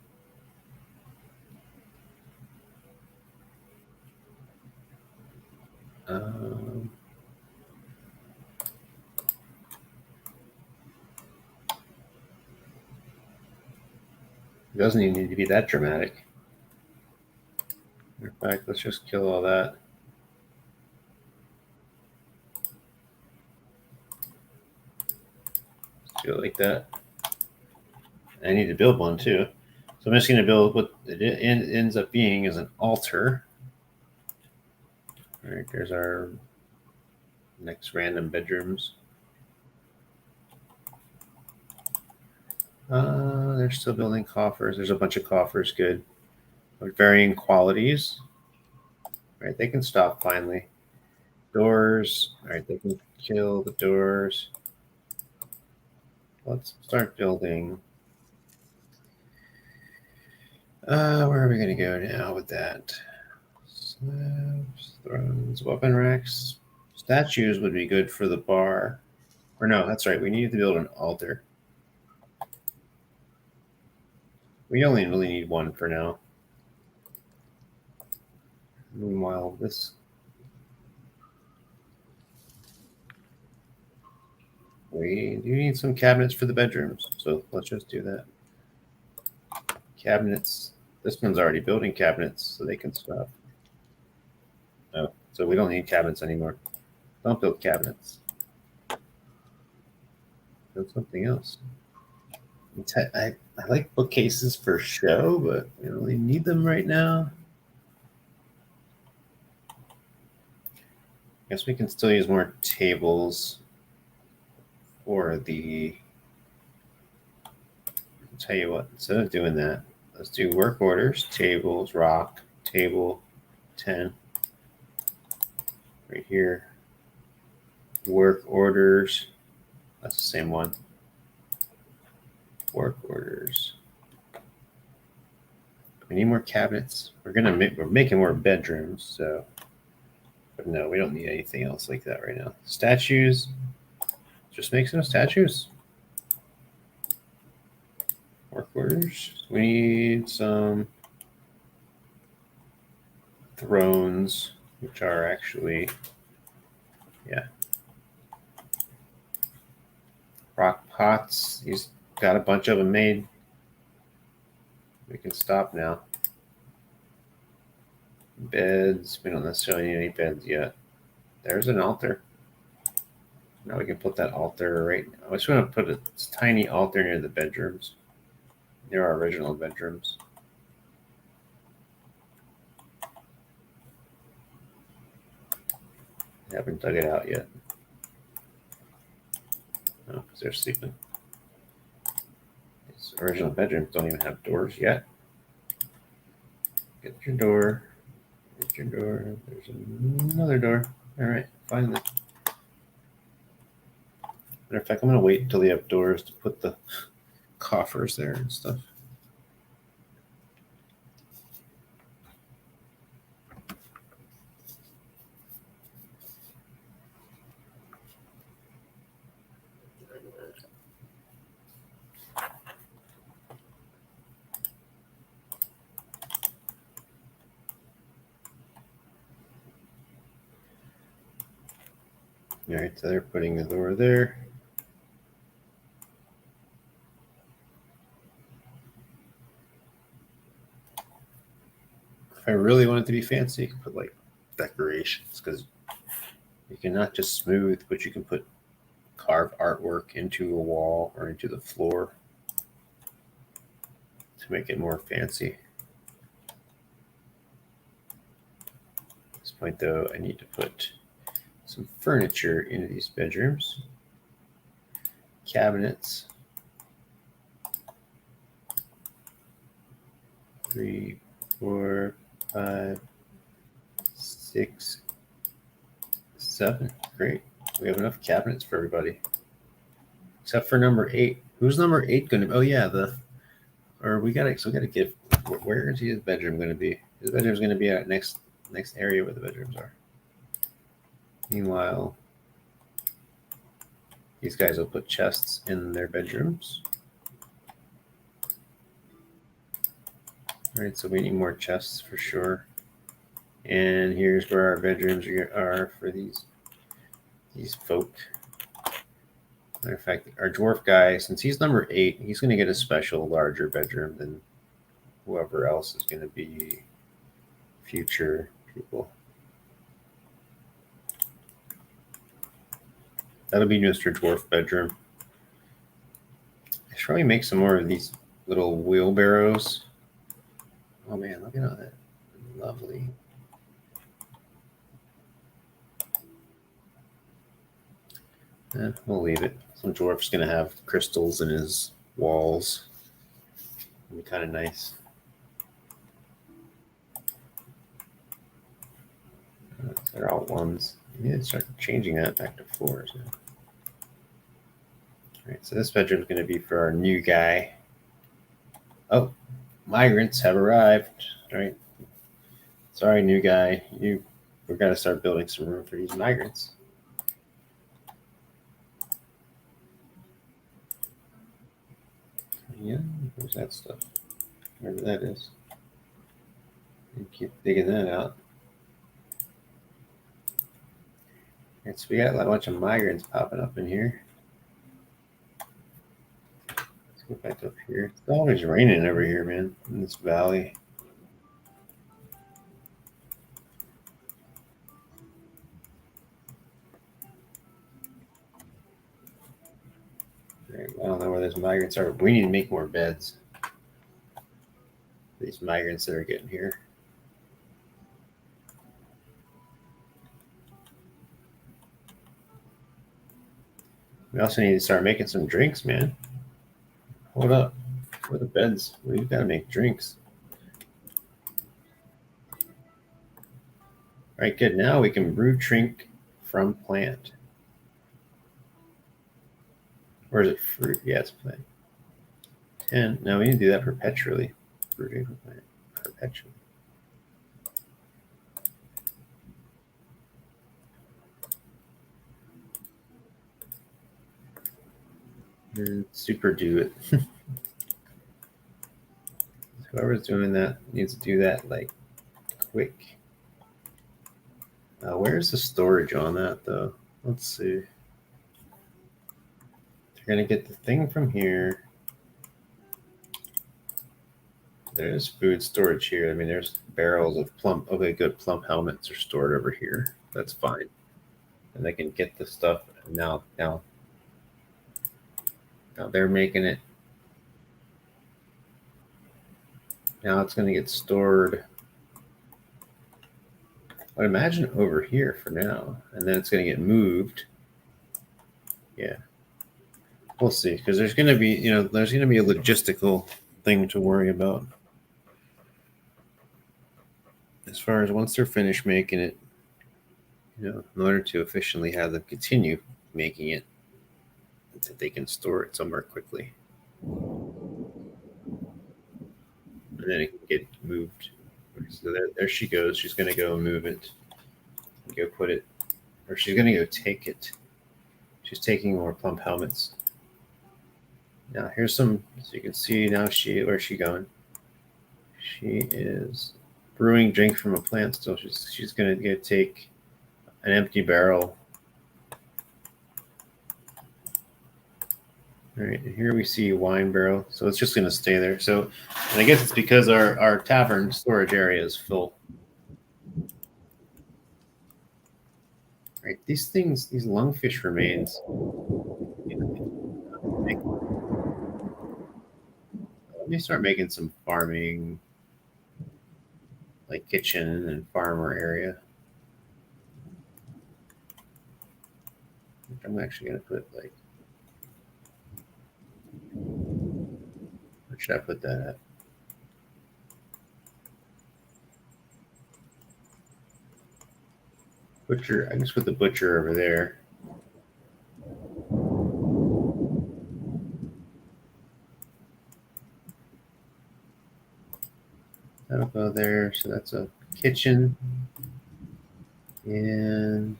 S3: It doesn't even need to be that dramatic. In fact, let's just kill all that. Let's do it like that. I need to build one too. So I'm just going to build what it ends up being is an altar. All right, there's our next random bedrooms. They're still building coffers. There's a bunch of coffers, good. With varying qualities. All right, they can stop finally. Doors. All right, they can kill the doors. Let's start building. Where are we going to go now with that? Slabs, thrones, weapon racks. Statues would be good for the bar. Or no, that's right. We need to build an altar. We only really need one for now. Meanwhile, this... we do need some cabinets for the bedrooms. So let's just do that. Cabinets. This one's already building cabinets, so they can stop. Oh, so we don't need cabinets anymore. Don't build cabinets. Build something else. I like bookcases for show, but we don't really need them right now. guess we can still use more tables for the. I'll tell you what, instead of doing that, let's do work orders, tables, rock, table, 10. Right here. Work orders. That's the same one. Work orders. We need more cabinets. We're making more bedrooms, so. But no, we don't need anything else like that right now. Statues. Just make some statues. Work orders. We need some thrones, which are actually, yeah. Rock pots. He's got a bunch of them made. We can stop now. Beds. We don't necessarily need any beds yet. There's an altar. Now we can put that altar right. I just want to put a tiny altar near the bedrooms, near our original bedrooms. I haven't dug it out yet. No, because they're sleeping. These original bedrooms don't even have doors yet. Get your door. Get your door. There's another door. All right, finally. Matter of fact, I'm going to wait until they have doors to put the coffers there and stuff. All right, so they're putting the door there. If I really want it to be fancy, you can put like decorations, because you can not just smooth, but you can put carved artwork into a wall or into the floor to make it more fancy. At this point, though, I need to put some furniture into these bedrooms. Cabinets. 3, 4, 5, 6, 7. Great. We have enough cabinets for everybody. Except for number 8. Who's number 8 going to be? Oh, yeah. We got to give. Where is his bedroom going to be? His bedroom is going to be at next area where the bedrooms are. Meanwhile, these guys will put chests in their bedrooms. All right, so we need more chests for sure. And here's where our bedrooms are for these folk. Matter of fact, our dwarf guy, since he's number 8, he's going to get a special larger bedroom than whoever else is going to be future people. That'll be Mr. Dwarf bedroom. I should probably make some more of these little wheelbarrows. Oh man, look at all that. Lovely. We'll leave it. Some dwarf's going to have crystals in his walls. It'll be kind of nice. They're all ones. You need to start changing that back to 4s now. All right, so this bedroom is going to be for our new guy. Oh, migrants have arrived. All right. Sorry, new guy. We've got to start building some room for these migrants. Yeah, where's that stuff? Wherever that is. And keep digging that out. Right, so we got a bunch of migrants popping up in here. Let's go back up here. It's always raining over here, man, in this valley. Right, I don't know where those migrants are. We need to make more beds. These migrants that are getting here. We also need to start making some drinks, man. Hold up. Where are the beds? We've got to make drinks. All right, good. Now we can brew drink from plant. Or is it fruit? Yeah, it's plant. 10. Now we need to do that perpetually. Brew drink from plant. Perpetually. And super do it. Whoever's doing that needs to do that like quick. Where's the storage on that though? Let's see. They're gonna get the thing from here. There's food storage here. I mean, there's barrels of plump. Okay, good. Plump helmets are stored over here. That's fine. And they can get the stuff now. Now they're making it. Now it's gonna get stored. I'd imagine over here for now, and then it's gonna get moved. Yeah, we'll see. Because there's gonna be, there's gonna be a logistical thing to worry about. As far as once they're finished making it, in order to efficiently have them continue making it, that they can store it somewhere quickly. And then it can get moved. So there she goes. She's going to go move it. Go put it. Or she's going to go take it. She's taking more plump helmets. Now here's some, so you can see now where's she going? She is brewing drink from a plant still. She's going to go take an empty barrel. All right, and here we see wine barrel, so it's just going to stay there. So, and I guess it's because our tavern storage area is full. All right, these lungfish remains. Let me start making some farming, like kitchen and farmer area. I'm actually going to put like. Where should I put that at? Butcher. I just put the butcher over there. That'll go there. So that's a kitchen. And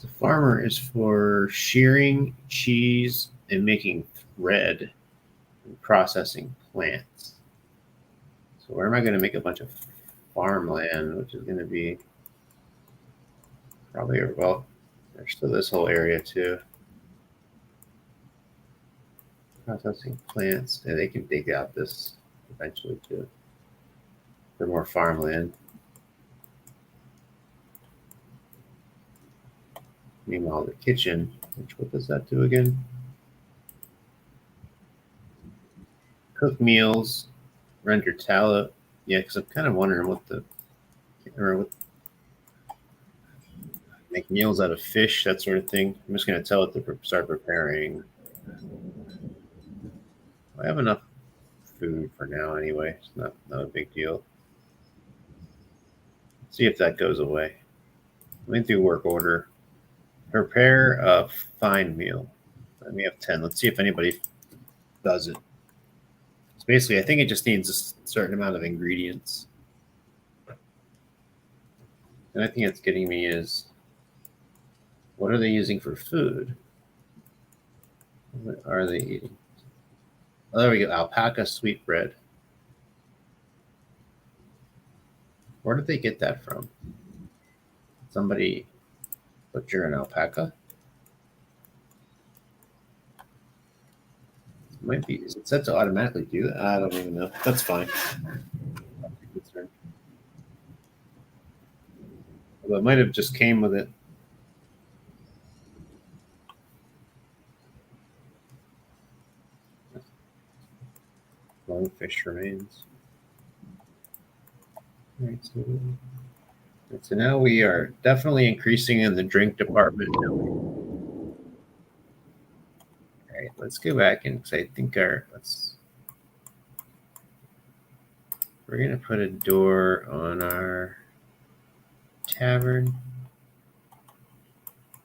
S3: the farmer is for shearing cheese and making thread and processing plants. So where am I going to make a bunch of farmland, which is going to be probably, well, there's still this whole area too. Processing plants, and they can dig out this eventually too for more farmland. Meanwhile, the kitchen, what does that do again? Cook meals, render tallow. Yeah, because I'm kind of wondering make meals out of fish, that sort of thing. I'm just going to tell it to start preparing. I have enough food for now anyway. It's not a big deal. Let's see if that goes away. Let me do work order. Prepare a fine meal. Let me have 10. Let's see if anybody does it. So basically, I think it just needs a certain amount of ingredients. And I think it's getting me is, what are they using for food? What are they eating? Oh, there we go. Alpaca sweetbread. Where did they get that from? Somebody butcher an alpaca? It might be. Is it set to automatically do that? I don't even know. That's fine. Well, it might have just came with it. Lungfish remains. All right, so And so now we are definitely increasing in the drink department. All right, let's go back and I think we're gonna put a door on our tavern.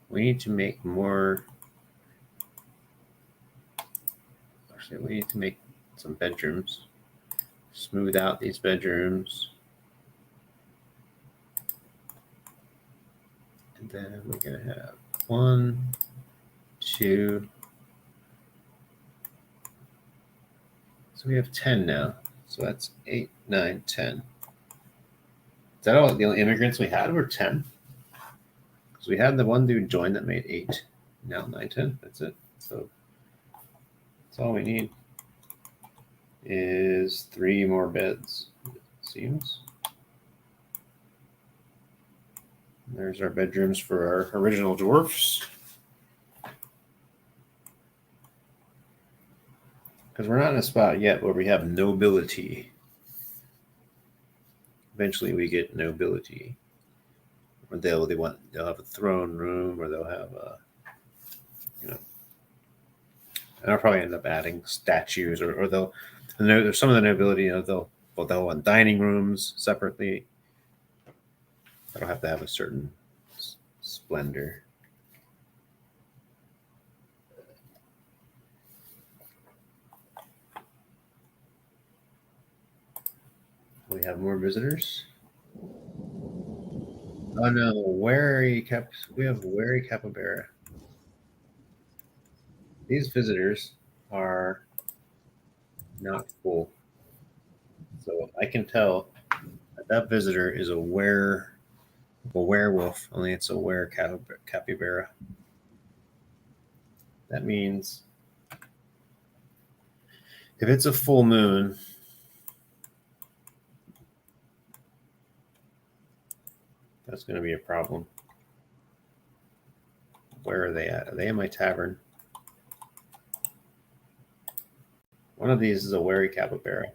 S3: We need to make more. Actually, we need to make some bedrooms. Smooth out these bedrooms. And then we're going to have 1, 2. So we have 10 now. So that's 8, 9, 10. Is that all the only immigrants we had were 10? Because we had the one dude join that made 8. Now 9, 10. That's it. So that's all we need is 3 more beds, it seems. There's our bedrooms for our original dwarfs. Because we're not in a spot yet where we have nobility. Eventually we get nobility. Or they'll have a throne room, or they'll have a, and I'll probably end up adding statues, or there's some of the nobility, they'll want dining rooms separately. That'll have to have a certain splendor. We have more visitors. Oh no, we have wary capybara. These visitors are not full. So I can tell that visitor is a werewolf, only it's a were capybara. That means if it's a full moon, that's going to be a problem. Where are they at? Are they in my tavern? One of these is a wary capybara.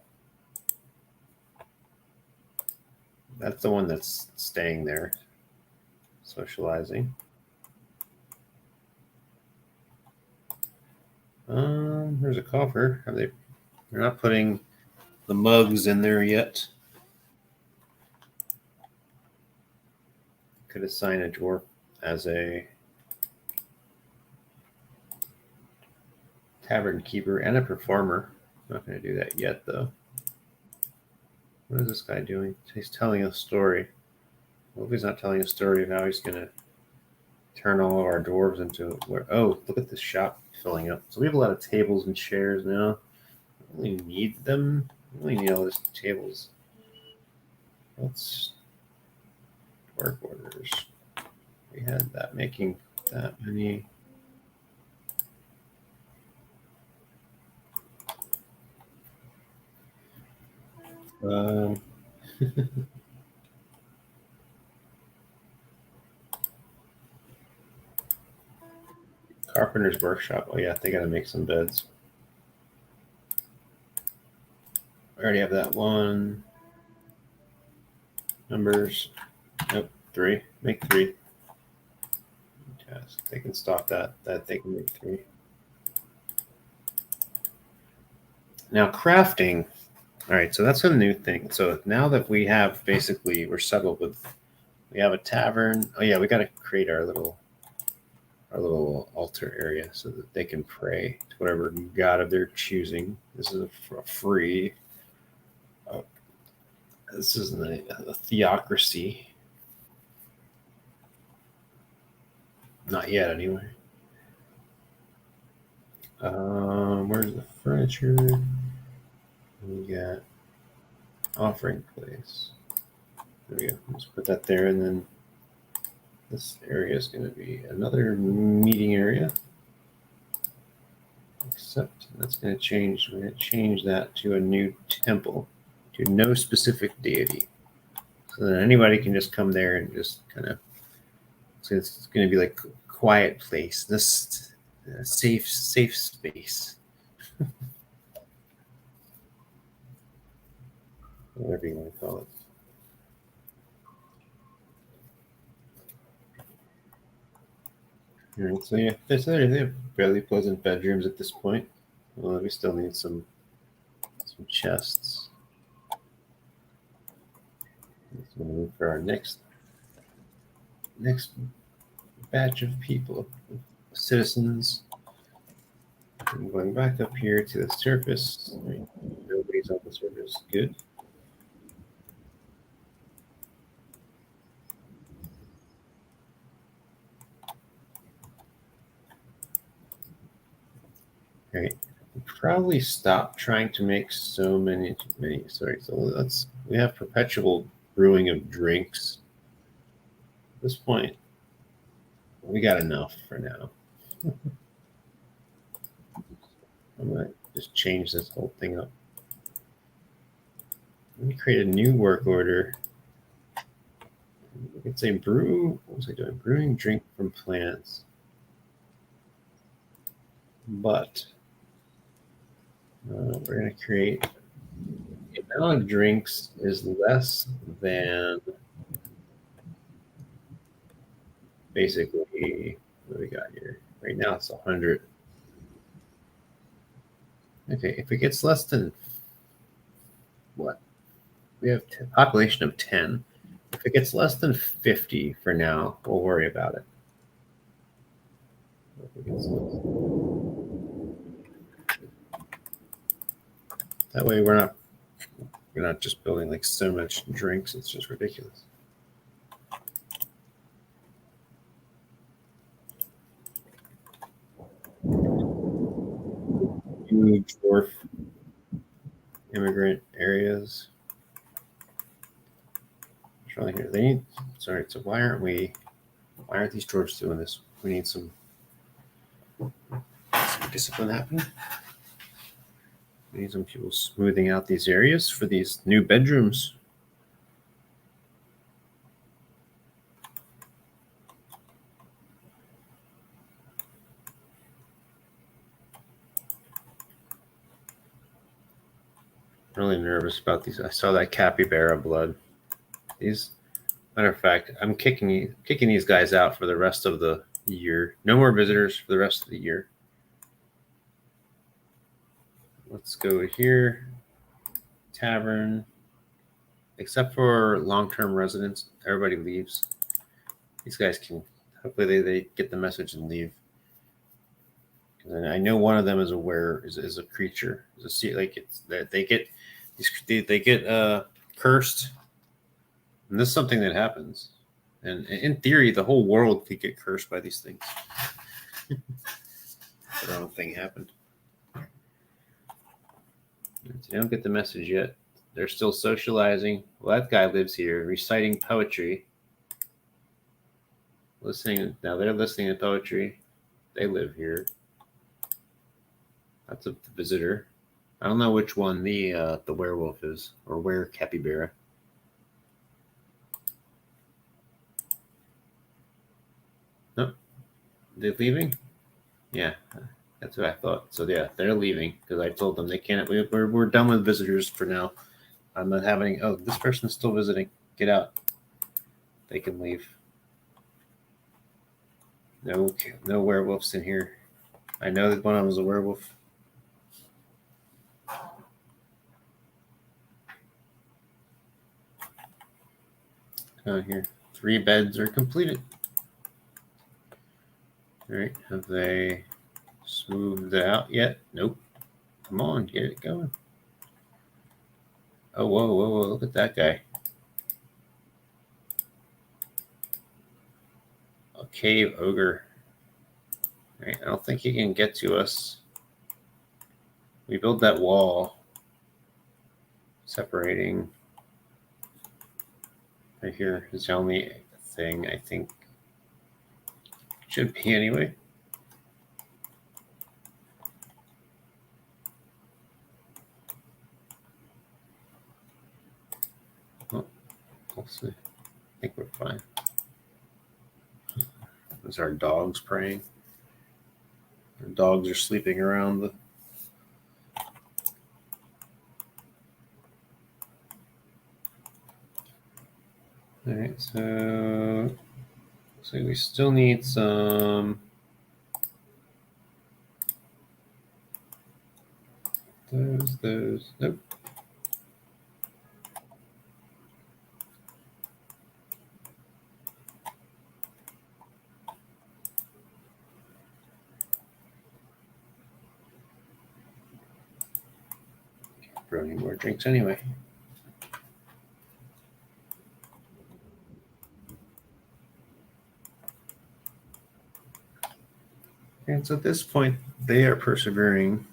S3: That's the one that's staying there, socializing. There's a coffer. They're not putting the mugs in there yet. Could assign a dwarf as a tavern keeper and a performer. I'm not going to do that yet, though. What is this guy doing? He's telling a story. Well, if he's not telling a story of how he's going to turn all of our dwarves into oh, look at this shop filling up. So we have a lot of tables and chairs now. We really need them. We really need all these tables. Let's work orders. We had that making that many. Carpenter's workshop. Oh yeah, they got to make some beds. I already have that one. Numbers. Nope, 3. Make 3. Yes, they can stop that. That they can make 3. Now crafting. All right, so that's a new thing. So now that we have we're settled with, we have a tavern. Oh yeah, we got to create our little altar area so that they can pray to whatever god of their choosing. This is a free. This isn't a theocracy. Not yet, anyway. Where's the furniture? We got offering place. There we go. Let's put that there, and then this area is going to be another meeting area. Except that's going to change. We're going to change that to a new temple, to no specific deity. So then anybody can just come there and just kind of. So it's going to be like a quiet place, this safe space. Whatever you want to call it. All right, so yeah, they have fairly pleasant bedrooms at this point. Well, we still need some chests. Let's move for our next batch of people, citizens. I'm going back up here to the surface. Right. Nobody's on the surface. Good. All right. Probably stop trying to make so many. Sorry. So we have perpetual brewing of drinks. At this point, we got enough for now. I'm gonna just change this whole thing up. Let me create a new work order. It's a brew. What was I doing? Brewing drink from plants. But we're going to create the amount of drinks is less than basically what we got here. Right now it's 100. Okay, if it gets less than what? We have a population of 10. If it gets less than 50 for now, we'll worry about it. That way we're not just building like so much drinks, it's just ridiculous. Huge dwarf immigrant areas. Here. They need. Sorry. So why aren't these dwarves doing this? We need some discipline happening. We need some people smoothing out these areas for these new bedrooms. I'm really nervous about these. I saw that capybara blood. Matter of fact, I'm kicking these guys out for the rest of the year. No more visitors for the rest of the year. Let's go here. Tavern. Except for long-term residents, everybody leaves. These guys can hopefully they get the message and leave. And I know one of them is is a creature. They get cursed. And this is something that happens. And in theory, the whole world could get cursed by these things. The wrong thing happened. They don't get the message yet. They're still socializing. Well, that guy lives here, reciting poetry. Now they're listening to poetry. They live here. That's a visitor. I don't know which one the werewolf is, or where capybara. Nope. They're leaving? Yeah, that's what I thought. So yeah, they're leaving because I told them they can't. We're done with visitors for now. I'm not having. Oh, this person's still visiting. Get out. They can leave. No werewolves in here. I know that one of them is a werewolf. Here. 3 beds are completed. All right. Have they smoothed it out yet? Nope. Come on, get it going. Oh, whoa. Look at that guy. A cave ogre. All right. I don't think he can get to us. We build that wall separating. Right here is the only thing I think should be anyway. Oh, we'll see. I think we're fine. Those are dogs praying. The dogs are sleeping around the. All right, so we still need some Those. Nope. Brewing more drinks anyway. And so at this point, they are persevering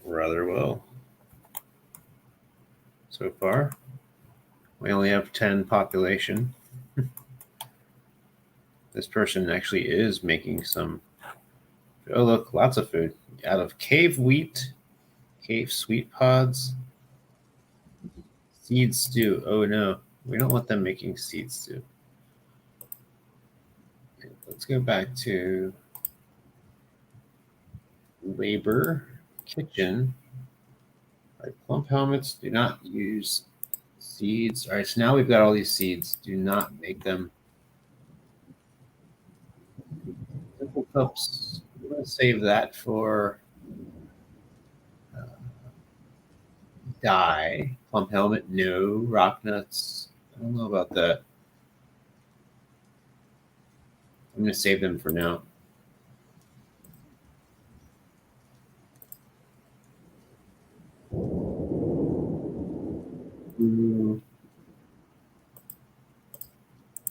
S3: rather well. So far, we only have 10 population. This person actually is making some. Oh, look, lots of food out of cave wheat, cave sweet pods, seed stew. Oh no, we don't want them making seed stew. Okay, let's go back to labor, kitchen. Right, plump helmets, do not use seeds. All right, so now we've got all these seeds. Do not make them. Simple cups. I'm going to save that for dye. Plump helmet, no. Rock nuts. I don't know about that. I'm going to save them for now. Ooh.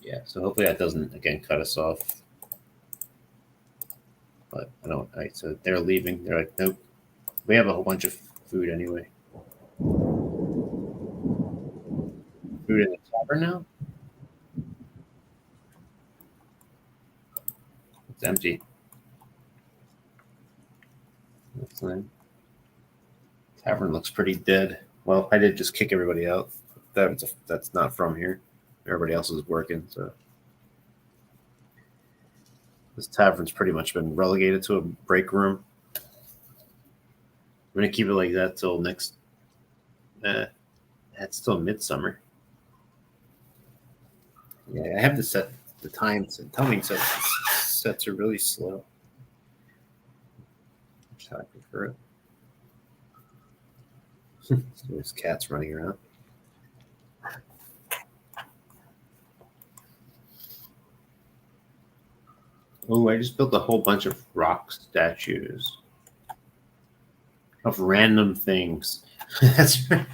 S3: Yeah, so hopefully that doesn't, again, cut us off. But I don't, all right, so they're leaving. They're like, nope. We have a whole bunch of food anyway. Food in the tavern now? It's empty. That's nice. Tavern looks pretty dead. Well, I did just kick everybody out. That's not from here. Everybody else is working, so this tavern's pretty much been relegated to a break room. I'm gonna keep it like that till next. It's still midsummer. Yeah, I have to set the times and timing sets are really slow. That's how I prefer it. So there's cats running around. Oh, I just built a whole bunch of rock statues of random things. That's right.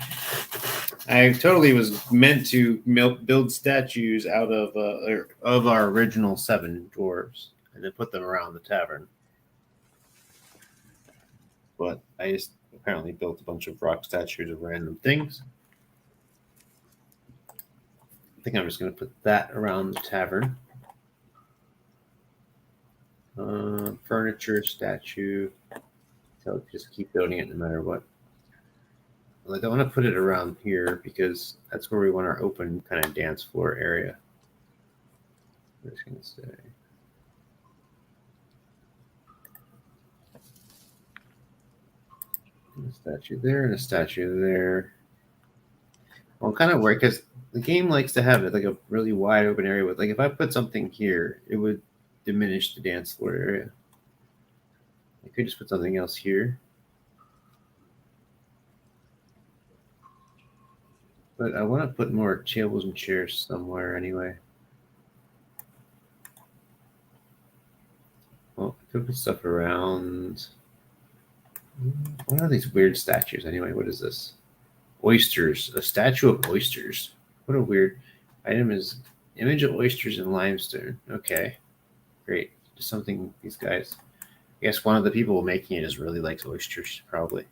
S3: I totally was meant to build statues out of our original 7 dwarves and then put them around the tavern. But I just apparently built a bunch of rock statues of random things. I think I'm just going to put that around the tavern. Furniture, statue. So just keep building it no matter what. Well, I don't want to put it around here because that's where we want our open kind of dance floor area. I'm just going to say. A statue there and a statue there. Well, kind of weird because the game likes to have it like a really wide open area with, like, if I put something here, it would diminish the dance floor area. I could just put something else here. But I want to put more tables and chairs somewhere anyway. Well, I could put stuff around. What are these weird statues anyway? What is this? Oysters. A statue of oysters. What a weird item is. Image of oysters in limestone. Okay. Great. Just something these guys. I guess one of the people making it is really likes oysters, probably.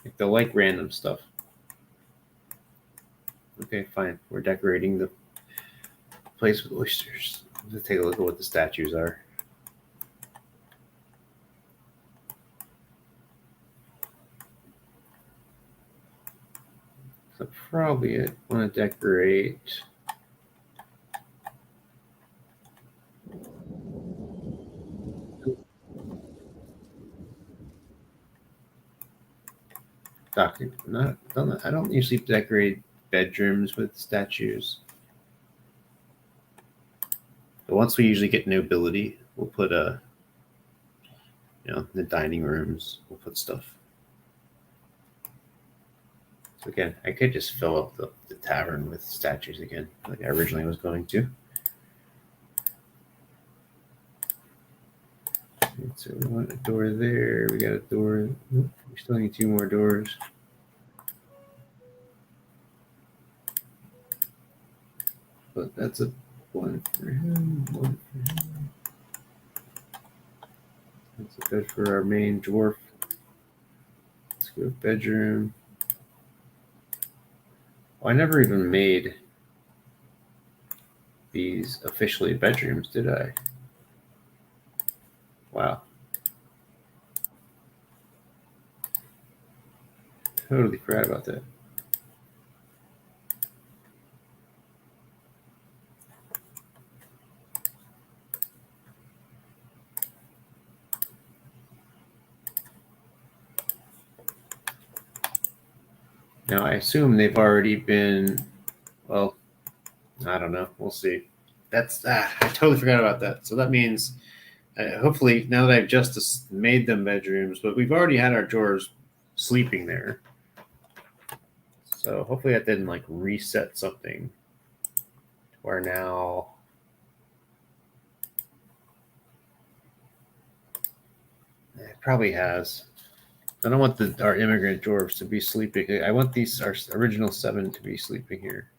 S3: Like, they'll like random stuff. Okay, fine. We're decorating the place with oysters. Let's take a look at what the statues are. So probably I want to decorate. I don't usually decorate bedrooms with statues. But once we usually get nobility, we'll put the dining rooms. We'll put stuff. So again, I could just fill up the tavern with statues again, like I originally was going to. So we want a door there. We got a door. We still need 2 more doors. But that's a one for him, one for him. That's good for our main dwarf. Let's go bedroom. Oh, I never even made these officially bedrooms, did I? Wow. Totally forgot about that. Now, I assume they've already been, well, I don't know. We'll see. That's, I totally forgot about that. So that means, hopefully, now that I've just made them bedrooms, but we've already had our drawers sleeping there. So hopefully that didn't like reset something where now it probably has. I don't want our immigrant dwarves to be sleeping. I want our original 7 to be sleeping here.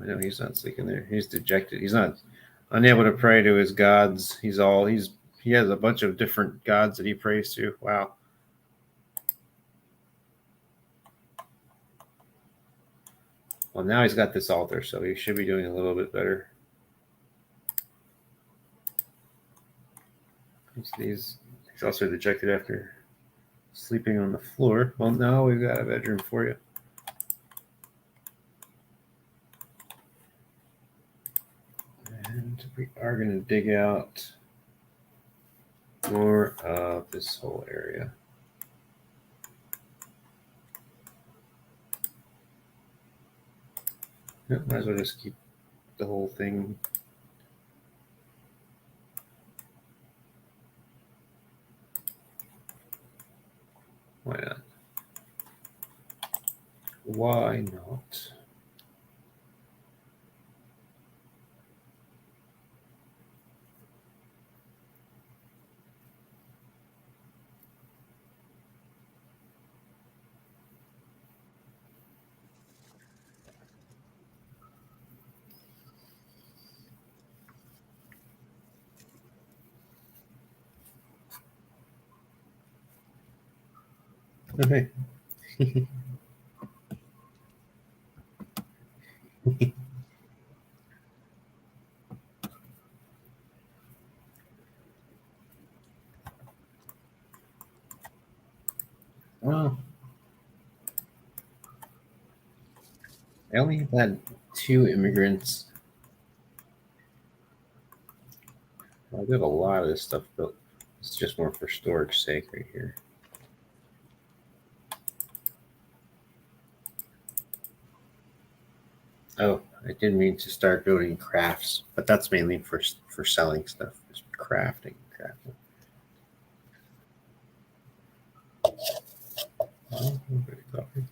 S3: I know he's not sleeping there. He's dejected. He's not unable to pray to his gods. He has a bunch of different gods that he prays to. Wow. Well, now he's got this altar, so he should be doing a little bit better. He's also dejected after sleeping on the floor. Well, now we've got a bedroom for you. And we are going to dig out more of this whole area. Yep, might as well just keep the whole thing. Why not? Why not? Okay. Well, I only had 2 immigrants. I have a lot of this stuff built. It's just more for storage sake right here. Oh, I didn't mean to start building crafts, but that's mainly for selling stuff, just crafting. Oh, coffee.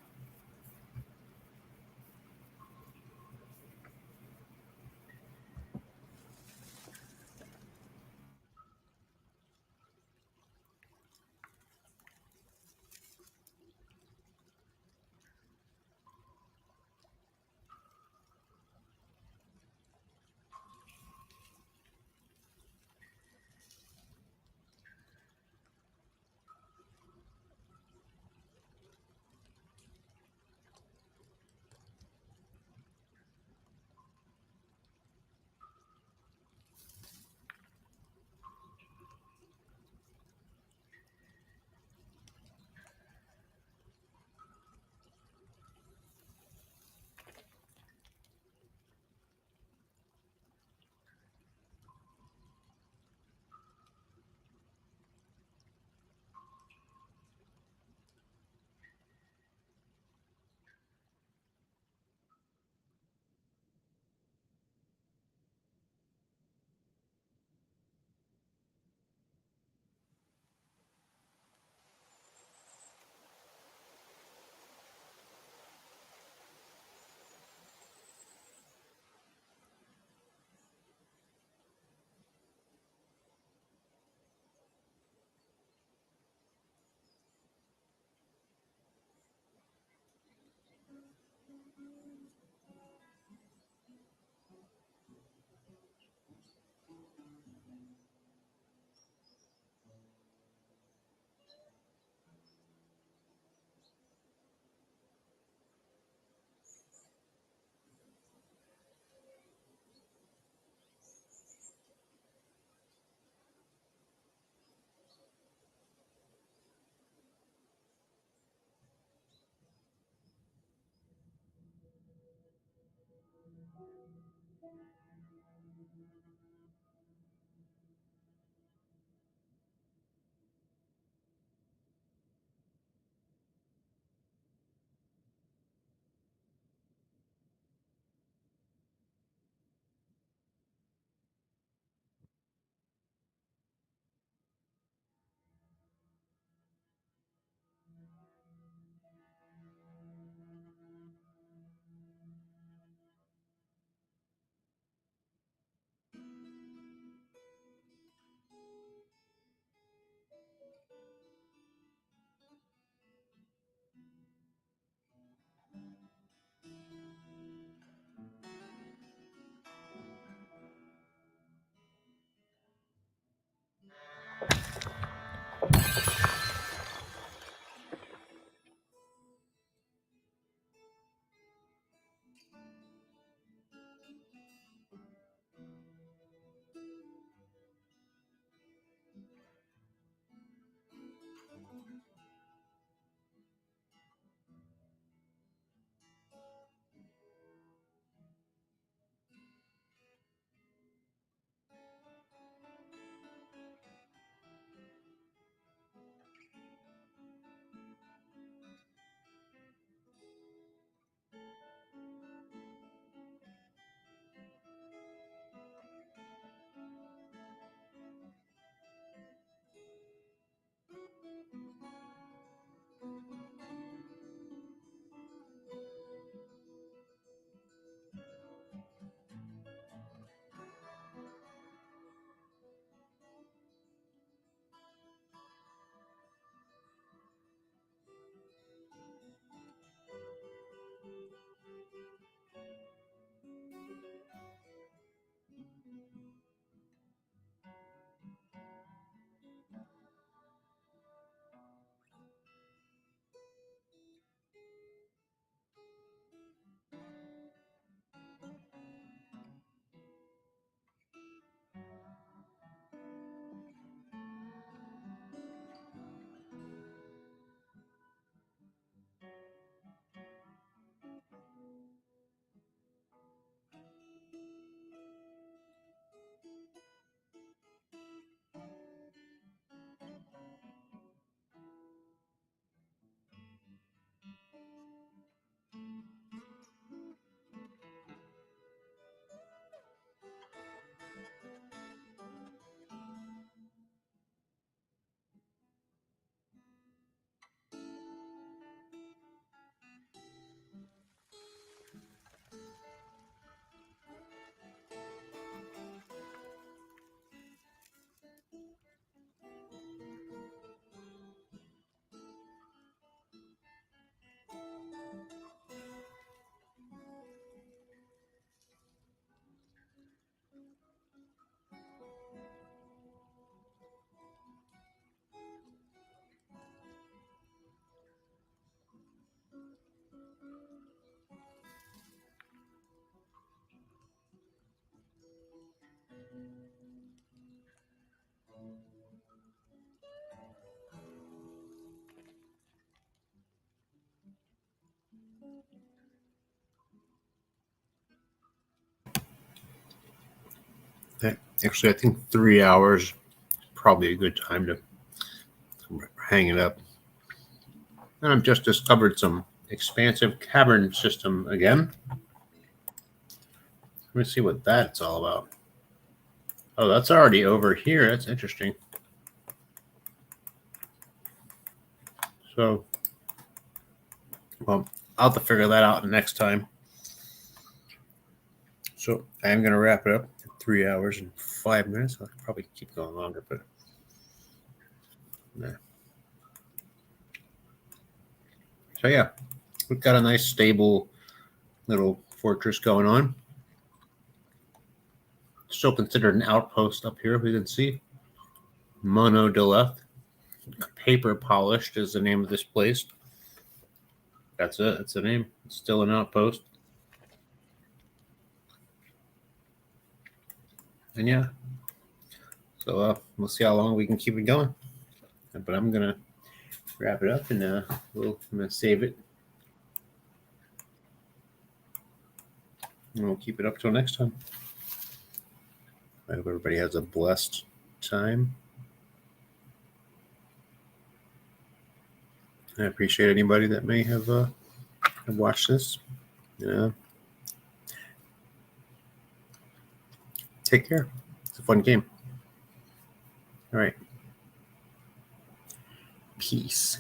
S3: Actually, I think 3 hours is probably a good time to hang it up. And I've just discovered some expansive cavern system again. Let me see what that's all about. Oh, that's already over here. That's interesting. So, well, I'll have to figure that out next time. So I am going to wrap it up in 3 hours and 5 minutes. I'll probably keep going longer, but nah. So yeah, we've got a nice stable little fortress going on. Still considered an outpost up here, we can see. Monolith. Paper Polished is the name of this place. That's it. That's the name. It's still an outpost. And yeah. So we'll see how long we can keep it going. But I'm going to wrap it up and I'm going to save it. And we'll keep it up till next time. I hope everybody has a blessed time. I appreciate anybody that may have watched this. Take care. It's a fun game. All right. Peace.